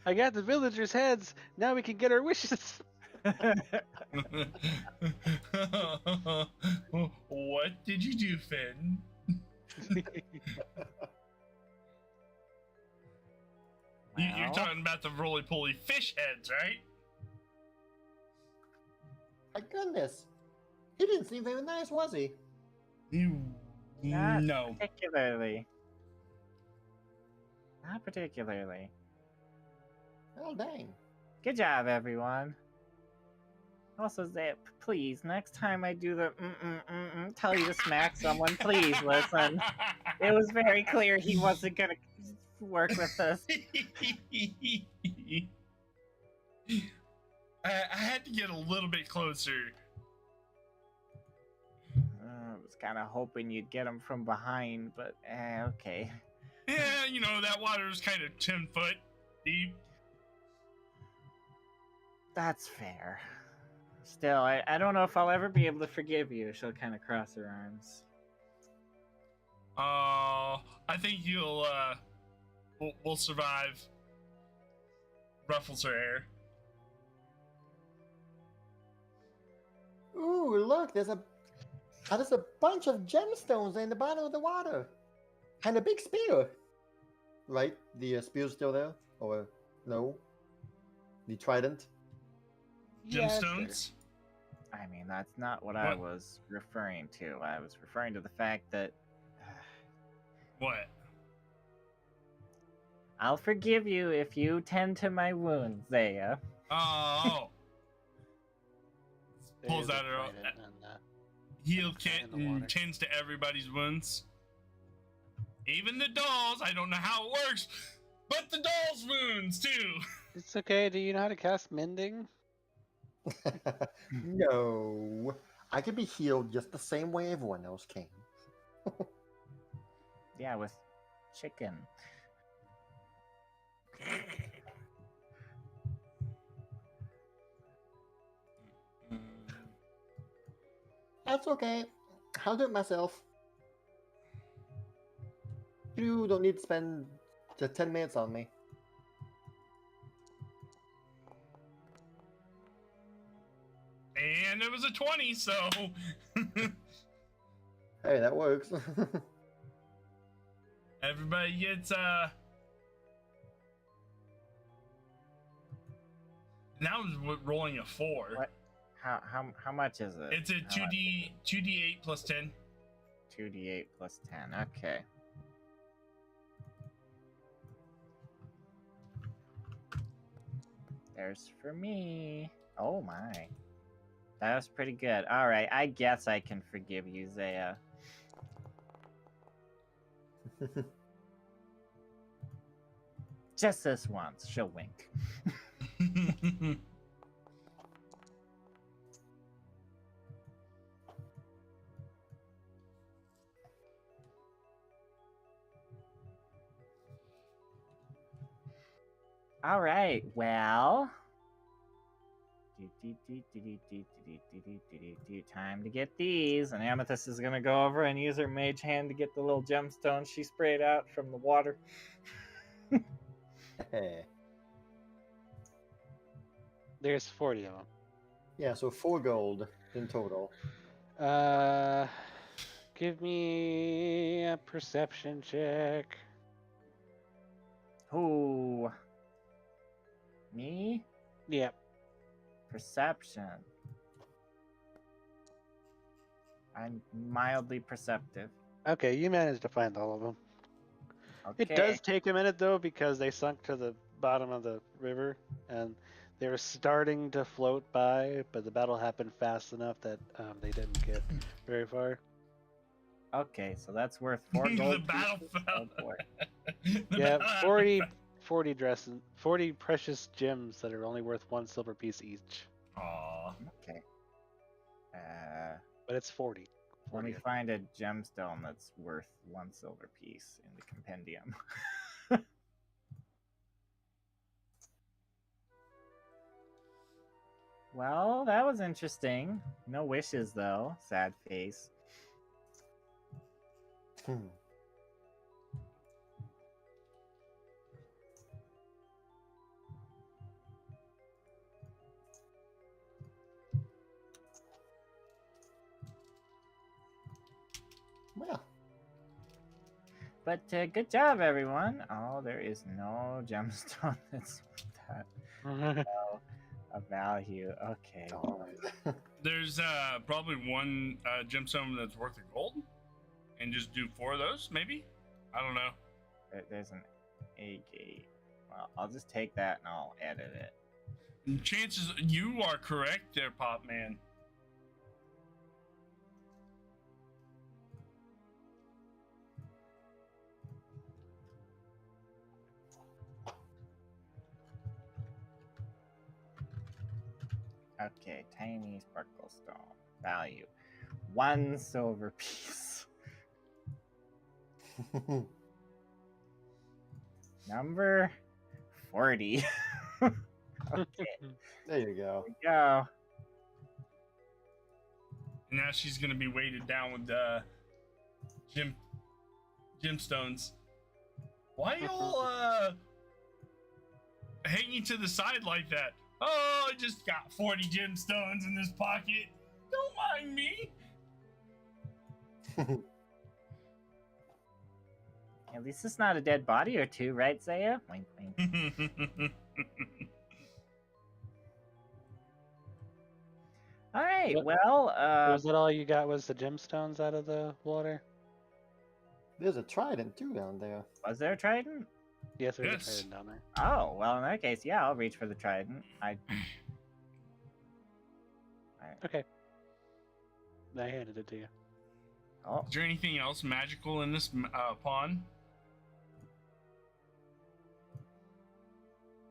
Speaker 5: I got the villagers' heads. Now we can get our wishes.
Speaker 1: What did you do, Finn? You're talking about the roly-poly fish heads, right?
Speaker 4: My goodness. He didn't seem very nice, was he?
Speaker 1: No.
Speaker 3: Particularly. Not particularly.
Speaker 4: Well, dang.
Speaker 3: Good job, everyone. Also, Zip, please, next time I do the tell you to smack someone, please listen. It was very clear he wasn't gonna work with us.
Speaker 1: I had to get a little bit closer.
Speaker 3: I was kind of hoping you'd get him from behind, but okay.
Speaker 1: Yeah, you know, that water is kind of 10 foot deep.
Speaker 3: That's fair. Still, I don't know if I'll ever be able to forgive you. She'll kind of cross her arms.
Speaker 1: I think you'll, we'll survive. Ruffles her hair.
Speaker 4: Ooh, look, there's a bunch of gemstones in the bottom of the water. And a big spear. Right? The spear's still there? Or no? The trident?
Speaker 1: Gemstones?
Speaker 3: I mean, that's not what I was referring to. I was referring to the fact that...
Speaker 1: What?
Speaker 3: I'll forgive you if you tend to my wounds, Zaya.
Speaker 1: Oh. Pulls
Speaker 5: There's
Speaker 1: out
Speaker 5: a
Speaker 1: her
Speaker 5: trident and that.
Speaker 1: heal kit
Speaker 5: in the water.
Speaker 1: and tends to everybody's wounds. Even the dolls, I don't know how it works, but the dolls' wounds too.
Speaker 5: It's okay. Do you know how to cast mending?
Speaker 4: No. I can be healed just the same way everyone else can.
Speaker 3: Yeah, with chicken.
Speaker 4: That's okay. I'll do it myself. You don't need to spend the 10 minutes on me.
Speaker 1: And it was a 20, so
Speaker 4: Hey, that works.
Speaker 1: everybody gets now I'm rolling a 4.
Speaker 3: What? How much is it?
Speaker 1: It's a 2d8 plus 10.
Speaker 3: 2d8 plus 10. Okay. There's for me. Oh my. That was pretty good. Alright, I guess I can forgive you, Zaya. Just this once. She'll wink. Alright, well. Time to get these. And Amethyst is going to go over and use her mage hand to get the little gemstones she sprayed out from the water.
Speaker 5: There's 40 of them.
Speaker 4: Yeah, so 4 gold in total.
Speaker 5: Give me a perception check.
Speaker 3: Who? Me?
Speaker 5: Yep.
Speaker 3: Perception. I'm mildly perceptive.
Speaker 5: Okay, you managed to find all of them.
Speaker 3: Okay.
Speaker 5: It does take a minute though because they sunk to the bottom of the river and they were starting to float by, but the battle happened fast enough that they didn't get very far.
Speaker 3: Okay, so that's worth 4
Speaker 1: The
Speaker 3: gold.
Speaker 1: battle
Speaker 3: pieces?
Speaker 1: fell.
Speaker 3: Oh boy.
Speaker 1: The
Speaker 5: Yeah,
Speaker 1: battle
Speaker 5: 40
Speaker 1: happened
Speaker 5: 40 precious gems that are only worth 1 silver piece each.
Speaker 1: fast. Aw.
Speaker 3: Okay.
Speaker 5: But it's 40.
Speaker 3: Let me
Speaker 5: 40.
Speaker 3: find a gemstone that's worth 1 silver piece in the compendium. Well, that was interesting. No wishes, though. Sad face.
Speaker 4: Well,
Speaker 3: But good job, everyone. Oh, there is no gemstone that's that a value. Okay.
Speaker 4: alright.
Speaker 1: There's probably one gemstone that's worth a gold, and just do 4 of those, maybe. I don't know.
Speaker 3: There's an agate. Well, I'll just take that and I'll edit it.
Speaker 1: Chances you are correct there, PopMan.
Speaker 3: Okay, tiny sparkle stone. Value 1 silver piece. Number 40. Okay,
Speaker 4: There you go.
Speaker 3: here we go.
Speaker 1: Now she's gonna be weighted down with gemstones. Why y'all hanging to the side like that? Oh, I just got 40 gemstones in this pocket. Don't mind me.
Speaker 3: At least it's not a dead body or two, right, Zaya? Wink, wink. All right,
Speaker 5: What-
Speaker 3: well,
Speaker 5: Was that all you got was the gemstones out of the water?
Speaker 4: There's a trident too down there.
Speaker 3: was there a trident?
Speaker 5: Yes, there's
Speaker 1: Yes.
Speaker 5: a trident down there.
Speaker 3: Oh, well, in that case, yeah, I'll reach for the trident.
Speaker 5: Okay. I handed it to you.
Speaker 3: Oh,
Speaker 1: Is there anything else magical in this pond?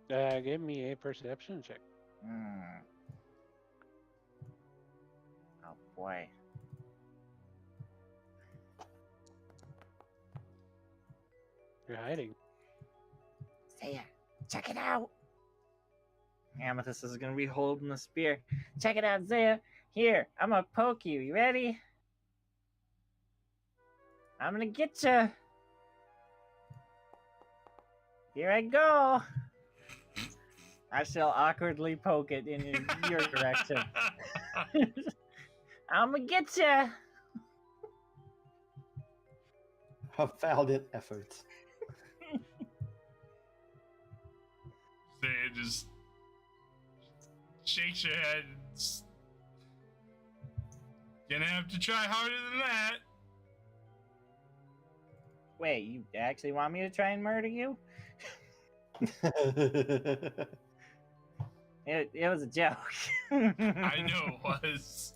Speaker 5: Give me a perception check.
Speaker 3: Oh boy.
Speaker 5: You're hiding.
Speaker 3: Zaya, check it out. Amethyst is gonna be holding the spear. Check it out, Zaya. Here, I'm gonna poke you. You ready? I'm gonna get you. Here I go. I shall awkwardly poke it in your direction. I'm gonna get ya.
Speaker 4: A valiant effort.
Speaker 1: It just shakes your head. It's gonna have to try harder than that.
Speaker 3: Wait, you actually want me to try and murder you? It was a joke.
Speaker 1: I know it was.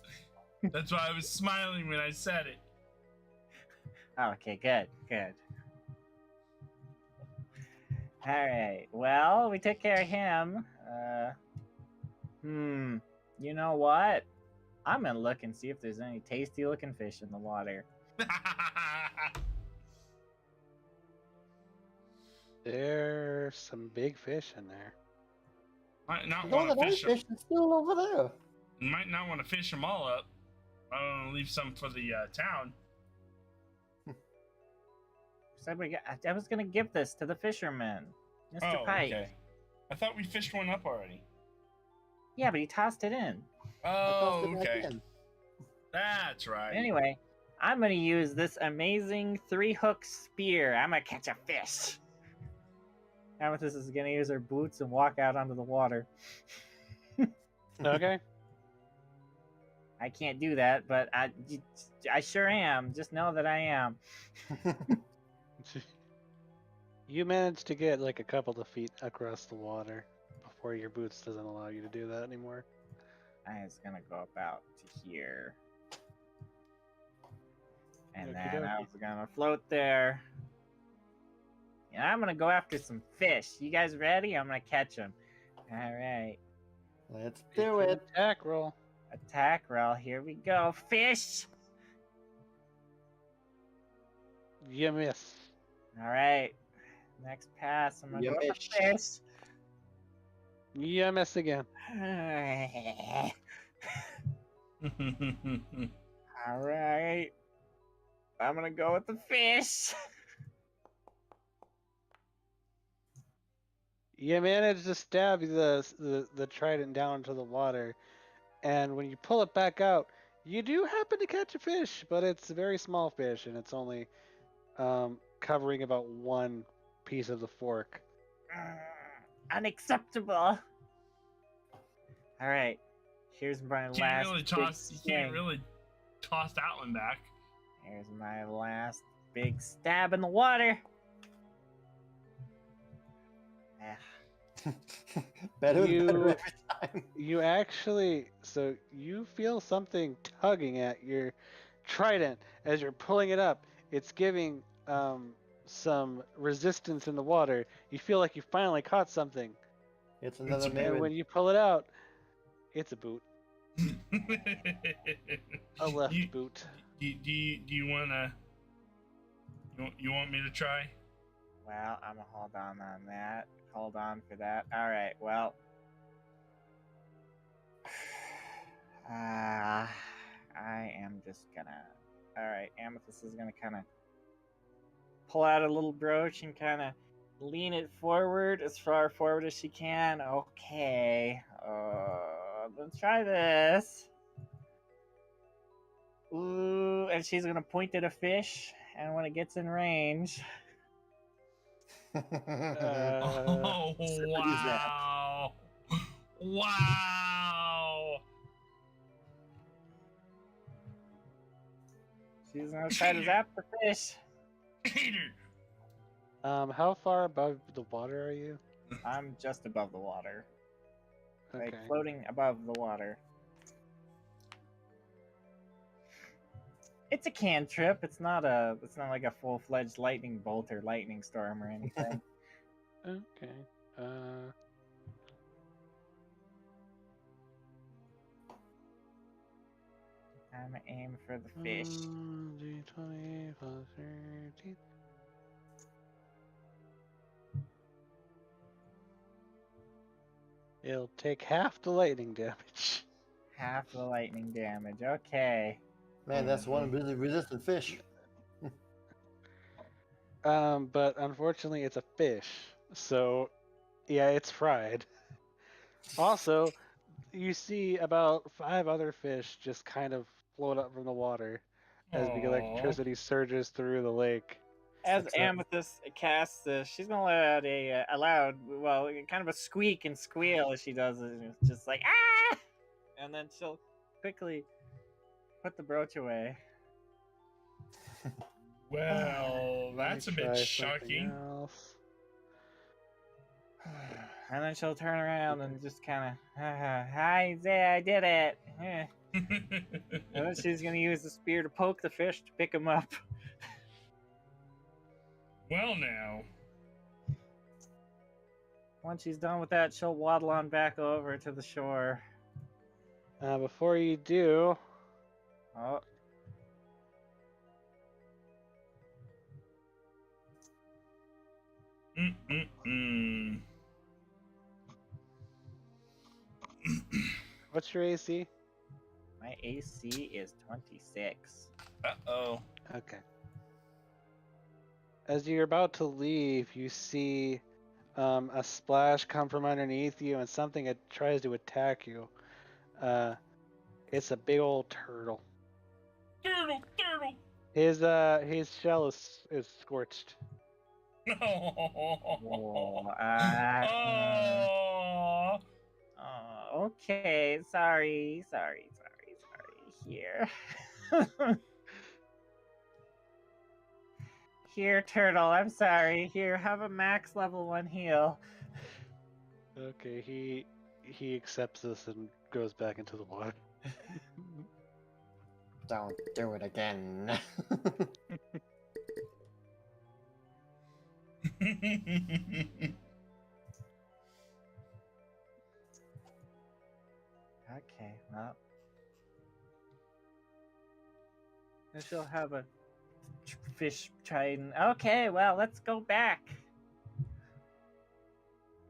Speaker 1: That's why I was smiling when I said it.
Speaker 3: Okay, good. Alright, well, we took care of him. You know what? I'm gonna look and see if there's any tasty looking fish in the water.
Speaker 5: There's some big fish in there.
Speaker 1: Might not
Speaker 4: No,
Speaker 1: want
Speaker 4: the
Speaker 1: to fish them.
Speaker 4: fish is still over there.
Speaker 1: Might not want to fish them all up. I want to leave some for the town.
Speaker 3: I was gonna give this to the fisherman, Mr.
Speaker 1: Oh,
Speaker 3: Pike.
Speaker 1: okay. I thought we fished one up already.
Speaker 3: Yeah, but he tossed it in.
Speaker 1: Oh,
Speaker 4: Tossed it back
Speaker 1: okay.
Speaker 4: in.
Speaker 1: That's right.
Speaker 3: Anyway, I'm gonna use this amazing 3-hook spear. I'm gonna catch a fish. Amethyst is gonna use her boots and walk out onto the water.
Speaker 5: Okay.
Speaker 3: I can't do that, but I sure am. Just know that I am.
Speaker 5: You managed to get like a couple of feet across the water before your boots doesn't allow you to do that anymore.
Speaker 3: I was gonna go about to here. And
Speaker 5: Okie
Speaker 3: then I
Speaker 5: dokie.
Speaker 3: was gonna float there. And I'm gonna go after some fish. You guys ready? I'm gonna catch them. Alright.
Speaker 4: Let's do it.
Speaker 5: Attack roll.
Speaker 3: Attack roll. Here we go. Fish!
Speaker 5: You miss.
Speaker 3: Alright. Next pass. I'm gonna
Speaker 4: You
Speaker 3: go for
Speaker 4: missed.
Speaker 3: fish.
Speaker 5: You miss again.
Speaker 3: Alright. I'm gonna go with the fish.
Speaker 5: You manage to stab the trident down to the water, and when you pull it back out, you do happen to catch a fish, but it's a very small fish, and it's only covering about one piece of the fork.
Speaker 3: Unacceptable. Alright. Here's my last.
Speaker 1: You can't really toss that one back.
Speaker 3: Here's my last big stab in the water.
Speaker 4: better and
Speaker 5: You-
Speaker 4: better every time.
Speaker 5: You actually, so you feel something tugging at your trident as you're pulling it up. It's giving some resistance in the water. You feel like you finally caught something.
Speaker 4: It's another
Speaker 1: a
Speaker 5: And
Speaker 4: Marin.
Speaker 5: when you pull it out, it's a boot. A left
Speaker 1: You-
Speaker 5: boot.
Speaker 1: Do you wanna? You want me to try?
Speaker 3: Well, I'm gonna hold on that. Hold on for that. Alright, well. I am just gonna. Alright, Amethyst is gonna kind of pull out a little brooch and kind of lean it forward as far forward as she can. Okay. Let's try this. Ooh, and she's gonna point at a fish, and when it gets in range.
Speaker 1: Oh wow! Wow!
Speaker 3: She's gonna try to zap the fish.
Speaker 1: Hater!
Speaker 5: How far above the water are you?
Speaker 3: I'm just above the water.
Speaker 5: Okay.
Speaker 3: Like floating above the water. It's a cantrip. It's not like a full-fledged lightning bolt or lightning storm or anything.
Speaker 5: Okay.
Speaker 3: I'm gonna aim for the fish.
Speaker 5: D20 plus 13. It'll take half the lightning damage.
Speaker 3: Half the lightning damage. Okay.
Speaker 4: Man, that's one really resistant fish.
Speaker 5: But unfortunately, it's a fish. So, yeah, it's fried. Also, you see about 5 other fish just kind of float up from the water as the
Speaker 1: Aw.
Speaker 5: electricity surges through the lake.
Speaker 3: As
Speaker 5: Except-
Speaker 3: Amethyst casts this, she's gonna let out a loud, well, kind of a squeak and squeal as she does it. It's just like ah, and then she'll quickly put the brooch away.
Speaker 1: Well,
Speaker 5: Let
Speaker 1: that's a
Speaker 5: me
Speaker 1: bit
Speaker 5: try something
Speaker 1: shocking.
Speaker 5: else.
Speaker 3: And then she'll turn around and just kind of, hi, Zay, I did it. Eh. And then she's gonna use the spear to poke the fish to pick him up.
Speaker 1: Well, now.
Speaker 3: Once she's done with that, she'll waddle on back over to the shore.
Speaker 5: Before you do,
Speaker 3: Oh,
Speaker 1: Mm-mm-mm.
Speaker 5: what's your AC?
Speaker 3: my AC is 26.
Speaker 1: Uh-oh.
Speaker 5: Okay. As you're about to leave, you see a splash come from underneath you, and something that tries to attack you. It's a big old turtle.
Speaker 1: Turtle.
Speaker 5: His shell is scorched.
Speaker 3: Whoa,
Speaker 1: Aw.
Speaker 3: okay, sorry. Here. Here, turtle, I'm sorry. Here, have a max level 1 heal.
Speaker 5: Okay, he accepts this and goes back into the water.
Speaker 4: Don't do it again.
Speaker 3: Okay, well. And she'll have a fish trident. Okay, well, let's go back.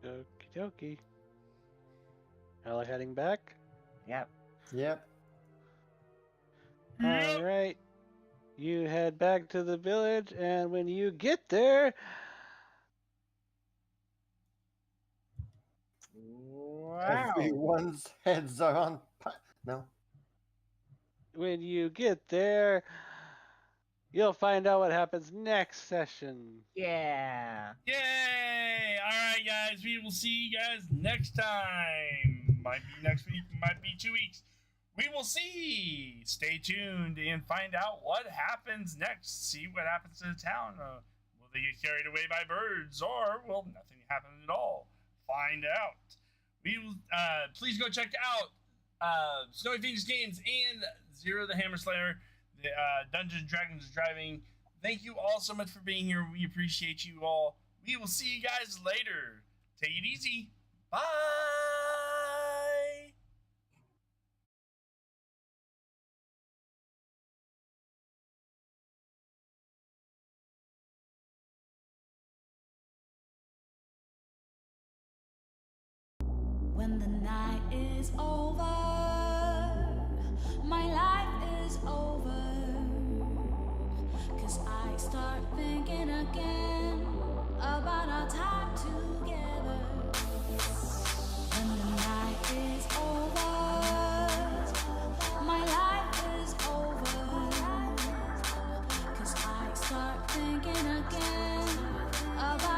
Speaker 5: Okie dokie. Y'all are heading back?
Speaker 3: Yep.
Speaker 4: Yep.
Speaker 5: Alright. You head back to the village, and when you get there,
Speaker 3: Wow.
Speaker 4: Everyone's heads are on. No.
Speaker 5: when you get there, you'll find out what happens next session.
Speaker 3: Yeah.
Speaker 1: Yay! Alright, guys, we will see you guys next time. Might be next week, might be 2 weeks. We will see. Stay tuned and find out what happens next. See what happens to the town. Will they get carried away by birds, or will nothing happen at all? Find out. We will. Please go check out Snowy Phoenix Games and Zero the Hammer Slayer. The Dungeons and Dragons is driving. Thank you all so much for being here. We appreciate you all. We will see you guys later. Take it easy. Bye.
Speaker 8: When the night is over, my life is over. 'Cause I start thinking again about our time together. When the night is over, my life is over. 'Cause I start thinking again about